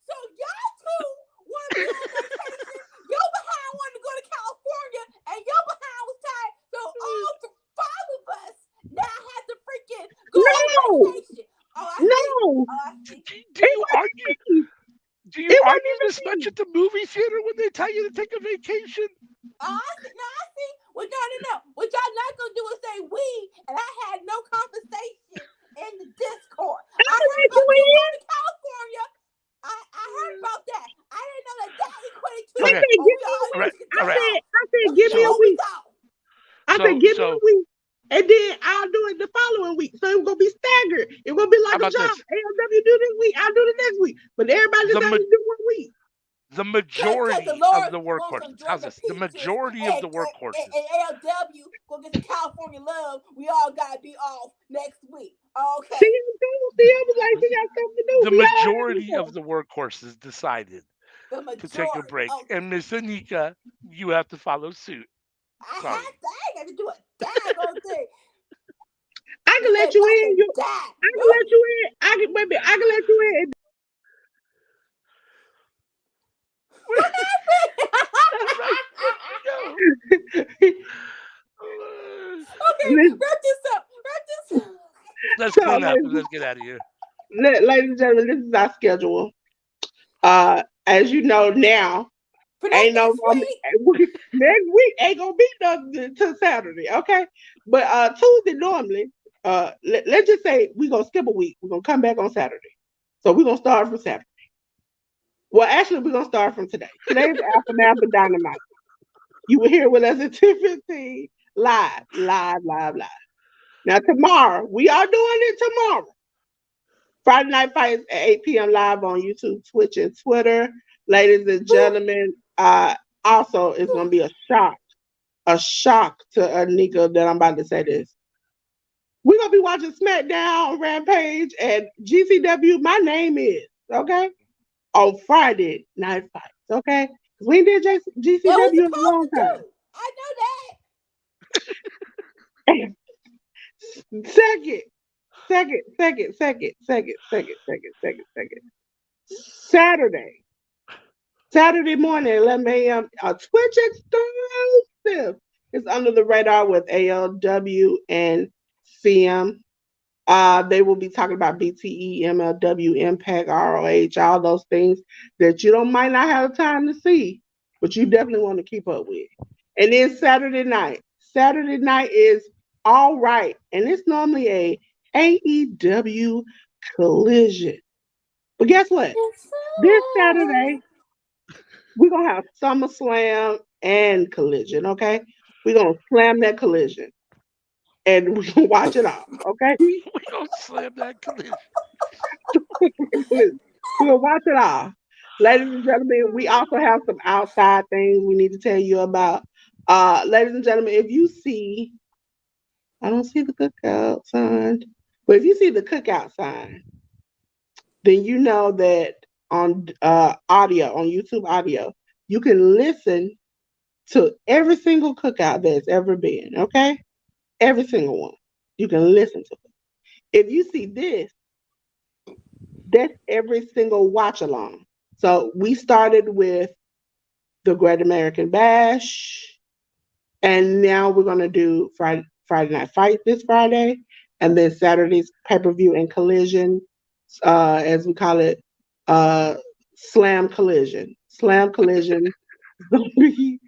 So y'all two want to be on vacation. Your behind wanted to go to California, and your behind was tired. So all five of us now have to freaking go on vacation. No. Do you argue? Do you argue this much at the movie theater when they tell you to take a vacation? I see. Well, no. What y'all not gonna do is say we, and I had no conversation in the Discord. I heard about you going to California. I heard about that. I didn't know that equated to. Okay. I said, give me a week. I said, give me a week. And then I'll do it the following week. So it's going to be staggered. It's going to be like a job. ALW do this week, I'll do the next week. But everybody just has to do 1 week. The majority of the workhorses. How's this? The majority of the workhorses. And ALW go get the California love. We all got to be off next week. Okay. See, I was like, we got something to do. The majority of the workhorses decided to take a break. And Miss Anika, you have to follow suit. I got to do a daggone thing. I can let you in. I can let you in. I can let you in. Okay, wrap this up. Let's clean up and let's get out of here. Ladies and gentlemen, this is our schedule. As you know now, ain't no next week ain't gonna be nothing until Saturday, okay? But Tuesday normally, let's just say we're gonna skip a week. We're gonna come back on Saturday. So we're gonna start from Saturday. Well, actually, we're gonna start from today. Today's Aftermath of Dynamite. You will hear with us at 10:15 live. Now tomorrow, we are doing it tomorrow. Friday Night Fights at 8 p.m. live on YouTube, Twitch, and Twitter. Ladies and gentlemen, also it's gonna be a shock to Anika that I'm about to say this. We're gonna be watching SmackDown, Rampage, and GCW. My name is okay on Friday Night Fights. Okay, because we did GCW in a long time. I know that. Second. Saturday morning, 11 a.m. A Twitch exclusive is Under the Radar with ALW and CM. They will be talking about BTE, MLW, Impact, ROH, all those things that you might not have time to see, but you definitely want to keep up with. And then Saturday night. Saturday night is All Right, and it's normally a AEW Collision. But guess what? This Saturday, we're going to have SummerSlam and Collision, okay? We're going to slam that Collision. And we're going to watch it all, okay? We're going to slam that Collision. We're going to watch it all. Ladies and gentlemen, we also have some outside things we need to tell you about. Ladies and gentlemen, if you see, I don't see the cookout sign, but if you see the cookout sign, then you know that on audio, on YouTube audio, you can listen to every single cookout that's ever been, okay? Every single one. You can listen to it. If you see this, that's every single watch along. So we started with the Great American Bash, and now we're going to do Friday Night Fight this Friday, and then Saturday's pay-per-view and Collision, as we call it, uh, Slam Collision. Slam Collision is gonna be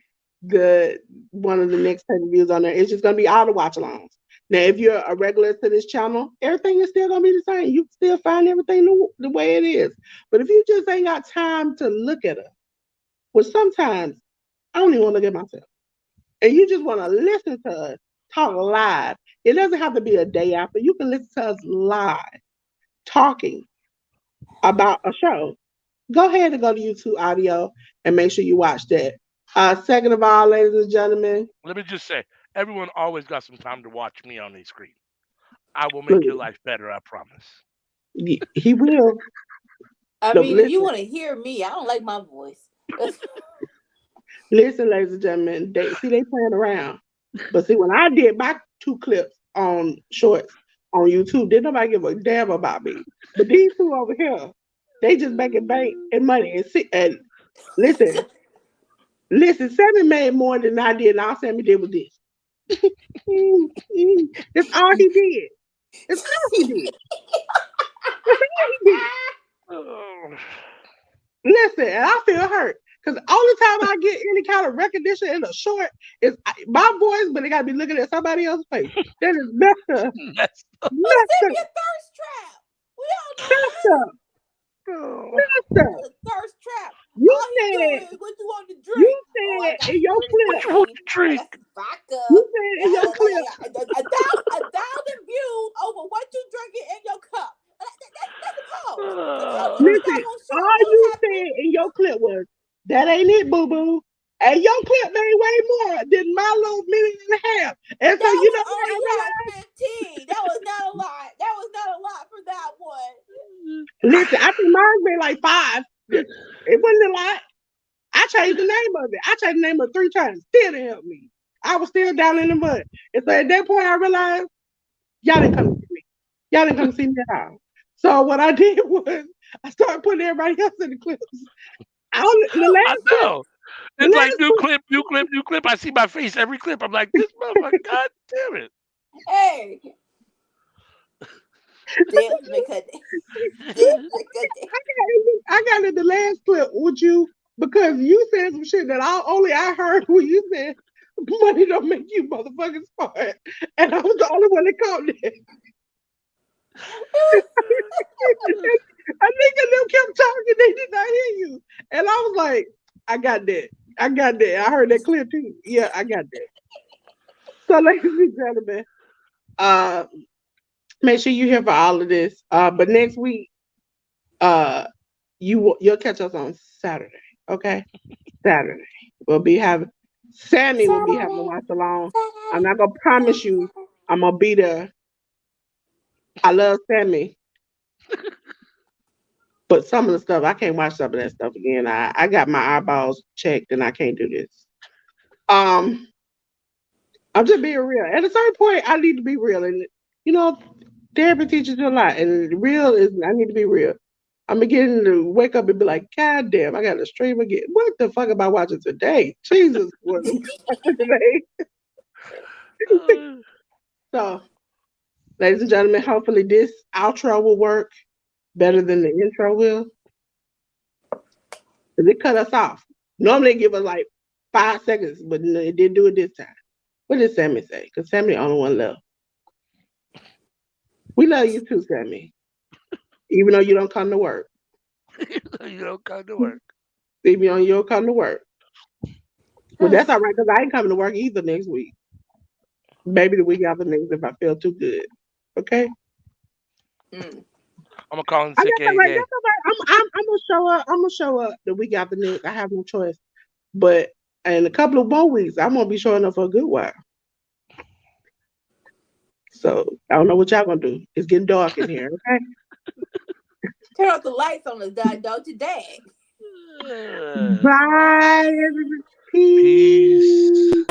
the one of the next pay-per-views on there. It's just gonna be all the watch-alongs. Now, if you're a regular to this channel, everything is still gonna be the same. You can still find everything the way it is. But if you just ain't got time to look at us, well, sometimes I don't even want to look at myself, and you just want to listen to us talk live. It doesn't have to be a day after. You can listen to us live talking about a show. Go ahead and go to YouTube audio and make sure you watch that. Second of all, ladies and gentlemen, Let me just say, everyone always got some time to watch me on the screen. I will make look, your life better, I promise. he will. I Look, mean, if you listen, want to hear me, I don't like my voice. listen, ladies and gentlemen. They playing around, but see when I did my 2 clips on shorts on YouTube, didn't nobody give a damn about me. But these two over here, they just making bank and money and listen, listen. Sammy made more than I did, and all Sammy did was this. That's all he did. That's all he did. That's all he did. Oh. Listen, and I feel hurt because only time I get any kind of recognition in a short is my voice, but they gotta be looking at somebody else's face. That is messed up. That's Who Messed sent me up. a thirst trap? We all know Messed up. oh. Messed up. a thirst trap. You All he doing said, is what you want to you drink. Oh, I said got in some your pretty clip, What you want to I drink? got some vodka. you said in your clip, A thousand views over what you drinking in your cup. That's a cause. The Uh, YouTube listen, doggone short. all Know you what's happening? said in your clip was, that ain't it, boo-boo. And your clip made way more than my little minute and a half. And so, That you know one what I only realized? had 15. That was not a lot. That was not a lot for that one. Listen, I think mine's been like 5. It wasn't a lot. I changed the name of it. I changed the name of it 3 times. Still didn't help me. I was still down in the mud. And so at that point, I realized y'all didn't come to see me. Y'all didn't come to see me at all. So what I did was I started putting everybody else in the clips. The I last clip, know. the It's like last new clip. clip, new clip, new clip. I see my face every clip. I'm like, this motherfucker, god damn it. Hey. Damn, make her damn, make her I got in the last clip with you because you said some shit that I heard when you said money don't make you motherfucking smart, and I was the only one that caught that. A nigga them kept talking, they did not hear you, and I was like, I got that. I got that. I heard that clear too. Yeah, I got that. So, ladies and gentlemen, uh, make sure you're here for all of this. But next week, uh, you'll catch us on Saturday. Okay, Saturday Sammy will be having a watch along. I'm not gonna promise you I'm gonna be there. I love Sammy, but some of the stuff I can't watch some of that stuff again. I got my eyeballs checked and I can't do this. Um, I'm just being real. At a certain point, I need to be real, and you know, therapy teaches you a lot. And real is I need to be real. I'm beginning to wake up and be like, God damn, I got to stream again. What the fuck am I watching today? Jesus, what am I watching today? So, ladies and gentlemen, hopefully this outro will work better than the intro will. Because it cut us off. Normally they give us like 5 seconds, but it didn't do it this time. What did Sammy say? Because Sammy the only one left. We love you too, Sammy. Even though you don't come to work. You don't come to work. Even though you don't come to work. Well, that's all right, because I ain't coming to work either next week. Maybe the week after next if I feel too good. Okay? I'm gonna call in That's sick all any right. day. That's all right. I'm gonna show up. I'm gonna show up the week after next. I have no choice. But in a couple of more weeks, I'm gonna be showing up for a good while. So I don't know what y'all gonna do. It's getting dark in here, okay? turn off the lights on us, dog. You dag. Uh, Bye, everybody. Peace.